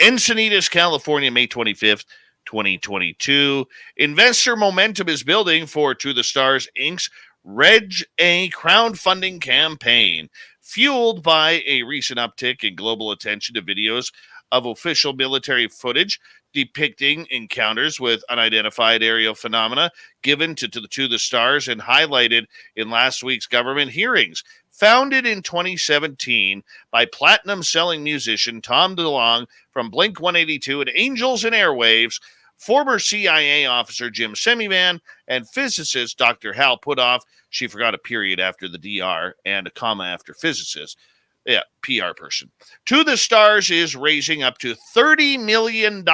Encinitas, California, May 25th, 2022. Investor momentum is building for To the Stars Inc.'s Reg A crowdfunding campaign, fueled by a recent uptick in global attention to videos of official military footage depicting encounters with unidentified aerial phenomena given to the Stars and highlighted in last week's government hearings. Founded in 2017 by platinum-selling musician Tom DeLonge from Blink-182 and Angels and Airwaves, former CIA officer Jim Semivan, and physicist Dr. Hal Puthoff, she forgot a period after the DR and a comma after physicist, PR person. To the Stars is raising up to $30 million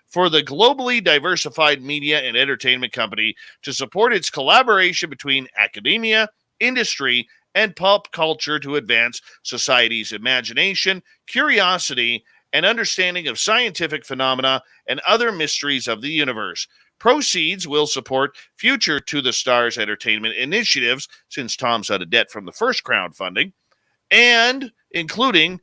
for the globally diversified media and entertainment company to support its collaboration between academia, industry, and pop culture to advance society's imagination, curiosity, and understanding of scientific phenomena and other mysteries of the universe. Proceeds will support future To the Stars entertainment initiatives, since Tom's out of debt from the first crowdfunding, and including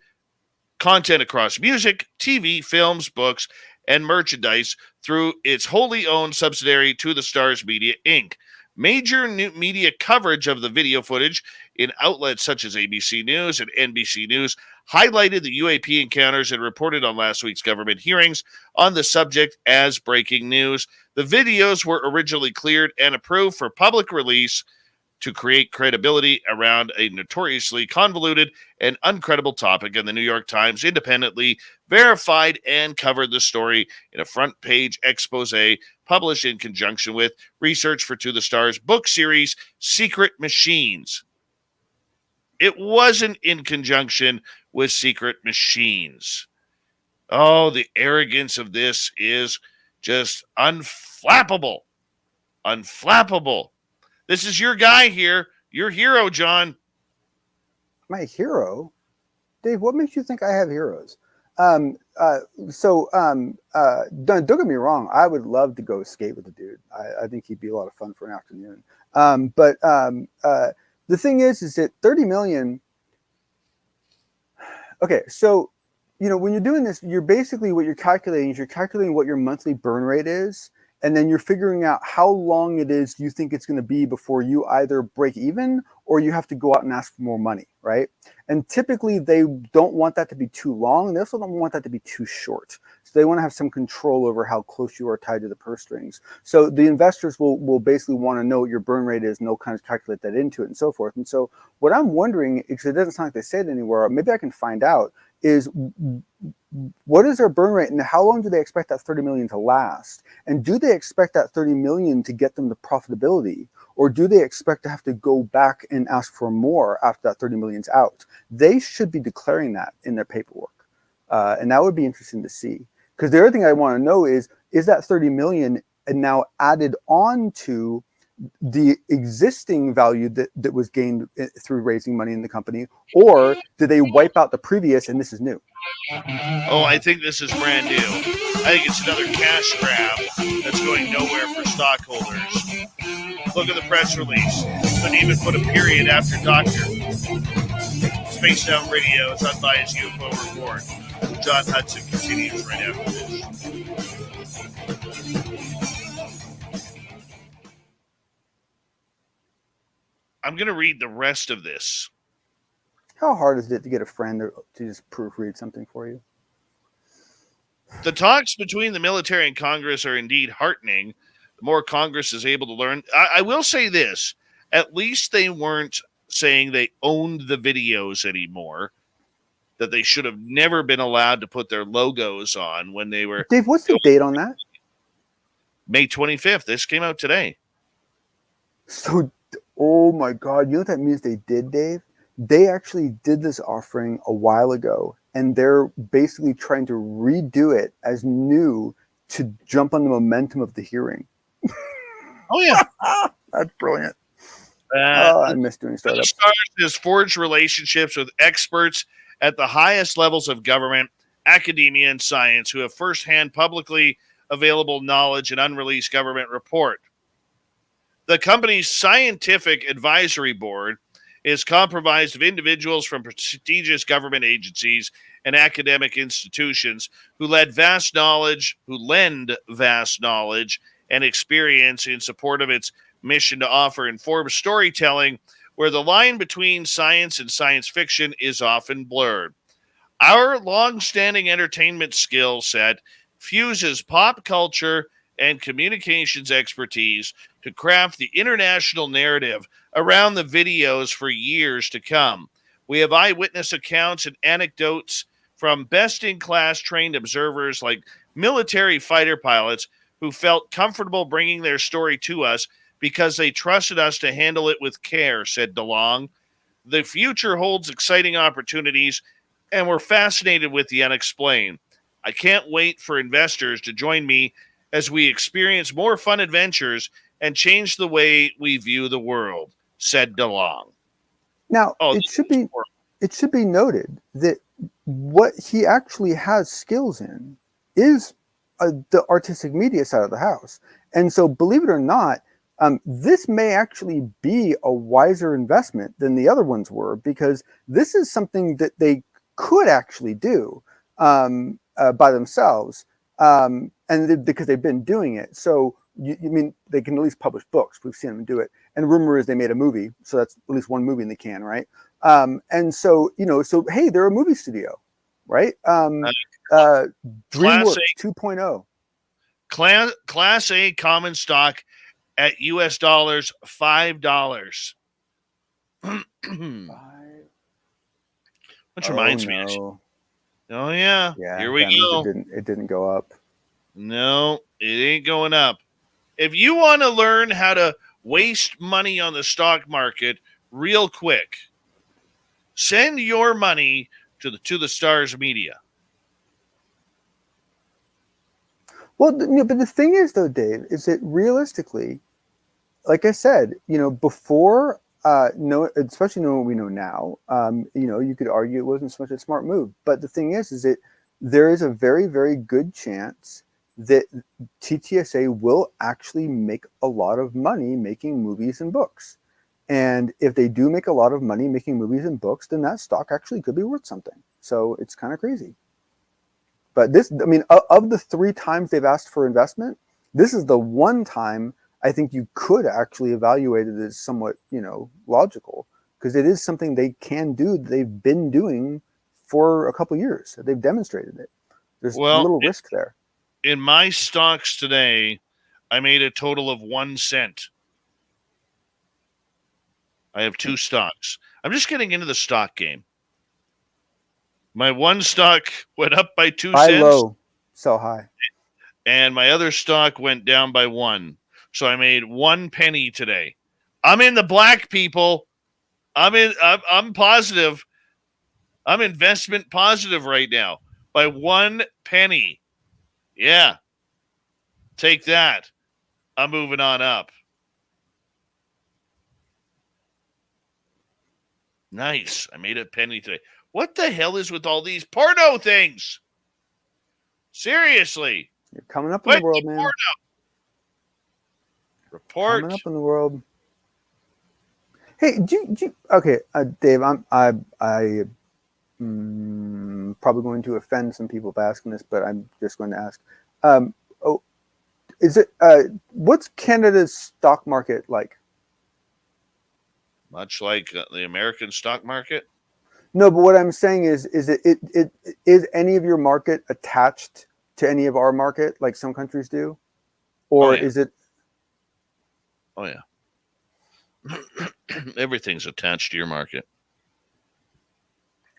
content across music, TV, films, books, and merchandise through its wholly owned subsidiary To the Stars Media, Inc. Major new media coverage of the video footage in outlets such as ABC News and NBC News highlighted the UAP encounters and reported on last week's government hearings on the subject as breaking news. The videos were originally cleared and approved for public release to create credibility around a notoriously convoluted and uncredible topic, and the New York Times independently verified and covered the story in a front-page expose published in conjunction with research for To the Stars book series, Secret Machines. It wasn't in conjunction with Secret Machines. Oh, the arrogance of this is just unflappable. Unflappable. This is your guy here, your hero, John. My hero? Dave, what makes you think I have heroes? Don't get me wrong. I would love to go skate with the dude. I think he'd be a lot of fun for an afternoon. But the thing is that 30 million. Okay, so, when you're doing this, you're basically what you're calculating is you're calculating what your monthly burn rate is. And then you're figuring out how long it is you think it's going to be before you either break even or you have to go out and ask for more money, right? And typically they don't want that to be too long. They also don't want that to be too short. So they want to have some control over how close you are tied to the purse strings. So the investors will basically want to know what your burn rate is and they'll kind of calculate that into it and so forth. And so what I'm wondering, because it doesn't sound like they say it anywhere, maybe I can find out, is what is their burn rate and how long do they expect that 30 million to last? And do they expect that 30 million to get them to profitability? Or do they expect to have to go back and ask for more after that 30 million's out? They should be declaring that in their paperwork. And that would be interesting to see. Because the other thing I want to know is that 30 million now added on to the existing value that was gained through raising money in the company, or did they wipe out the previous and this is new? Oh, I think this is brand new. I think it's another cash grab that's going nowhere for stockholders. Look at the press release. Couldn't even put a period after doctor. Spaced Out Radio's Unbiased UFO Report. John Hudson continues right after this. I'm going to read the rest of this. How hard is it to get a friend to just proofread something for you? The talks between the military and Congress are indeed heartening. The more Congress is able to learn. I will say this. At least they weren't saying they owned the videos anymore, that they should have never been allowed to put their logos on when they were. Dave, what's the date on that? May 25th. This came out today. So, oh my God, you know what that means they did, Dave? They actually did this offering a while ago, and they're basically trying to redo it as new to jump on the momentum of the hearing. Oh, yeah. That's brilliant. I miss doing startups. Stars has forged relationships with experts at the highest levels of government, academia, and science who have firsthand publicly available knowledge and unreleased government report. The company's scientific advisory board is comprised of individuals from prestigious government agencies and academic institutions who lend vast knowledge and experience in support of its mission to offer informed storytelling where the line between science and science fiction is often blurred. Our long-standing entertainment skill set fuses pop culture and communications expertise to craft the international narrative around the videos for years to come. We have eyewitness accounts and anecdotes from best-in-class trained observers like military fighter pilots who felt comfortable bringing their story to us because they trusted us to handle it with care, said DeLong. The future holds exciting opportunities, and we're fascinated with the unexplained. I can't wait for investors to join me as we experience more fun adventures and change the way we view the world, said DeLong. Now, it should be noted that what he actually has skills in is the artistic media side of the house. And so, believe it or not, this may actually be a wiser investment than the other ones were, because this is something that they could actually do by themselves, because they've been doing it. So, you mean they can at least publish books. We've seen them do it. And the rumor is they made a movie, so that's at least one movie in the can, right? And so, hey, they're a movie studio, right? DreamWorks 2.0. Class A common stock at US dollars $5. Which reminds me. Oh yeah. Here we go. It didn't go up. No, it ain't going up. If you want to learn how to waste money on the stock market real quick, send your money to the Stars Media. Well, but the thing is, though, Dave, is that realistically, like I said, before, especially knowing what we know now, you could argue it wasn't so much a smart move. But the thing is that there is a very, very good chance that TTSA will actually make a lot of money making movies and books. And if they do make a lot of money making movies and books, then that stock actually could be worth something. So it's kind of crazy. But of the 3 times they've asked for investment, this is the one time I think you could actually evaluate it as somewhat, logical, because it is something they can do. They've been doing for a couple of years. They've demonstrated it. There's a little risk there. In my stocks today, I made a total of 1 cent. I have 2 stocks. I'm just getting into the stock game. My one stock went up by 2 cents. Buy low, sell high. And my other stock went down by 1. So I made 1 penny today. I'm in the black, people. I'm positive. I'm investment positive right now by 1 penny. Yeah. Take that. I'm moving on up. Nice. I made a penny today. What the hell is with all these porno things? Seriously. You're coming up in the world, man. Porno. Report. Coming up in the world. Hey, okay, Dave, I'm probably going to offend some people by asking this, but I'm just going to ask. What's Canada's stock market like? Much like the American stock market? No, but what I'm saying is is any of your market attached to any of our market, like some countries do, or is it? Oh yeah. Everything's attached to your market.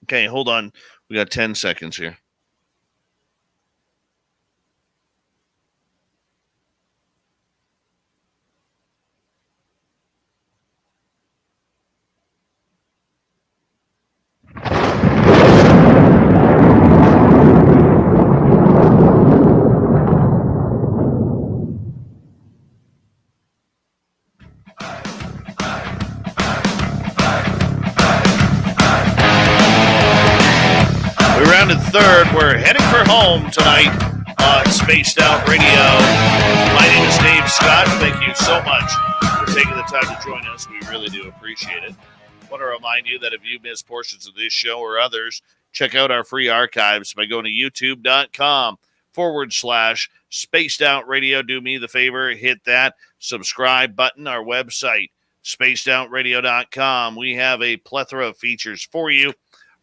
Okay, hold on. We got 10 seconds here. We rounded third. We're heading for home tonight on Spaced Out Radio. My name is Dave Scott. Thank you so much for taking the time to join us. We really do appreciate it. I want to remind you that if you missed portions of this show or others, check out our free archives by going to youtube.com/Spaced Out Radio. Do me the favor, hit that subscribe button. Our website, spacedoutradio.com. We have a plethora of features for you.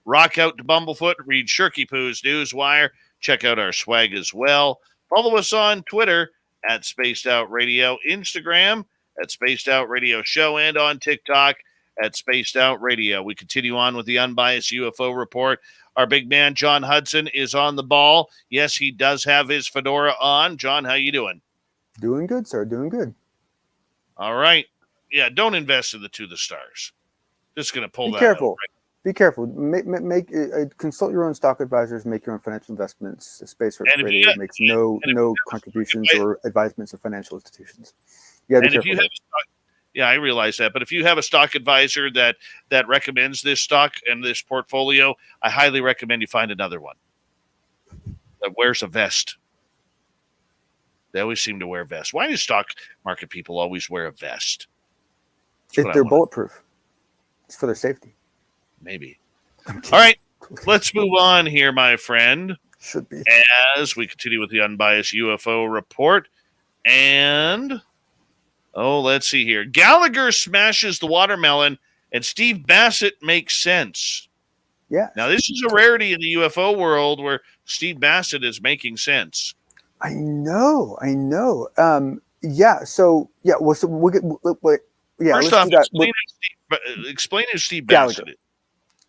Rock out to Bumblefoot, read Shirky Poo's Newswire, check out our swag as well. Follow us on Twitter at Spaced Out Radio, Instagram at Spaced Out Radio Show, and on TikTok at Spaced Out Radio. We continue on with the Unbiased UFO Report. Our big man, John Hudson, is on the ball. Yes, he does have his fedora on. John, how you doing? Doing good, sir. Doing good. All right. Yeah, don't invest in the stars. Just going to pull Be that careful. out, right? Be careful. Consult your own stock advisors. Make your own financial investments. Space Radio makes no contributions or advisements of financial institutions. Yeah, be careful. I realize that. But if you have a stock advisor that recommends this stock and this portfolio, I highly recommend you find another one that wears a vest. They always seem to wear vests. Why do stock market people always wear a vest? If they're bulletproof, it's for their safety. Maybe. All right, let's move on here, my friend. Should be. As we continue with the Unbiased UFO Report. And, let's see here. Gallagher smashes the watermelon, and Steve Bassett makes sense. Yeah. Now, this is a rarity in the UFO world where Steve Bassett is making sense. I know. Yeah. So, yeah. Well, so we'll get. Yeah. First off, explain who Steve Bassett is.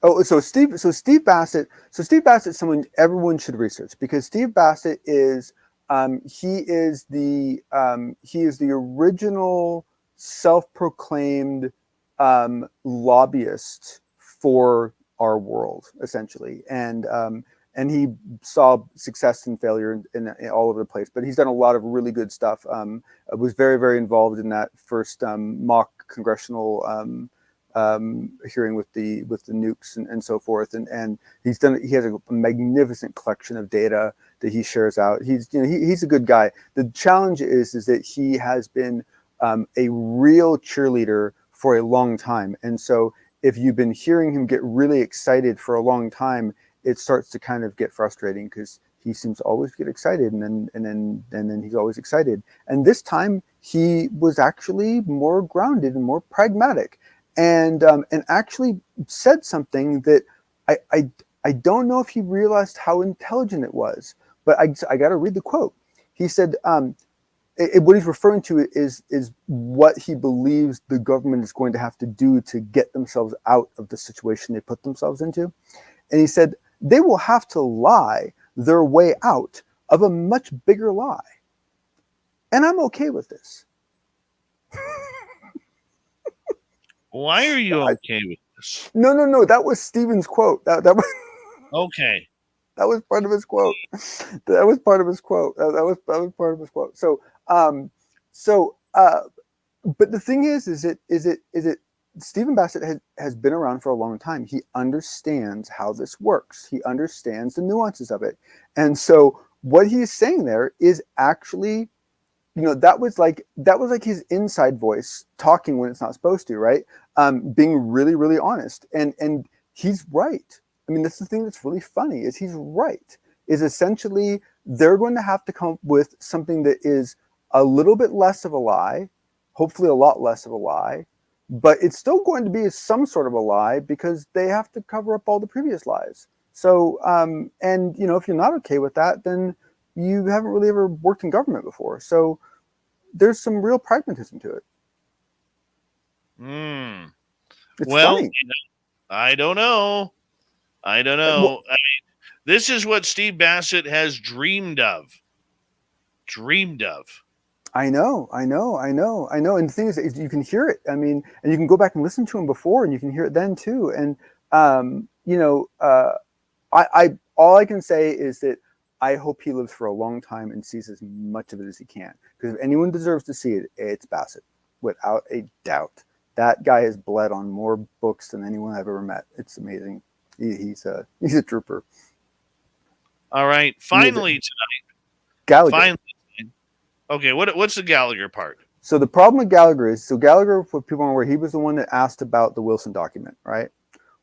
Oh, so Steve Bassett. So Steve Bassett, someone everyone should research, because Steve Bassett is he is the original self-proclaimed lobbyist for our world, essentially, and he saw success and failure in all over the place. But he's done a lot of really good stuff. Was very, very involved in that first mock congressional hearing with the nukes and so forth, and he has a magnificent collection of data that he shares out. He's a good guy. The challenge is that he has been a real cheerleader for a long time, and so if you've been hearing him get really excited for a long time, it starts to kind of get frustrating, because he seems to always get excited and then he's always excited. And this time he was actually more grounded and more pragmatic, and actually said something that I don't know if he realized how intelligent it was, but I got to read the quote. He said, what he's referring to is what he believes the government is going to have to do to get themselves out of the situation they put themselves into. And he said, they will have to lie their way out of a much bigger lie. And I'm okay with this. Why are you okay with this? No. That was Stephen's quote. That was okay. That was part of his quote. That was part of his quote. So, but the thing is it Stephen Bassett has been around for a long time. He understands how this works. He understands the nuances of it. And so what he's saying there is actually, that was like his inside voice talking when it's not supposed to, right? Being really, really honest. And he's right. I mean, that's the thing that's really funny, is he's right. Is essentially they're going to have to come up with something that is a little bit less of a lie, hopefully a lot less of a lie, but it's still going to be some sort of a lie because they have to cover up all the previous lies. So, and if you're not okay with that, then you haven't really ever worked in government before. So there's some real pragmatism to it. It's Well, funny. I don't know. Well, This is what Steve Bassett has dreamed of. I know. And the thing is you can hear it. I mean, and you can go back and listen to him before, and you can hear it then too. And I all I can say is that I hope he lives for a long time and sees as much of it as he can. Because if anyone deserves to see it, it's Bassett, without a doubt. That guy has bled on more books than anyone I've ever met. It's amazing. He's a trooper. All right, finally tonight. Gallagher. Finally. Okay, what's the Gallagher part? So the problem with Gallagher is, Gallagher, for people aren't aware, he was the one that asked about the Wilson document, right?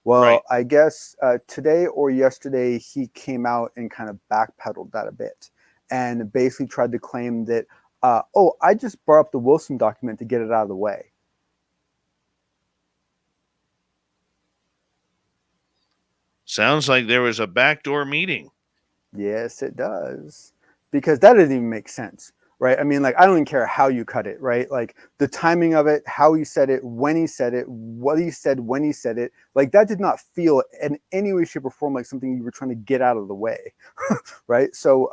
Well, right. I guess today or yesterday, he came out and kind of backpedaled that a bit and basically tried to claim that, I just brought up the Wilson document to get it out of the way. Sounds like there was a backdoor meeting. Yes, it does. Because that doesn't even make sense, right? I mean, like, I don't even care how you cut it, right? Like the timing of it, how he said it, when he said it, what he said when he said it, like that did not feel in any way, shape, or form like something you were trying to get out of the way, right? So,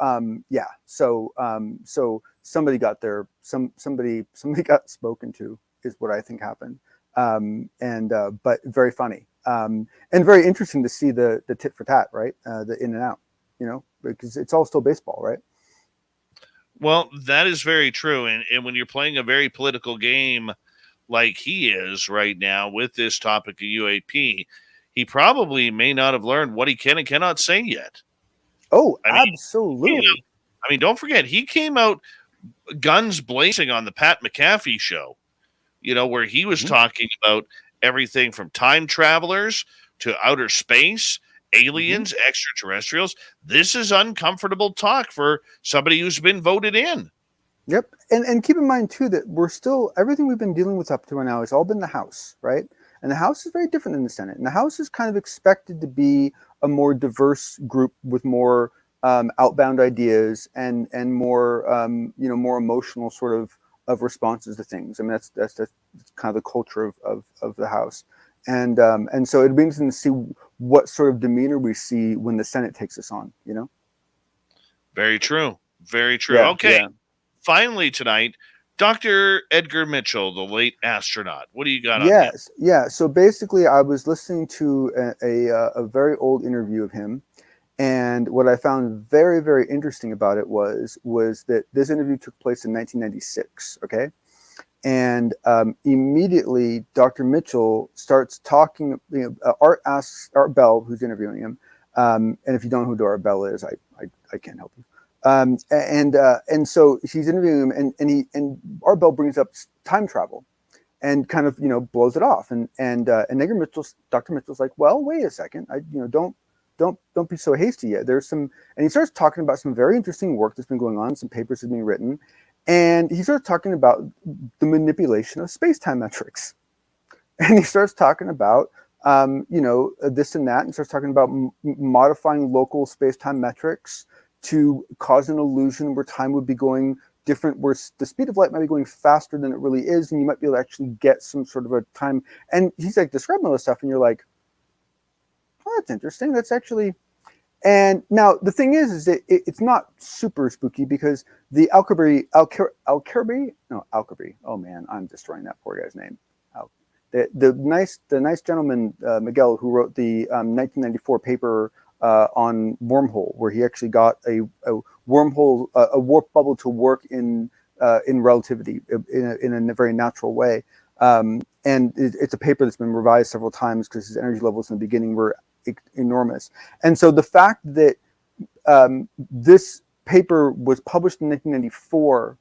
so somebody got there, somebody got spoken to, is what I think happened, but very funny, and very interesting to see the tit for tat, right? The in and out, because it's all still baseball, right? Well, that is very true. And when you're playing a very political game like he is right now with this topic of UAP, he probably may not have learned what he can and cannot say yet. Oh, absolutely. Don't forget, he came out guns blazing on the Pat McAfee show, where he was talking about everything from time travelers to outer space, aliens, extraterrestrials. This is uncomfortable talk for somebody who's been voted in. Yep. And keep in mind too that we're still, everything we've been dealing with up to now has all been the House, right? And the House is very different than the Senate. And the House is kind of expected to be a more diverse group with more outbound ideas and more more emotional sort of responses to things. I mean, that's kind of the culture of the House. And so it'd be interesting to see what sort of demeanor we see when the Senate takes us on, Very true. Very true. Yeah, okay. yeah. Finally tonight, Dr. Edgar Mitchell, the late astronaut. What do you got on Yes. Yeah. So basically I was listening to a very old interview of him. And what I found very, very interesting about it was that this interview took place in 1996. Okay. And immediately, Dr. Mitchell starts talking. Art asks Art Bell, who's interviewing him, and if you don't know who Art Bell is, I can't help you. And so he's interviewing him, and Art Bell brings up time travel, and kind of blows it off. And Dr. Mitchell's like, well, wait a second, don't be so hasty yet. There's some, and he starts talking about some very interesting work that's been going on, some papers have been written. And he starts talking about the manipulation of space-time metrics. And he starts talking about, this and that, and starts talking about modifying local space-time metrics to cause an illusion where time would be going different, where the speed of light might be going faster than it really is, and you might be able to actually get some sort of a time. And he's like describing all this stuff, and you're like, oh, that's interesting. That's actually... And now the thing is that it's not super spooky because the Alkebury. Oh man, I'm destroying that poor guy's name. The nice gentleman Miguel, who wrote the 1994 paper on wormhole, where he actually got a wormhole, a warp bubble to work in relativity in a very natural way. And it's a paper that's been revised several times because his energy levels in the beginning were enormous. And so the fact that this paper was published in 1994,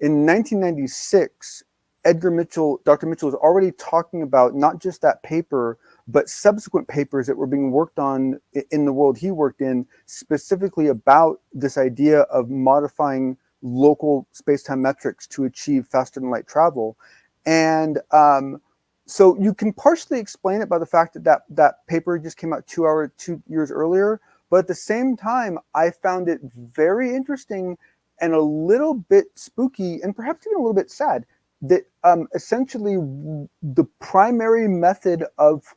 in 1996, Dr. Mitchell was already talking about not just that paper, but subsequent papers that were being worked on in the world he worked in, specifically about this idea of modifying local space-time metrics to achieve faster than light travel. And So you can partially explain it by the fact that paper just came out 2 years earlier. But at the same time, I found it very interesting and a little bit spooky and perhaps even a little bit sad that essentially the primary method of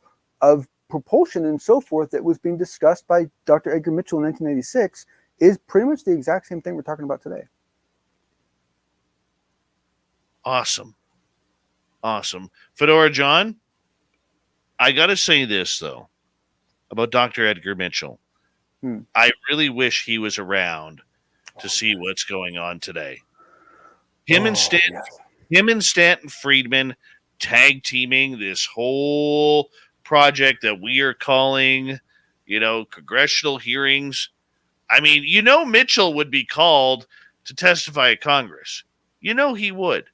propulsion and so forth that was being discussed by Dr. Edgar Mitchell in 1986 is pretty much the exact same thing we're talking about today. Awesome. Fedora John, I got to say this, though, about Dr. Edgar Mitchell. I really wish he was around to see what's going on today. Him and Stanton Friedman tag teaming this whole project that we are calling, congressional hearings. I mean, Mitchell would be called to testify at Congress. He would.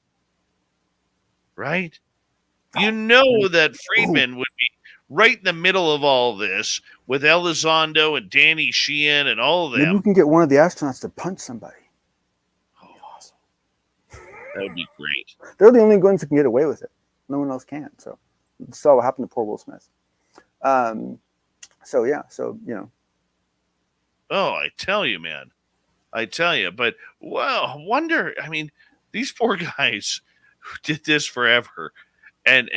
Right? That Friedman would be right in the middle of all this with Elizondo and Danny Sheehan and all of them. Maybe we can get one of the astronauts to punch somebody. Awesome. That would be great. They're the only ones who can get away with it. No one else can. So you saw what happened to poor Will Smith. Oh, I tell you, man. But, well, wonder, I mean, these poor guys who did this forever and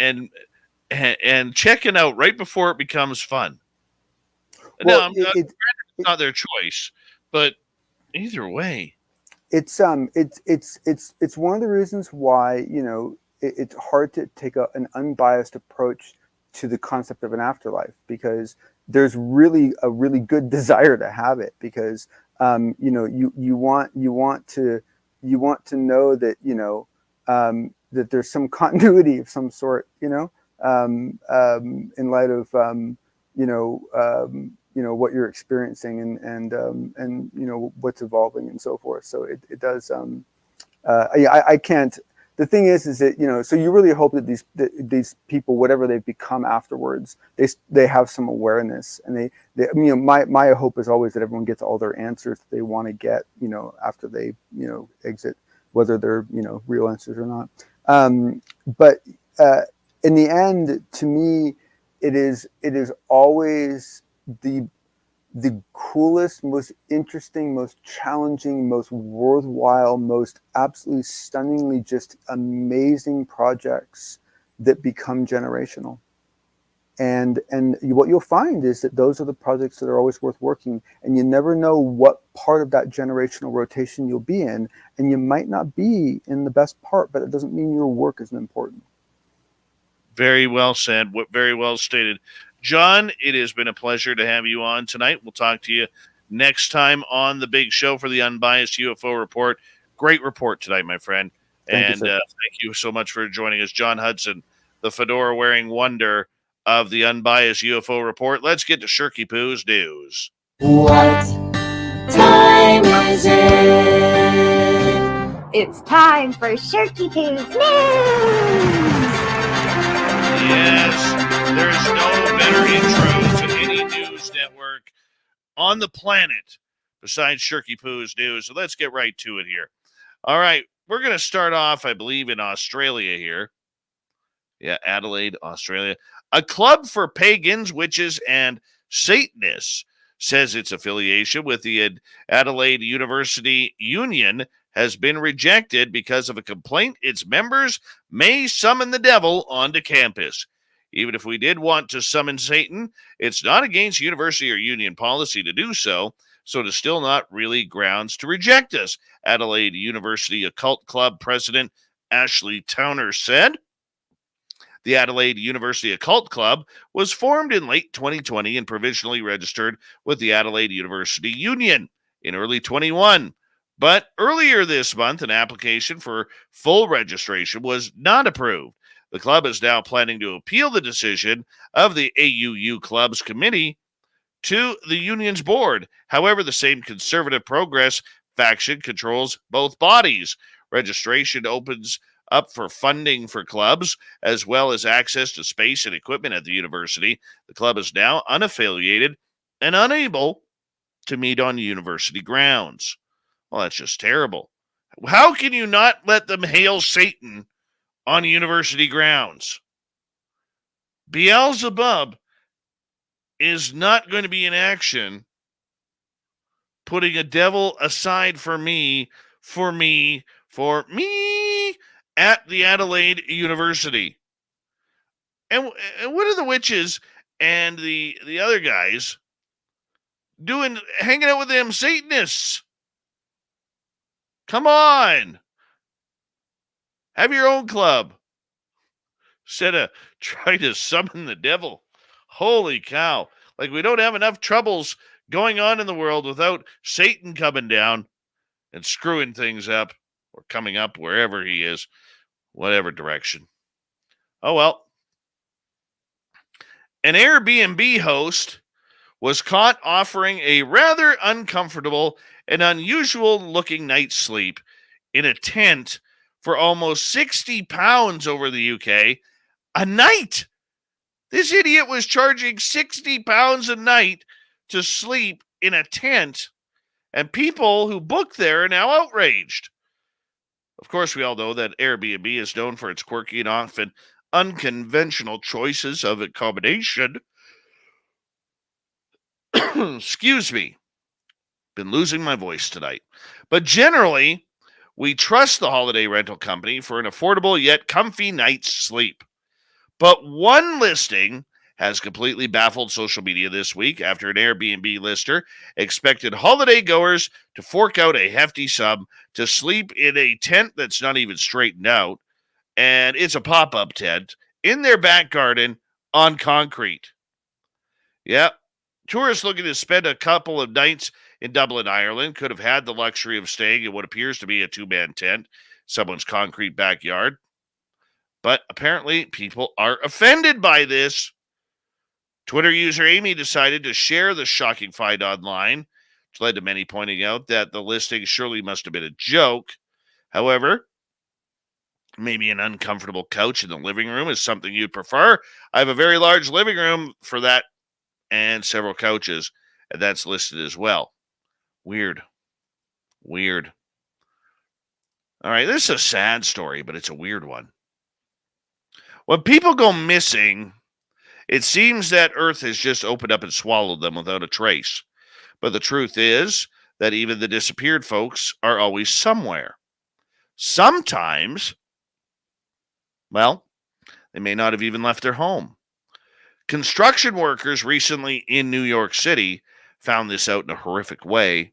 checking out right before it becomes fun. Well, it's not their choice, but either way, it's one of the reasons why it's hard to take an unbiased approach to the concept of an afterlife, because there's really a really good desire to have it, because you want to know that that there's some continuity of some sort, in light of what you're experiencing and what's evolving and so forth. So it does. I can't. The thing is that so you really hope that these people, whatever they've become afterwards, they have some awareness, and my hope is always that everyone gets all their answers that they want to get after they exit, whether they're real answers or not. But in the end, to me, it is always the coolest, most interesting, most challenging, most worthwhile, most absolutely stunningly just amazing projects that become generational. And what you'll find is that those are the projects that are always worth working, and you never know what part of that generational rotation you'll be in, and you might not be in the best part, but it doesn't mean your work isn't important. Very well said. Very well stated. John, it has been a pleasure to have you on tonight. We'll talk to you next time on the big show for the Unbiased UFO Report. Great report tonight, my friend. Thank you so much for joining us. John Hudson, the fedora-wearing wonder of the Unbiased UFO Report. Let's get to Shirky Poo's news. What time is it? It's time for Shirky Poo's news! Yes, there's no better intro to any news network on the planet besides Shirky Poo's news. So let's get right to it here. All right, we're going to start off, I believe, in Australia here. Yeah, Adelaide, Australia. A club for pagans, witches, and Satanists says its affiliation with the Adelaide University Union has been rejected because of a complaint its members may summon the devil onto campus. Even if we did want to summon Satan, it's not against university or union policy to do so, so it is still not really grounds to reject us, Adelaide University Occult Club President Ashley Towner said. The Adelaide University Occult Club was formed in late 2020 and provisionally registered with the Adelaide University Union in early 21. But earlier this month, an application for full registration was not approved. The club is now planning to appeal the decision of the AUU Club's committee to the union's board. However, the same conservative progress faction controls both bodies. Registration opens up for funding for clubs, as well as access to space and equipment at the university. The club is now unaffiliated and unable to meet on university grounds. Well, that's just terrible. How can you not let them hail Satan on university grounds? Beelzebub is not going to be in action putting a devil aside for me at the Adelaide University. And what are the witches and the other guys doing, hanging out with them Satanists? Come on. Have your own club. Instead of trying to summon the devil. Holy cow. Like we don't have enough troubles going on in the world without Satan coming down and screwing things up or coming up wherever he is, whatever direction. Oh, well. An Airbnb host was caught offering a rather uncomfortable and unusual looking night's sleep in a tent for almost 60 pounds over the UK a night. This idiot was charging 60 pounds a night to sleep in a tent, and people who booked there are now outraged. Of course, we all know that Airbnb is known for its quirky and often unconventional choices of accommodation. Excuse me. Been losing my voice tonight. But generally, we trust the holiday rental company for an affordable yet comfy night's sleep. But one listing has completely baffled social media this week after an Airbnb lister expected holiday goers to fork out a hefty sum to sleep in a tent that's not even straightened out, and it's a pop-up tent in their back garden on concrete. Yep. Tourists looking to spend a couple of nights in Dublin, Ireland could have had the luxury of staying in what appears to be a two-man tent, someone's concrete backyard. But apparently people are offended by this. Twitter user Amy decided to share the shocking find online, which led to many pointing out that the listing surely must have been a joke. However, maybe an uncomfortable couch in the living room is something you'd prefer. I have a very large living room for that and several couches, and that's listed as well. Weird. All right, this is a sad story, but it's a weird one. When people go missing, it seems that Earth has just opened up and swallowed them without a trace. But the truth is that even the disappeared folks are always somewhere. Sometimes, well, they may not have even left their home. Construction workers recently in New York City found this out in a horrific way.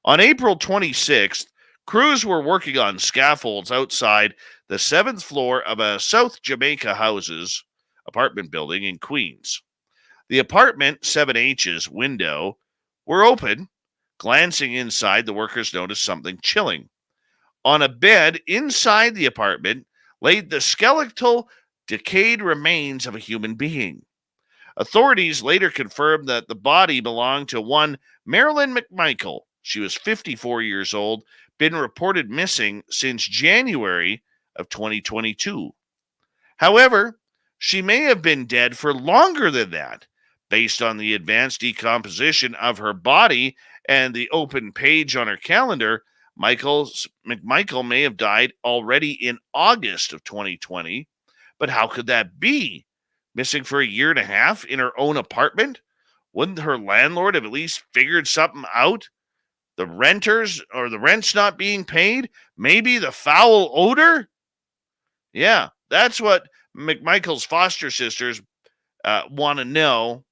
On April 26th, crews were working on scaffolds outside the 7th floor of a South Jamaica Houses apartment building in Queens. The apartment 7H's window were open. Glancing inside, the workers noticed something chilling. On a bed inside the apartment laid the skeletal, decayed remains of a human being. Authorities later confirmed that the body belonged to one Marilyn McMichael. She was 54 years old, been reported missing since January of 2022. However, she may have been dead for longer than that. Based on the advanced decomposition of her body and the open page on her calendar, McMichael may have died already in August of 2020. But how could that be? Missing for a year and a half in her own apartment? Wouldn't her landlord have at least figured something out? The renters or the rent's not being paid? Maybe the foul odor? Yeah, that's what McMichael's foster sisters want to know.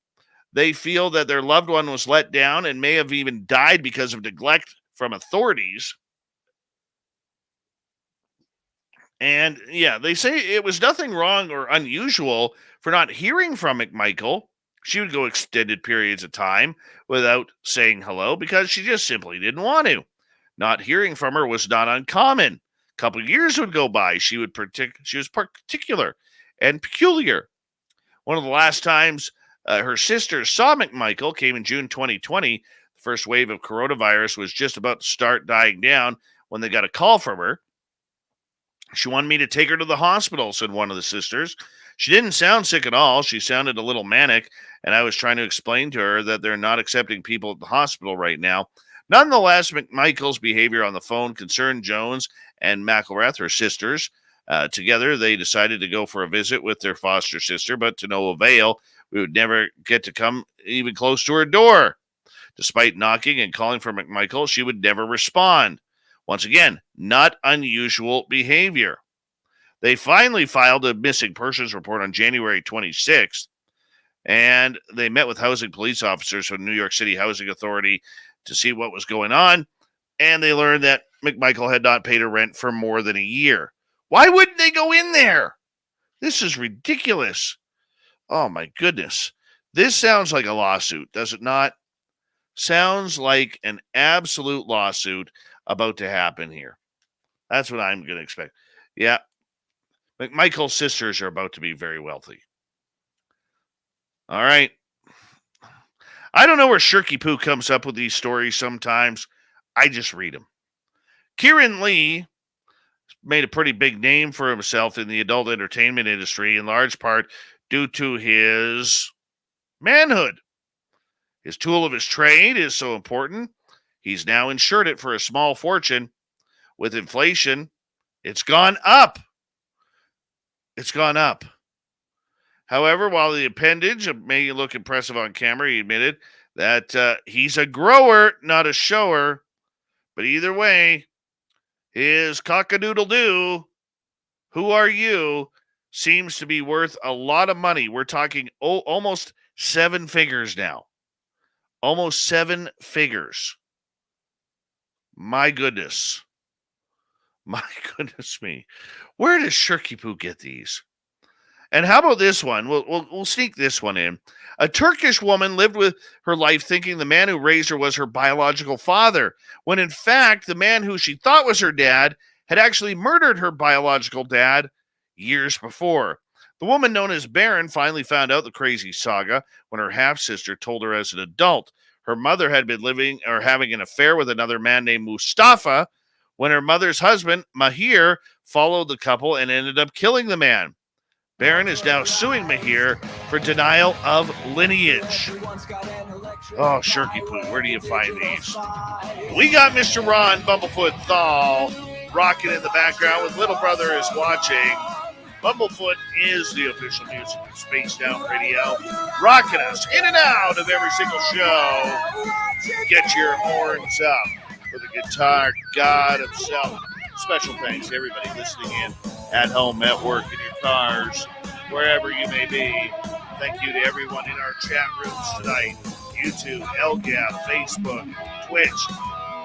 They feel that their loved one was let down and may have even died because of neglect from authorities. And yeah, they say it was nothing wrong or unusual for not hearing from McMichael. She would go extended periods of time without saying hello because she just simply didn't want to. Not hearing from her was not uncommon. A couple of years would go by. She was particular and peculiar. One of the last times her sister saw McMichael came in June 2020. The first wave of coronavirus was just about to start dying down when they got a call from her. She wanted me to take her to the hospital, said one of the sisters. She didn't sound sick at all. She sounded a little manic, and I was trying to explain to her that they're not accepting people at the hospital right now. Nonetheless, McMichael's behavior on the phone concerned Jones and McElrath, her sisters. Together, they decided to go for a visit with their foster sister, but to no avail. We would never get to come even close to her door. Despite knocking and calling for McMichael, she would never respond. Once again, not unusual behavior. They finally filed a missing persons report on January 26th, and they met with housing police officers from the New York City Housing Authority to see what was going on, and they learned that McMichael had not paid her rent for more than a year. Why wouldn't they go in there? This is ridiculous. Oh, my goodness. This sounds like a lawsuit, does it not? Sounds like an absolute lawsuit about to happen here. That's what I'm going to expect. Yeah. McMichael's sisters are about to be very wealthy. All right. I don't know where Shirky Poo comes up with these stories sometimes. I just read them. Kieran Lee made a pretty big name for himself in the adult entertainment industry, in large part due to his manhood. His tool of his trade is so important, he's now insured it for a small fortune. With inflation, it's gone up. It's gone up. However, while the appendage may look impressive on camera, he admitted that he's a grower, not a shower. But either way, his cock-a-doodle-doo, who are you, seems to be worth a lot of money. We're talking almost 7 figures now. Almost 7 figures. My goodness. My goodness me. Where does Shirky Poo get these? And how about this one? We'll sneak this one in. A Turkish woman lived with her life thinking the man who raised her was her biological father, when in fact the man who she thought was her dad had actually murdered her biological dad years before. The woman known as Baron finally found out the crazy saga when her half-sister told her as an adult. Her mother had been living or having an affair with another man named Mustafa when her mother's husband, Mahir, followed the couple and ended up killing the man. Baron is now suing Mahir for denial of lineage. Oh, Shirky Poo, where do you find these? We got Mr. Ron Bumblefoot Thal rocking in the background with Little Brother is watching. Bumblefoot is the official music of Spaced Out Radio, rocking us in and out of every single show. Get your horns up for the guitar god himself. Special thanks to everybody listening in at home, at work, in your cars, wherever you may be. Thank you to everyone in our chat rooms tonight. YouTube, LGAP, Facebook, Twitch,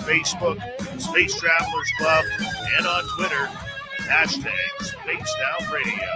Facebook, Space Travelers Club, and on Twitter, hashtag Spaced Out Radio.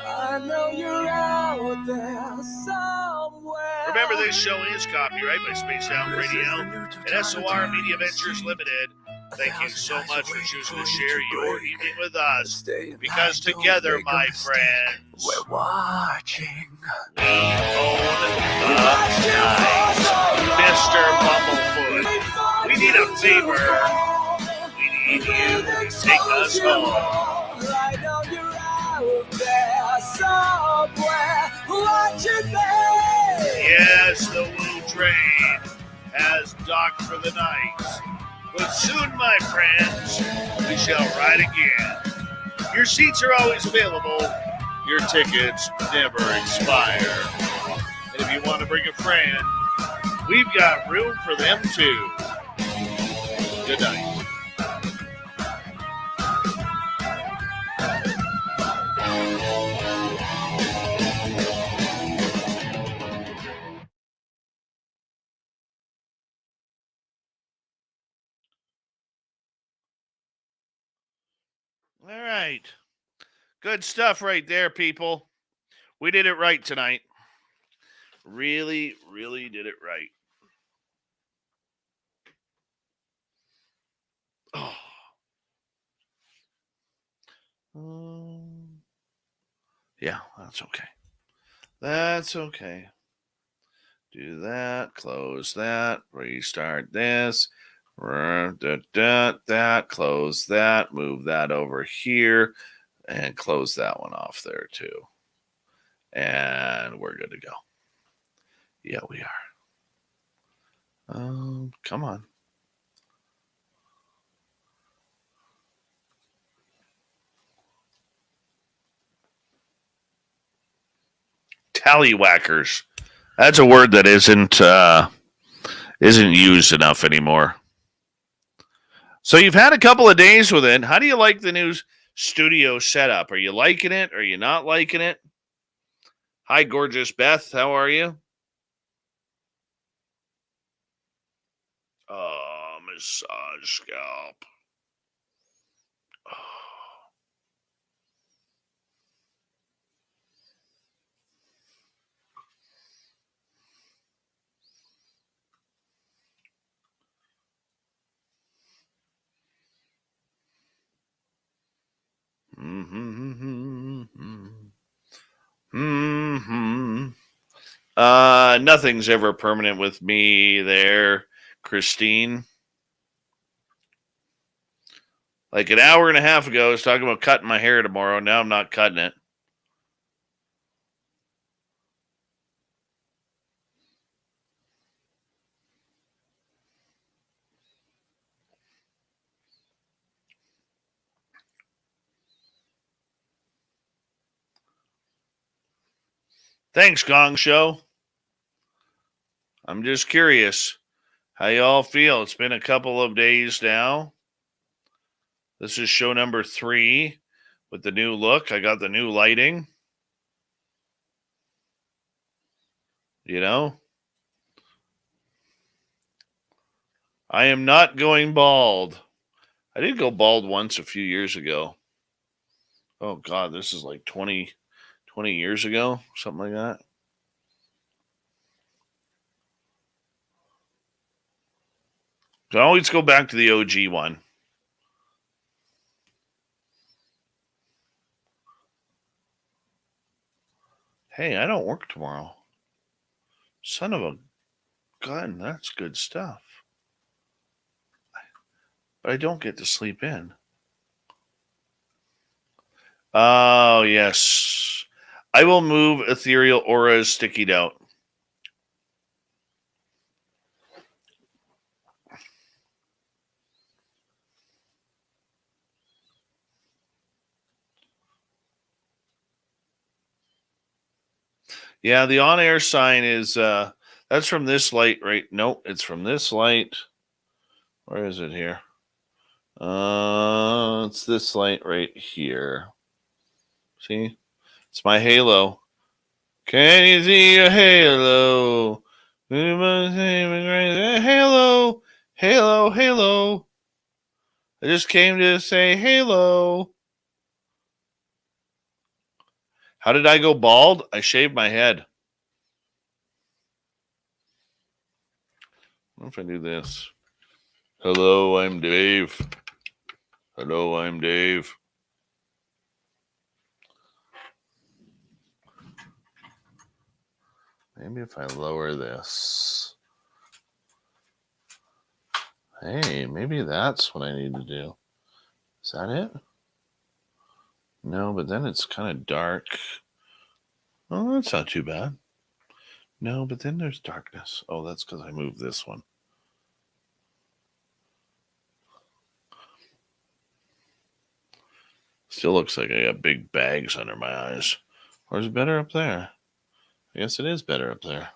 I know you're out there somewhere. Remember, this show is copyright by Spaced Out Radio and SOR Media Ventures Limited. Thank you so much for choosing to share your evening with us, because together, my friends, we're watching. We own the night. Mr. Bumblefoot, we need a favor. We need you to take us home. I know you're out there somewhere watching me. Yes, the Woo train has docked for the night. But soon, my friends, we shall ride again. Your seats are always available. Your tickets never expire. And if you want to bring a friend, we've got room for them too. Good night. All right. Good stuff right there, people. We did it right tonight. Really, really did it right. Oh. Yeah, that's okay. That's okay. Do that, close that, restart this. That, close that, move that over here, and close that one off there too. And we're good to go. Yeah, we are. Come on. Tallywhackers. That's a word that isn't used enough anymore. So you've had a couple of days with it. How do you like the new studio setup? Are you liking it? Are you not liking it? Hi, gorgeous Beth. How are you? Massage scalp. Nothing's ever permanent with me there, Christine. Like an hour and a half ago, I was talking about cutting my hair tomorrow. Now I'm not cutting it. Thanks, Gong Show. I'm just curious how y'all feel. It's been a couple of days now. This is show number 3 with the new look. I got the new lighting. You know, I am not going bald. I did go bald once a few years ago. Oh, God, this is like 20 years ago, something like that. So I always go back to the OG one. Hey, I don't work tomorrow. Son of a gun, that's good stuff. But I don't get to sleep in. Oh, yes. I will move ethereal auras stickied out. Yeah, the on-air sign is that's from this light, right? Nope, it's from this light. Where is it here? It's this light right here. See? It's my halo. Can you see a halo? Halo, halo, halo. I just came to say halo. How did I go bald? I shaved my head. What if I do this? Hello, I'm Dave. Hello, I'm Dave. Maybe if I lower this. Hey, maybe that's what I need to do. Is that it? No, but then it's kind of dark. Oh, that's not too bad. No, but then there's darkness. Oh, that's because I moved this one. Still looks like I got big bags under my eyes. Or is it better up there? I guess it is better up there.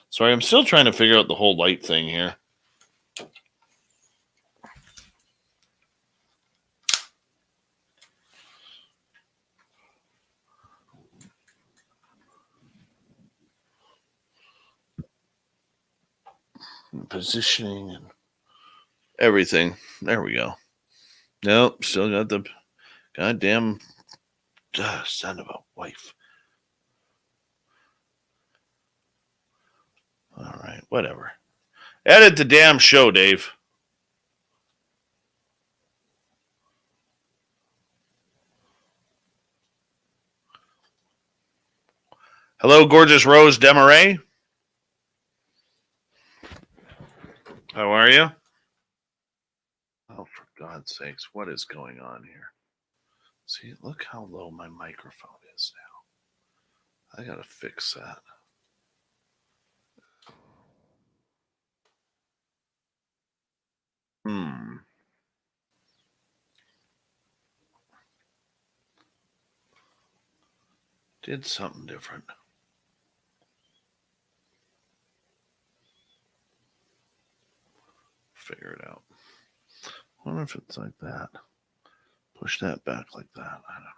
Sorry, I'm still trying to figure out the whole light thing here. And positioning and everything. There we go. Nope, still got the goddamn son of a wife. All right, whatever. Edit the damn show, Dave. Hello, gorgeous Rose Demaray. How are you? Oh, for God's sakes, what is going on here? See, look how low my microphone is now. I gotta fix that. Did something different. figure it out. I wonder if it's like that. Push that back like that. I don't know.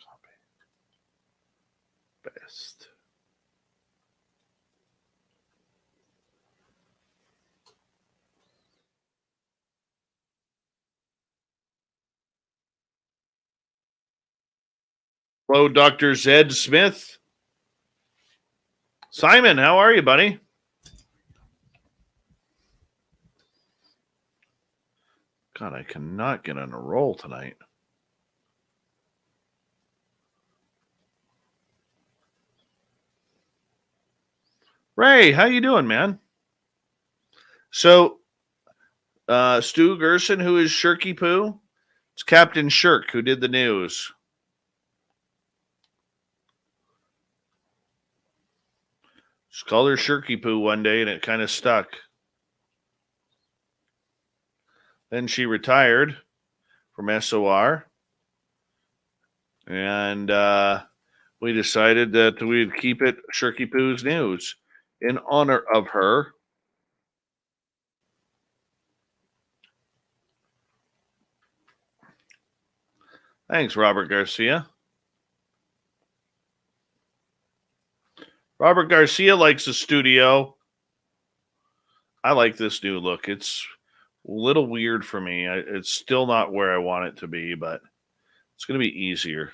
Copy. Paste. Hello, Dr. Zed Smith. Simon, how are you, buddy? God, I cannot get on a roll tonight. Ray, how you doing, man? So, Stu Gerson, who is Shirky Poo? It's Captain Shirk who did the news. Just called her Shirky Poo one day, and it kind of stuck. Then she retired from SOR, and we decided that we'd keep it Shirky Poo's News in honor of her. Thanks, Robert Garcia. Robert Garcia likes the studio. I like this new look. It's a little weird for me. It's still not where I want it to be, but it's going to be easier.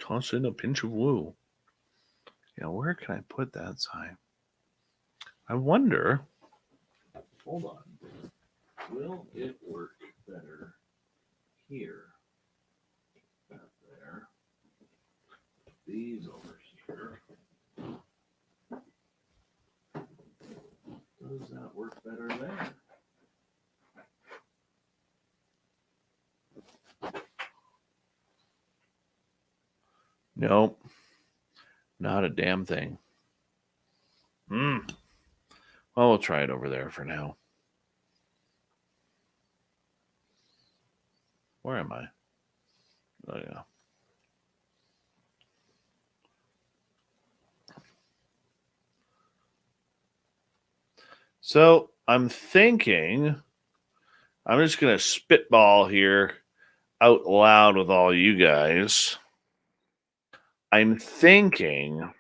Toss in a pinch of woo. Yeah, where can I put that sign? I wonder. Hold on. Will it work better here? That there. These over here. Does that work better there? Nope. Not a damn thing. Well, we'll try it over there for now. Where am I? Oh, yeah. So I'm thinking, I'm just going to spitball here out loud with all you guys. I'm thinking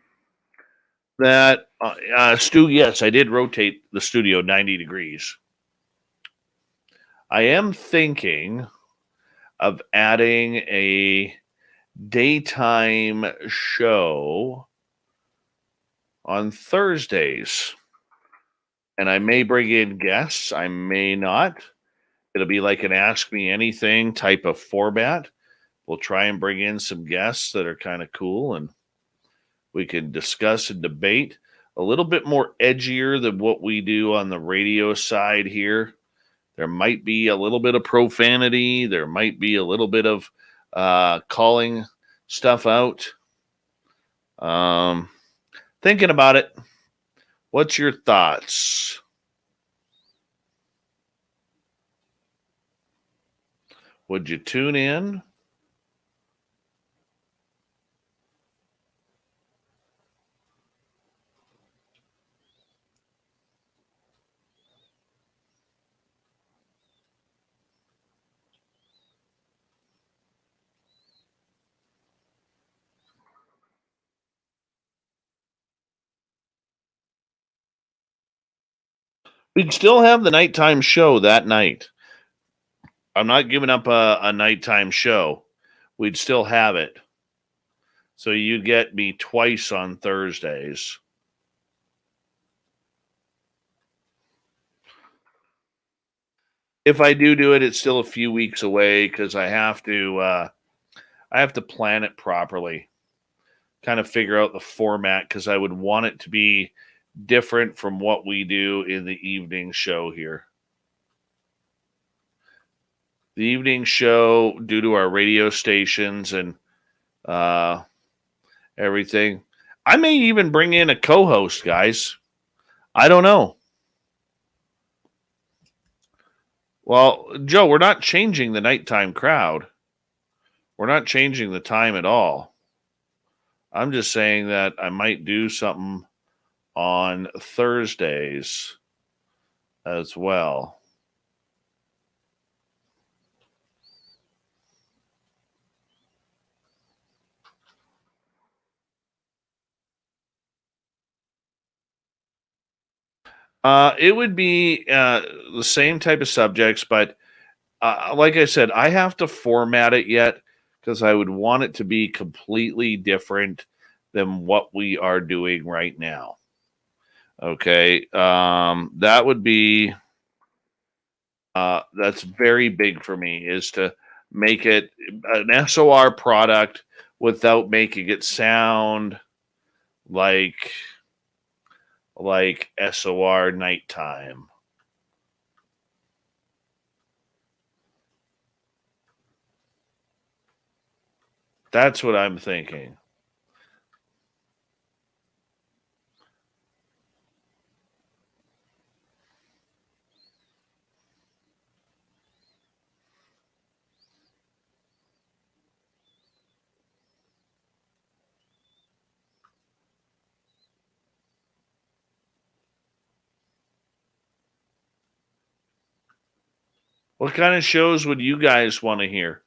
that, Stu, yes, I did rotate the studio 90 degrees. I am thinking of adding a daytime show on Thursdays. And I may bring in guests. I may not. It'll be like an Ask Me Anything type of format. We'll try and bring in some guests that are kind of cool, and we can discuss and debate a little bit more edgier than what we do on the radio side here. There might be a little bit of profanity. There might be a little bit of calling stuff out. Thinking about it. What's your thoughts? Would you tune in? We'd still have the nighttime show that night. I'm not giving up a nighttime show. We'd still have it. So you get me twice on Thursdays. If I do it, it's still a few weeks away because I have to plan it properly. Kind of figure out the format because I would want it to be different from what we do in the evening show here. the evening show, due to our radio stations and everything. I may even bring in a co-host, guys. I don't know. Well, Joe, we're not changing the nighttime crowd. We're not changing the time at all. I'm just saying that I might do something on Thursdays as well. It would be the same type of subjects, but like I said, I have to format it yet because I would want it to be completely different than what we are doing right now. Okay, that would be that's very big for me, is to make it an SOR product without making it sound like SOR nighttime. That's what I'm thinking. What kind of shows would you guys want to hear?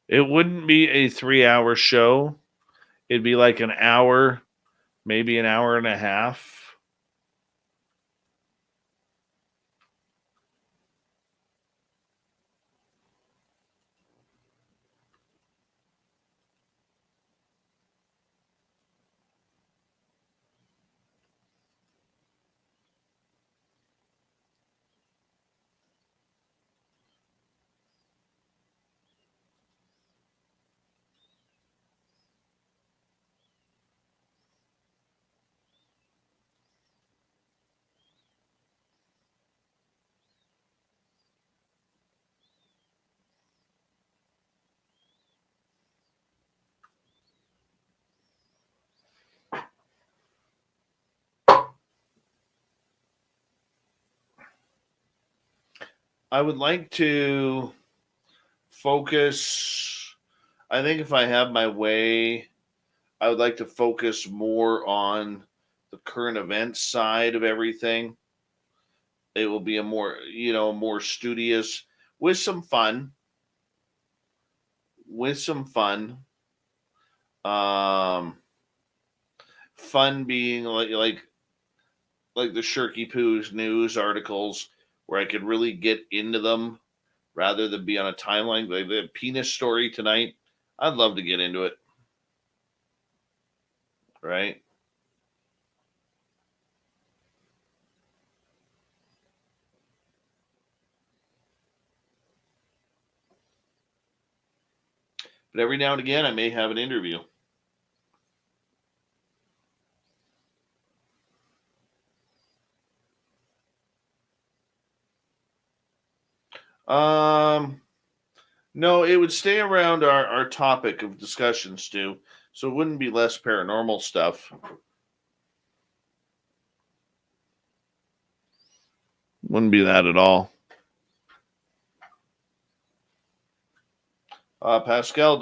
It wouldn't be a 3-hour show. It'd be like an hour, maybe an hour and a half. I would like to focus. I think if I have my way, I would like to focus more on the current events side of everything. It will be a more, more studious with some fun. With some fun. Um, Fun being like the Shirky Poo's news articles where I could really get into them rather than be on a timeline. Like the penis story tonight, I'd love to get into it. Right? But every now and again, I may have an interview. No, it would stay around our topic of discussion, Stu. So it wouldn't be less paranormal stuff. Wouldn't be that at all. Pascal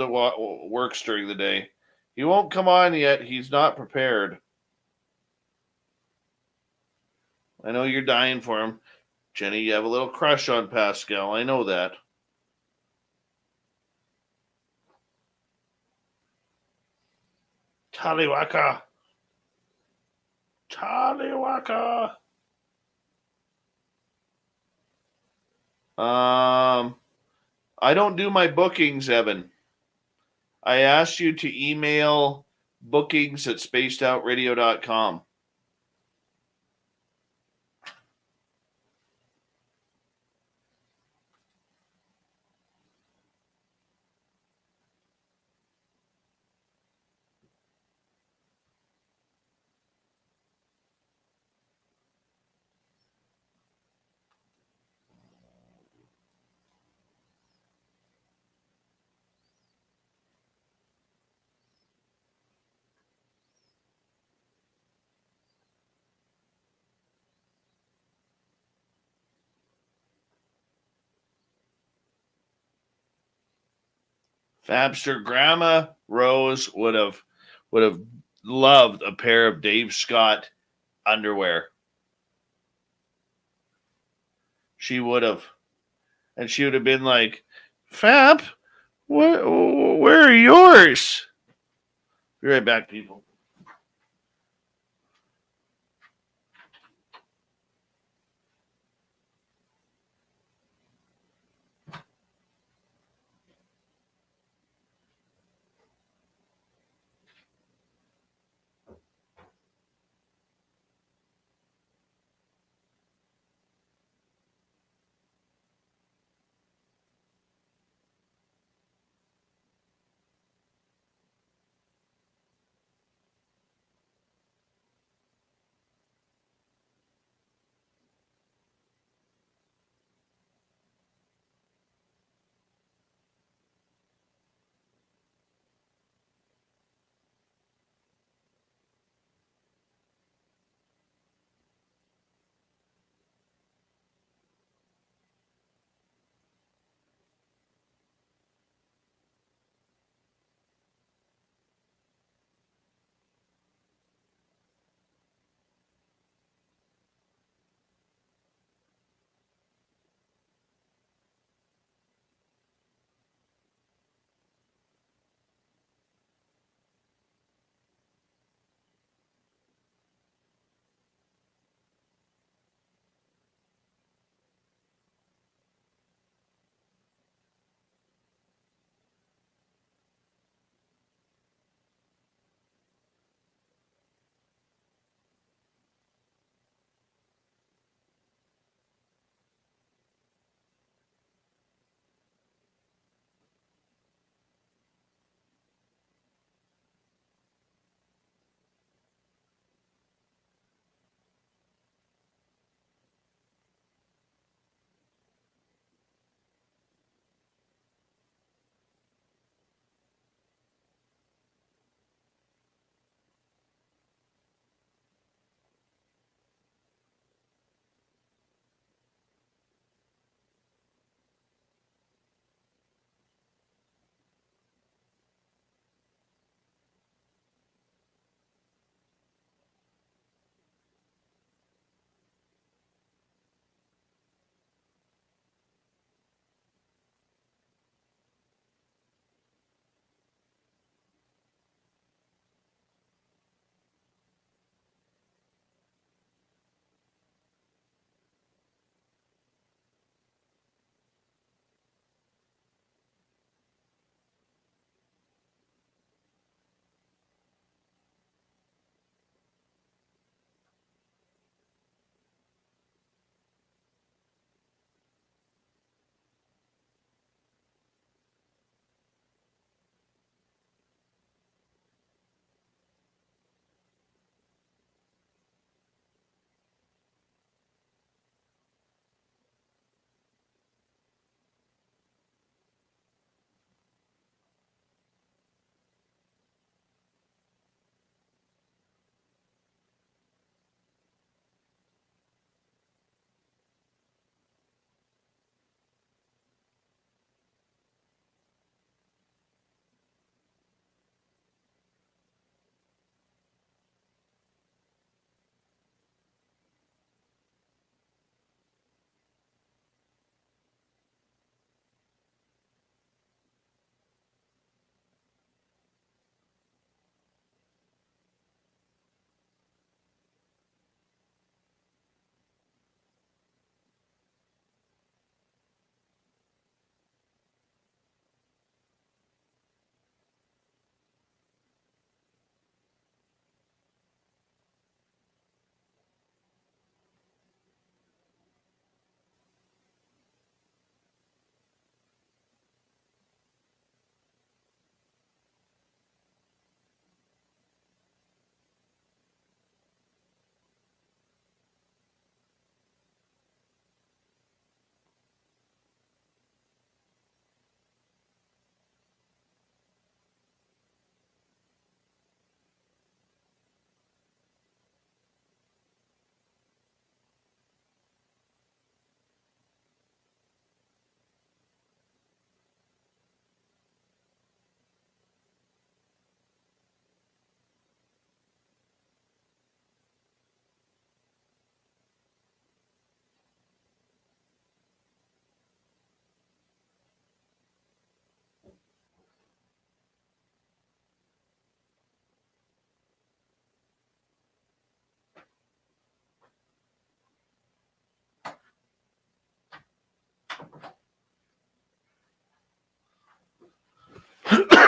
works during the day. He won't come on yet. He's not prepared. I know you're dying for him. Jenny, you have a little crush on Pascal. I know that. Taliwaka. Taliwaka. I don't do my bookings, Evan. I asked you to email bookings@spacedoutradio.com. Fabster Grandma Rose would have loved a pair of Dave Scott underwear. She would have. And she would have been like, Fab, where are yours? Be right back, people.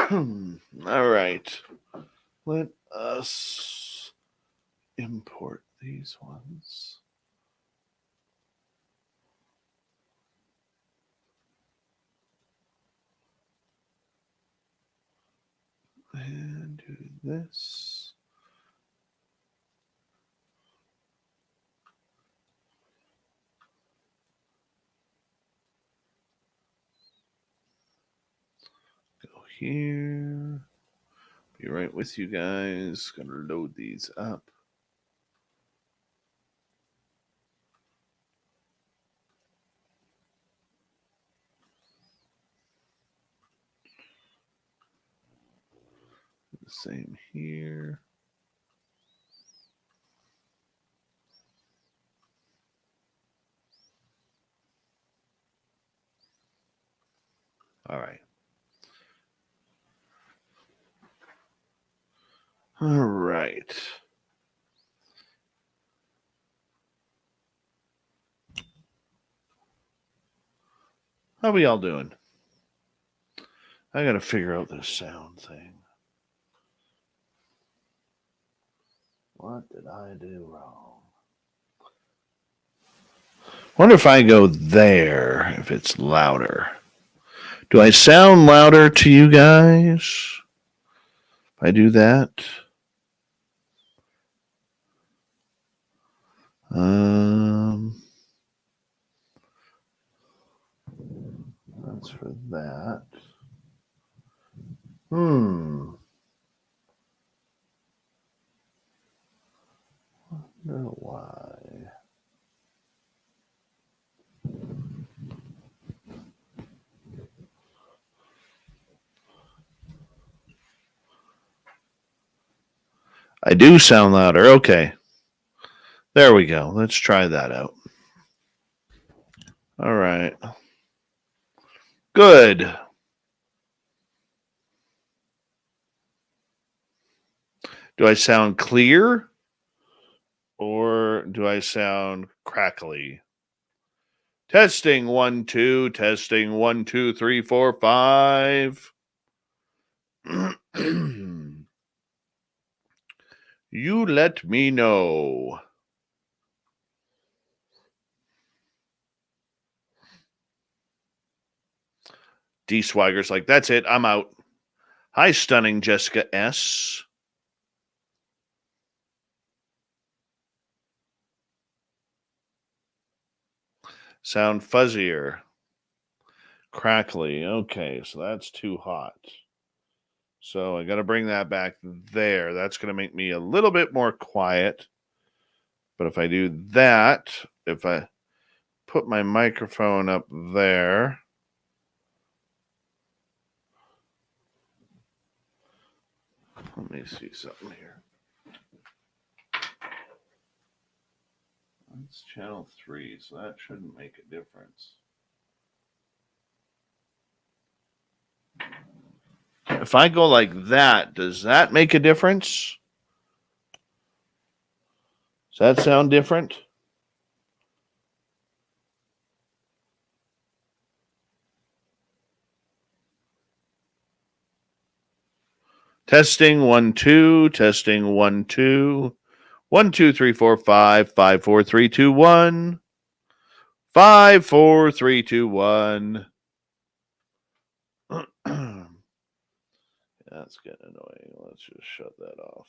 All right. Let us import these ones. And do this. Go here. Be right with you guys. Gonna load these up. The same here. All right. All right. How we all doing? I gotta figure out this sound thing. What did I do wrong? Wonder if I go there, if it's louder. Do I sound louder to you guys? If I do that? That's for that. Wonder why. I do sound louder. Okay. There we go. Let's try that out. All right. Good. Do I sound clear or do I sound crackly? Testing 1 2, testing 1 2 3 4 5. You let me know. D Swagger's like, that's it. I'm out. Hi, stunning Jessica S. Sound fuzzier. Crackly. Okay, so that's too hot. So I got to bring that back there. That's going to make me a little bit more quiet. But if I do that, if I put my microphone up there, let me see something here. That's channel 3, so that shouldn't make a difference. If I go like that, does that make a difference? Does that sound different? Testing 1 2, testing 1 2. 1 2 3 4 5 5 4 3 2 1. 5 4 3 2 1. That's getting annoying. Let's just shut that off.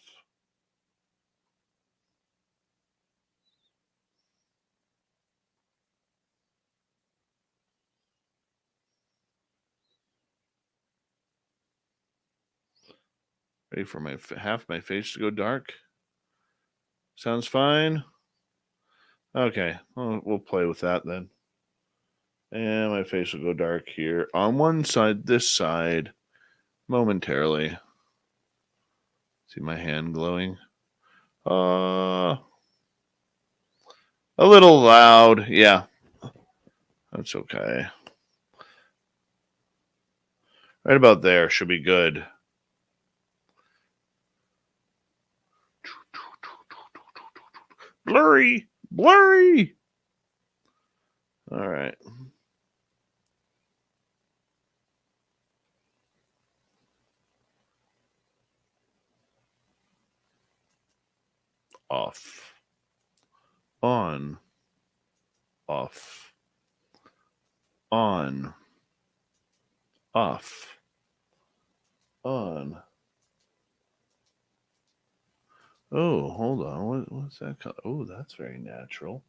Ready for my half my face to go dark? Sounds fine. Okay, we'll play with that then. And my face will go dark here on one side, this side, momentarily. See my hand glowing? A little loud. Yeah, that's okay. Right about there should be good. Blurry. Blurry. All right. off, on, off, on, off, on. Oh, hold on. What's that color? Oh, that's very natural.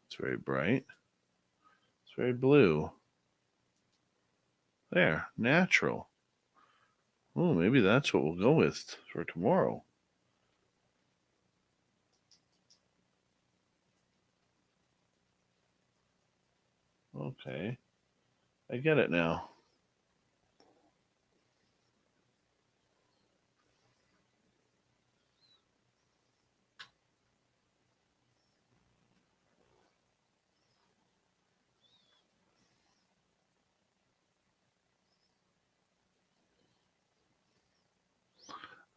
It's very bright. It's very blue. There, natural. Oh, maybe that's what we'll go with for tomorrow. Okay. I get it now.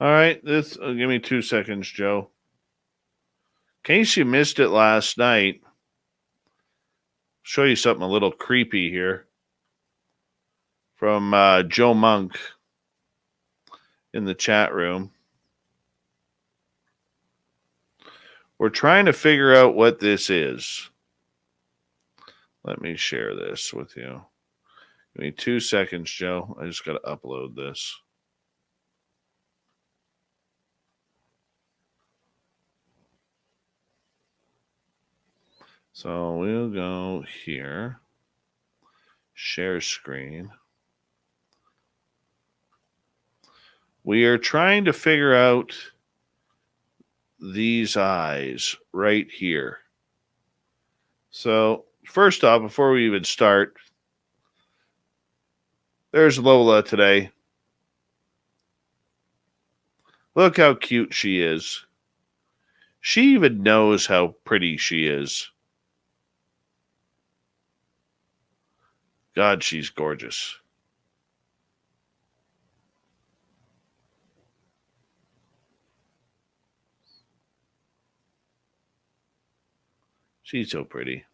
All right, this give me 2 seconds, Joe. In case you missed it last night, I'll show you something a little creepy here from Joe Monk in the chat room. We're trying to figure out what this is. Let me share this with you. Give me 2 seconds, Joe. I just got to upload this. So we'll go here. Share screen. We are trying to figure out these eyes right here. So first off, before we even start, there's Lola today. Look how cute she is. She even knows how pretty she is. God, she's gorgeous. She's so pretty.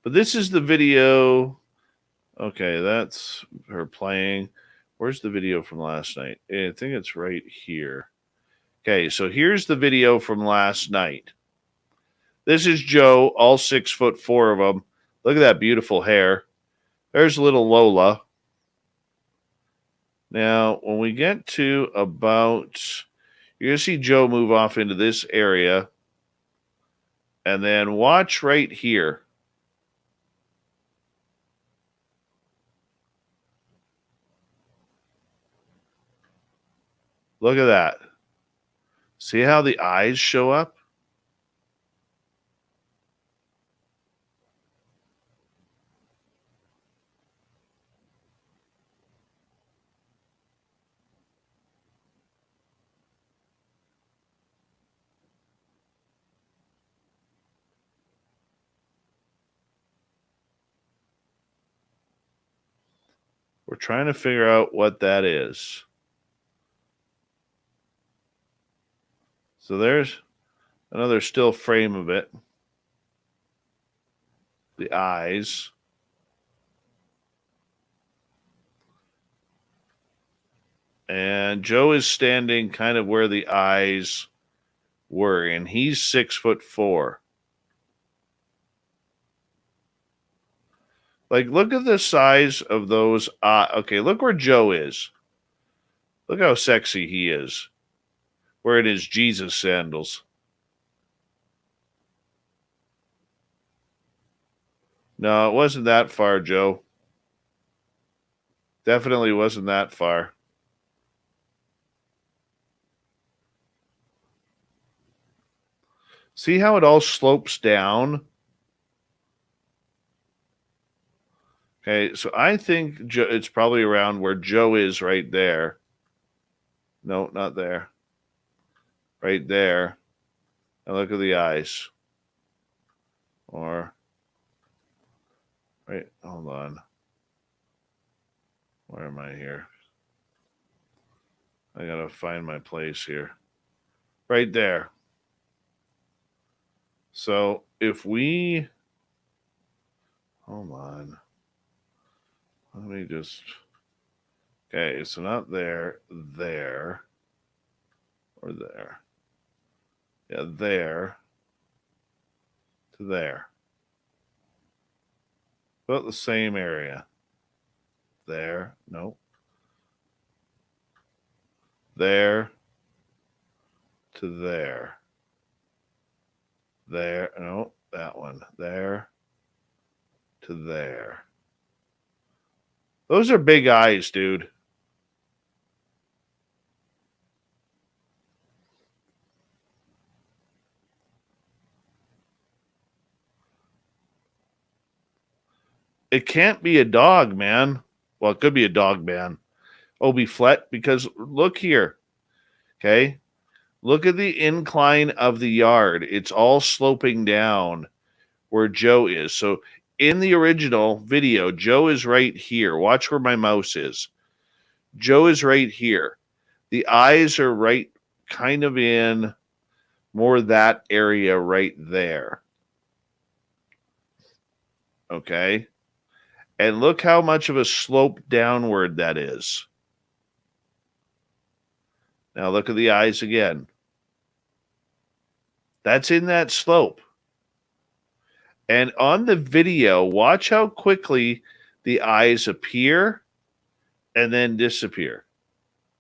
But this is the video. Okay, that's her playing. Where's the video from last night? I think it's right here. Okay, so here's the video from last night. This is Joe, all 6'4" of them. Look at that beautiful hair. There's little Lola. Now, when we get to about, you're going to see Joe move off into this area. And then watch right here. Look at that. See how the eyes show up? We're trying to figure out what that is. So there's another still frame of it. The eyes. And Joe is standing kind of where the eyes were, and he's 6'4". Like, look at the size of those. Okay, look where Joe is. Look how sexy he is. Wearing his Jesus sandals. No, it wasn't that far, Joe. Definitely wasn't that far. See how it all slopes down? Okay, so I think it's probably around where Joe is right there. No, not there. Right there. And look at the eyes. Or, right, hold on. Where am I here? I gotta find my place here. Right there. So if we, hold on. Let me just, okay, so not there, there, or there. Yeah, there to there. About the same area. There. No. There to there. There. No, that one. There to there. Those are big eyes, dude. It can't be a dog, man. Well, it could be a dog, man. Obi Flet, because look here. Okay. Look at the incline of the yard. It's all sloping down where Joe is. So in the original video, Joe is right here. Watch where my mouse is. Joe is right here. The eyes are right kind of in more that area right there. Okay. And look how much of a slope downward that is. Now look at the eyes again. That's in that slope. And on the video, watch how quickly the eyes appear and then disappear.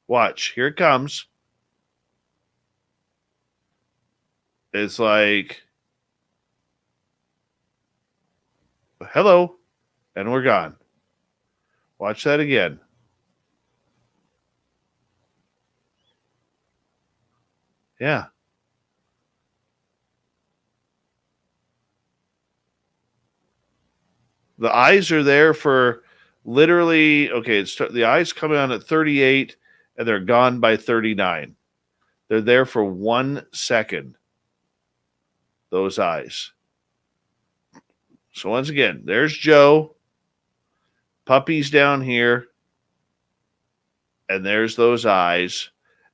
Watch. Here it comes. It's like, hello, and we're gone. Watch that again. Yeah. The eyes are there for literally, okay, the eyes coming on at 38 and they're gone by 39. They're there for 1 second, those eyes. So once again, there's Joe. Puppy's down here. And there's those eyes.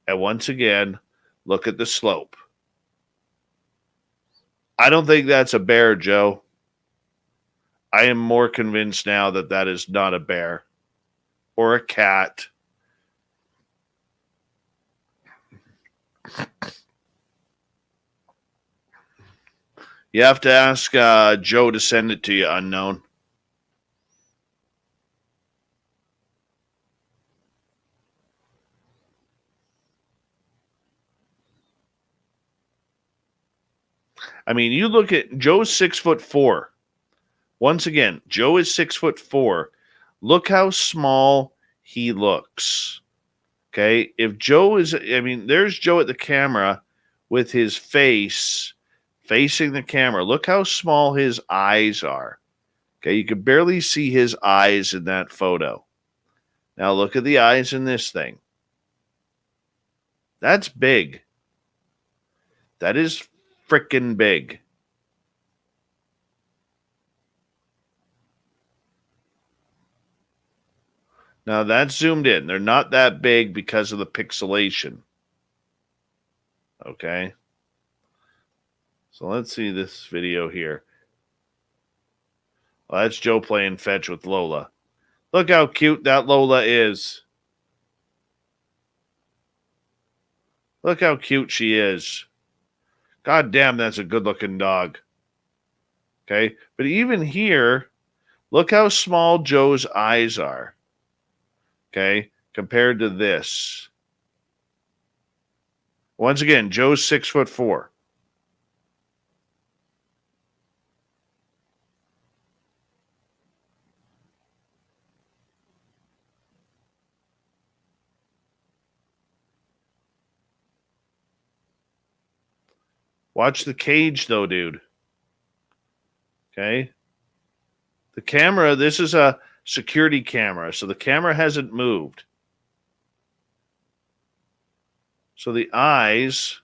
And once again, look at the slope. I don't think that's a bear, Joe. I am more convinced now that that is not a bear or a cat. You have to ask Joe to send it to you, unknown. I mean, you look at Joe's 6'4". Once again, Joe is 6'4". Look how small he looks. Okay. If Joe is, I mean, there's Joe at the camera with his face facing the camera. Look how small his eyes are. Okay. You can barely see his eyes in that photo. Now look at the eyes in this thing. That's big. That is freaking big. Now that's zoomed in. They're not that big because of the pixelation. Okay. So let's see this video here. Well, that's Joe playing fetch with Lola. Look how cute that Lola is. Look how cute she is. God damn, that's a good-looking dog. Okay. But even here, look how small Joe's eyes are. Okay, compared to this. Once again, Joe's 6'4". Watch the cage, though, dude. Okay. The camera, this is a security camera, so the camera hasn't moved. So the eyes,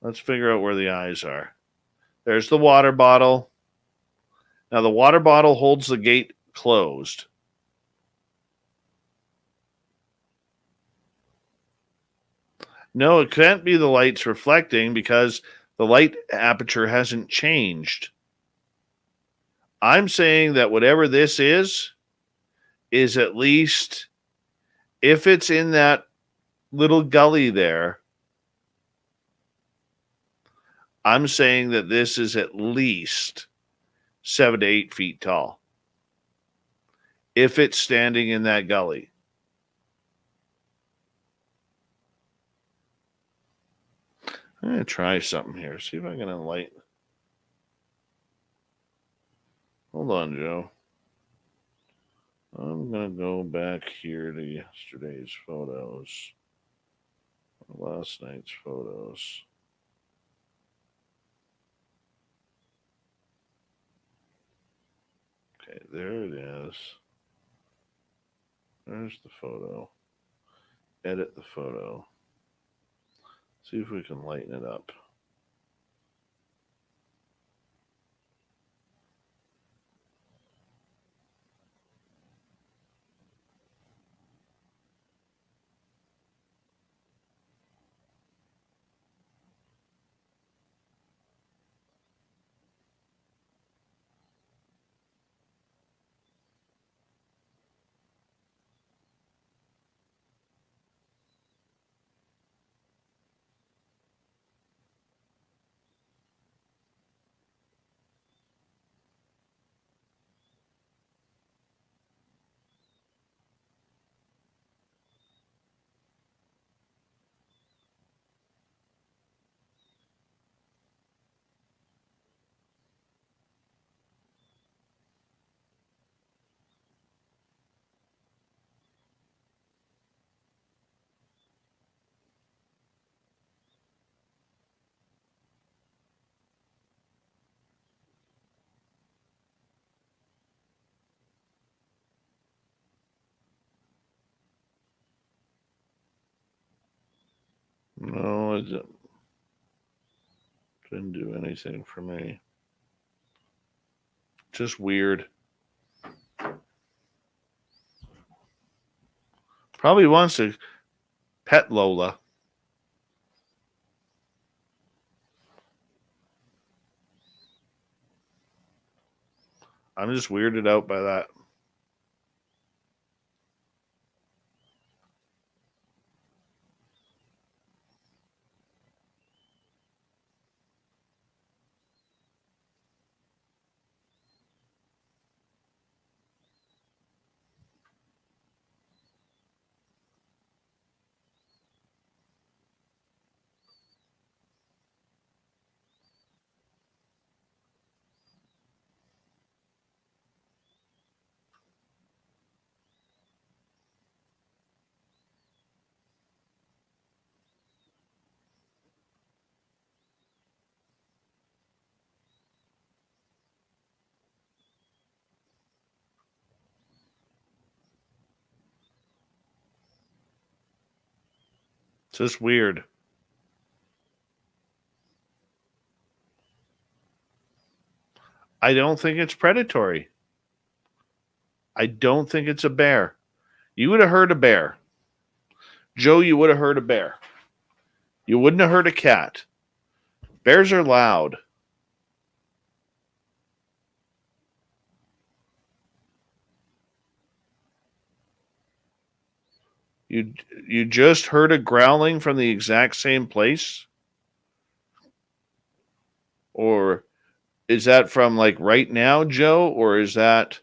let's figure out where the eyes are. There's the water bottle. Now the water bottle holds the gate closed. No, it can't be the lights reflecting because the light aperture hasn't changed. I'm saying that whatever this is at least, if it's in that little gully there, I'm saying that this is at least 7 to 8 feet tall. If it's standing in that gully. I'm going to try something here. See if I can enlighten. Hold on, Joe. I'm going to go back here to yesterday's photos. Last night's photos. Okay, there it is. There's the photo. Edit the photo. See if we can lighten it up. No, it didn't do anything for me. Just weird. Probably wants to pet Lola. I'm just weirded out by that. It's just weird. I don't think it's predatory. I don't think it's a bear. You would have heard a bear. Joe, you would have heard a bear. You wouldn't have heard a cat. Bears are loud. You just heard a growling from the exact same place? Or is that from like right now, Joe? Or is that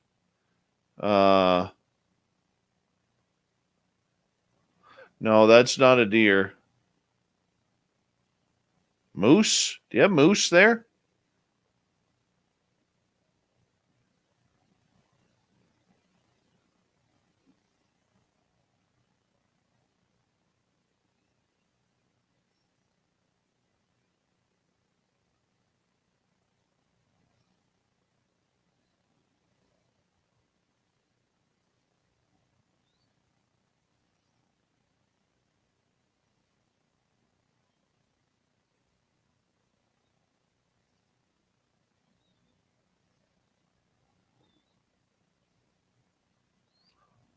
no, that's not a deer. Moose? Do you have moose there?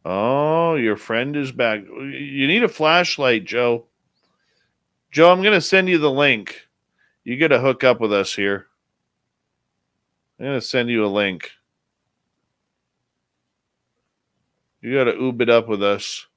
Oh, your friend is back. You need a flashlight, Joe. Joe, I'm going to send you the link. You got to hook up with us here. I'm going to send you a link. You got to oob it up with us.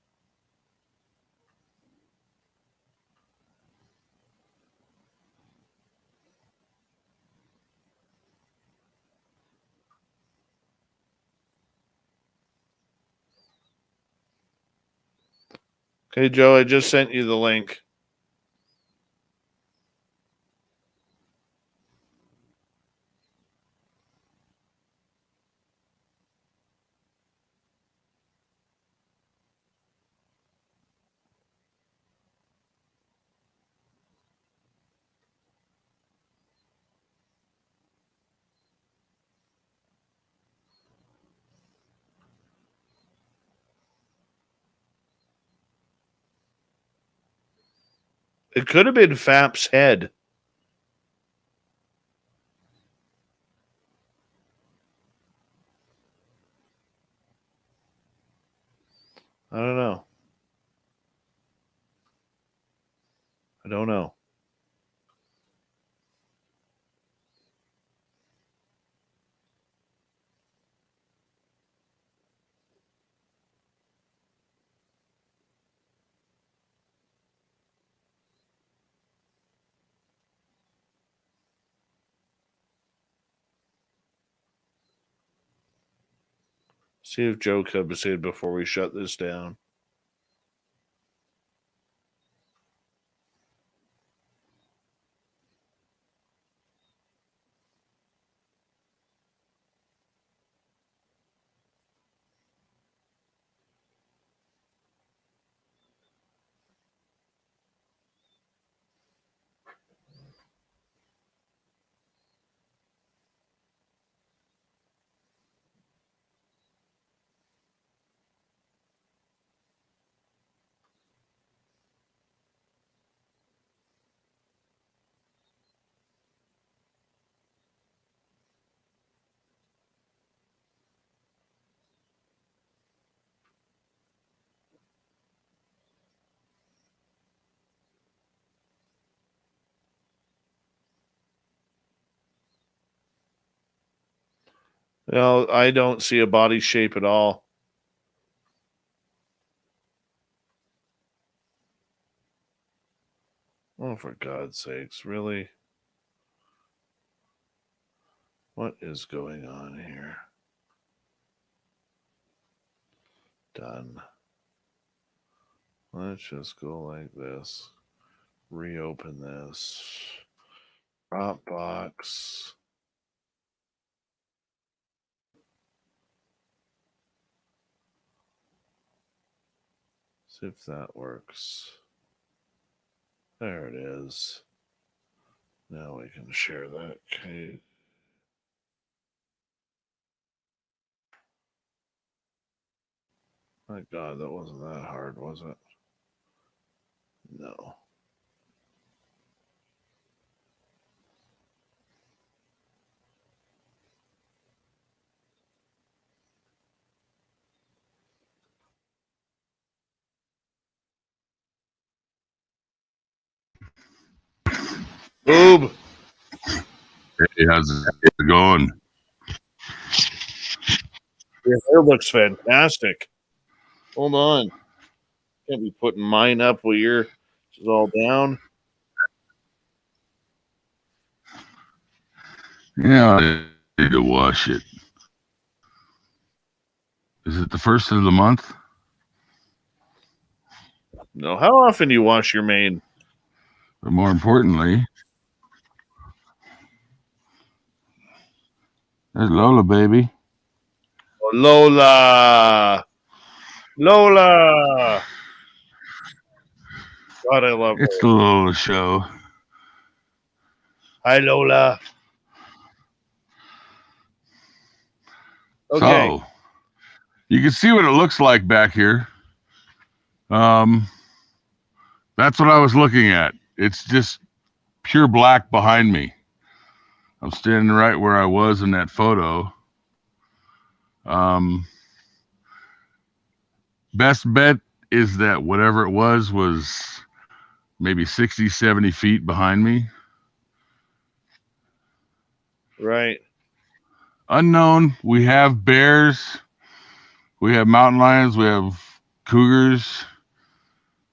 Okay, Joe, I just sent you the link. It could have been Fap's head. I don't know. I don't know. See if Joe comes in before we shut this down. No, I don't see a body shape at all. Oh, for God's sakes, really? What is going on here? Done. Let's just go like this. Reopen this. Dropbox. See if that works. There it is. Now we can share that. Okay. My God, that wasn't that hard, was it? No. Boob. Hey, how's it going? Your hair looks fantastic. Hold on. Can't be putting mine up while yours is all down. Yeah, I need to wash it. Is it the first of the month? No. How often do you wash your mane? But more importantly, there's Lola, baby. Oh, Lola. Lola. God, I love It's her. the Lola show. Hi, Lola. Okay. So, you can see what it looks like back here. That's what I was looking at. It's just pure black behind me. I'm standing right where I was in that photo. Best bet is that whatever it was maybe 60, 70 feet behind me. Right. Unknown. We have bears. We have mountain lions. We have cougars.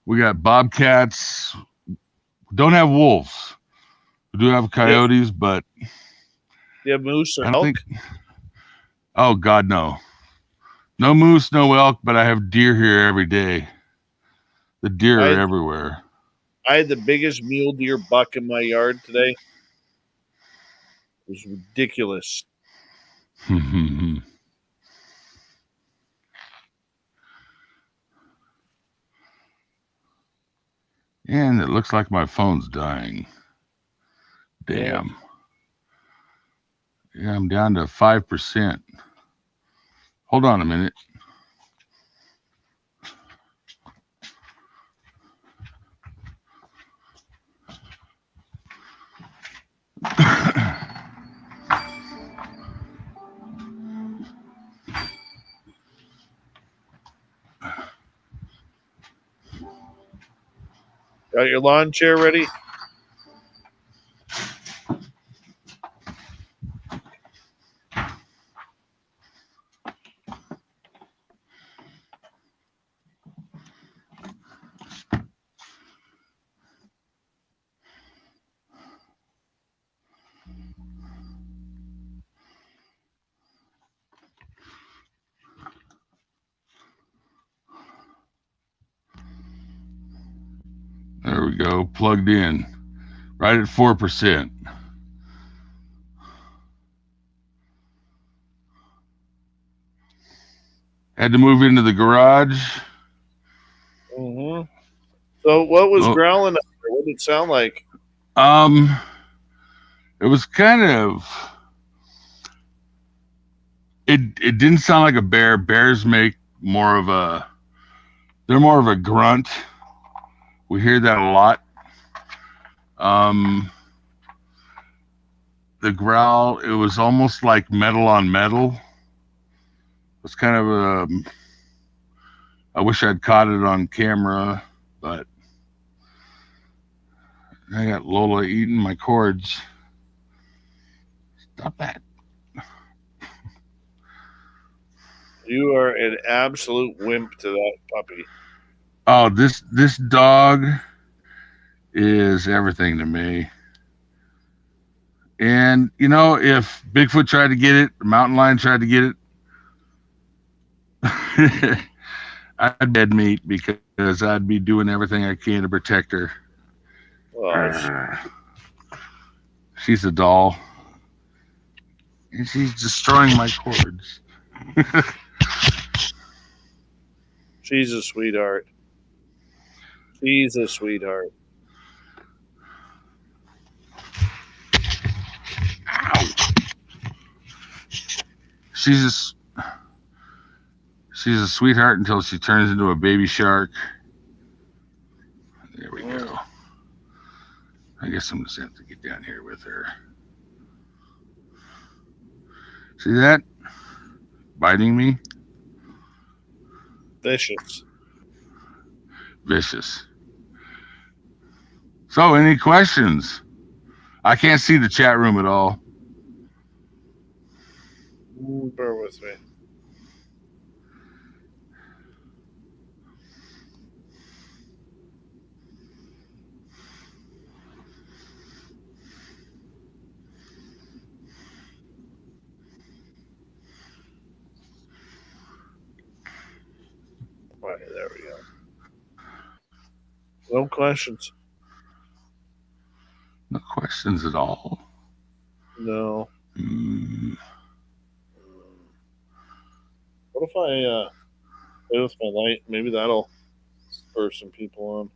We got bobcats. Don't have wolves. We do have coyotes, but You have moose or I don't elk? think. Oh God, no. No moose, no elk, but I have deer here every day. The deer are everywhere. I had the biggest mule deer buck in my yard today. It was ridiculous. And it looks like my phone's dying. Damn. Yeah, I'm down to 5%. Hold on a minute. Got your lawn chair ready? There we go. Plugged in. Right at 4%. Had to move into the garage. Mm-hmm. So what was growling up there? What did it sound like? It was kind of... It didn't sound like a bear. Bears make more of a... They're more of a grunt. We hear that a lot. The growl, it was almost like metal on metal. It was kind of a... I wish I'd caught it on camera, but I got Lola eating my cords. Stop that. You are an absolute wimp to that puppy. Oh, this dog is everything to me. And, you know, if Bigfoot tried to get it, the mountain lion tried to get it, I'd dead meat because I'd be doing everything I can to protect her. Oh, she's a doll. And she's destroying my cords. she's a sweetheart. She's a sweetheart. Ow. She's a sweetheart until she turns into a baby shark. There we go. I guess I'm just going to have to get down here with her. See that? Biting me? Vicious. Vicious. So, any questions? I can't see the chat room at all. Bear with me. Right, there we go. No questions. No questions at all. No. What if I play with my light? Maybe that'll spur some people on.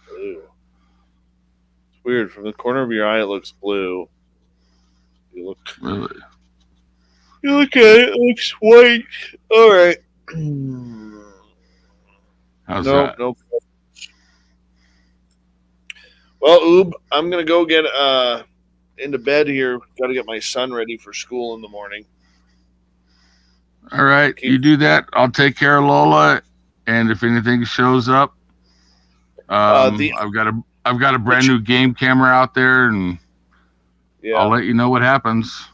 Blue. It's weird. From the corner of your eye, it looks blue. You look. Really? You look at it. It looks white. All right. How's that? Nope. Well, Oob, I'm gonna go get into bed here. Got to get my son ready for school in the morning. All right, you do that. I'll take care of Lola, and if anything shows up, I've got a brand new game camera out there, and I'll let you know what happens.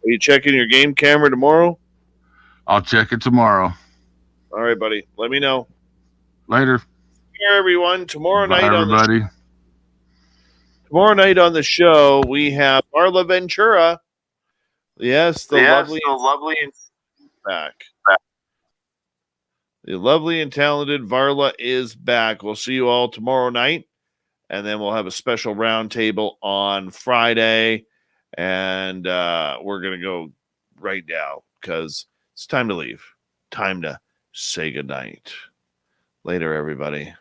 Are you checking your game camera tomorrow? I'll check it tomorrow. All right, buddy. Let me know. Later. Here, everyone. Tomorrow night everybody. Tomorrow night on the show, we have Marla Ventura Yes, the lovely and back. The lovely and talented Varla is back. We'll see you all tomorrow night, and then we'll have a special roundtable on Friday, and we're going to go right now because it's time to leave. Time to say goodnight. Later, everybody.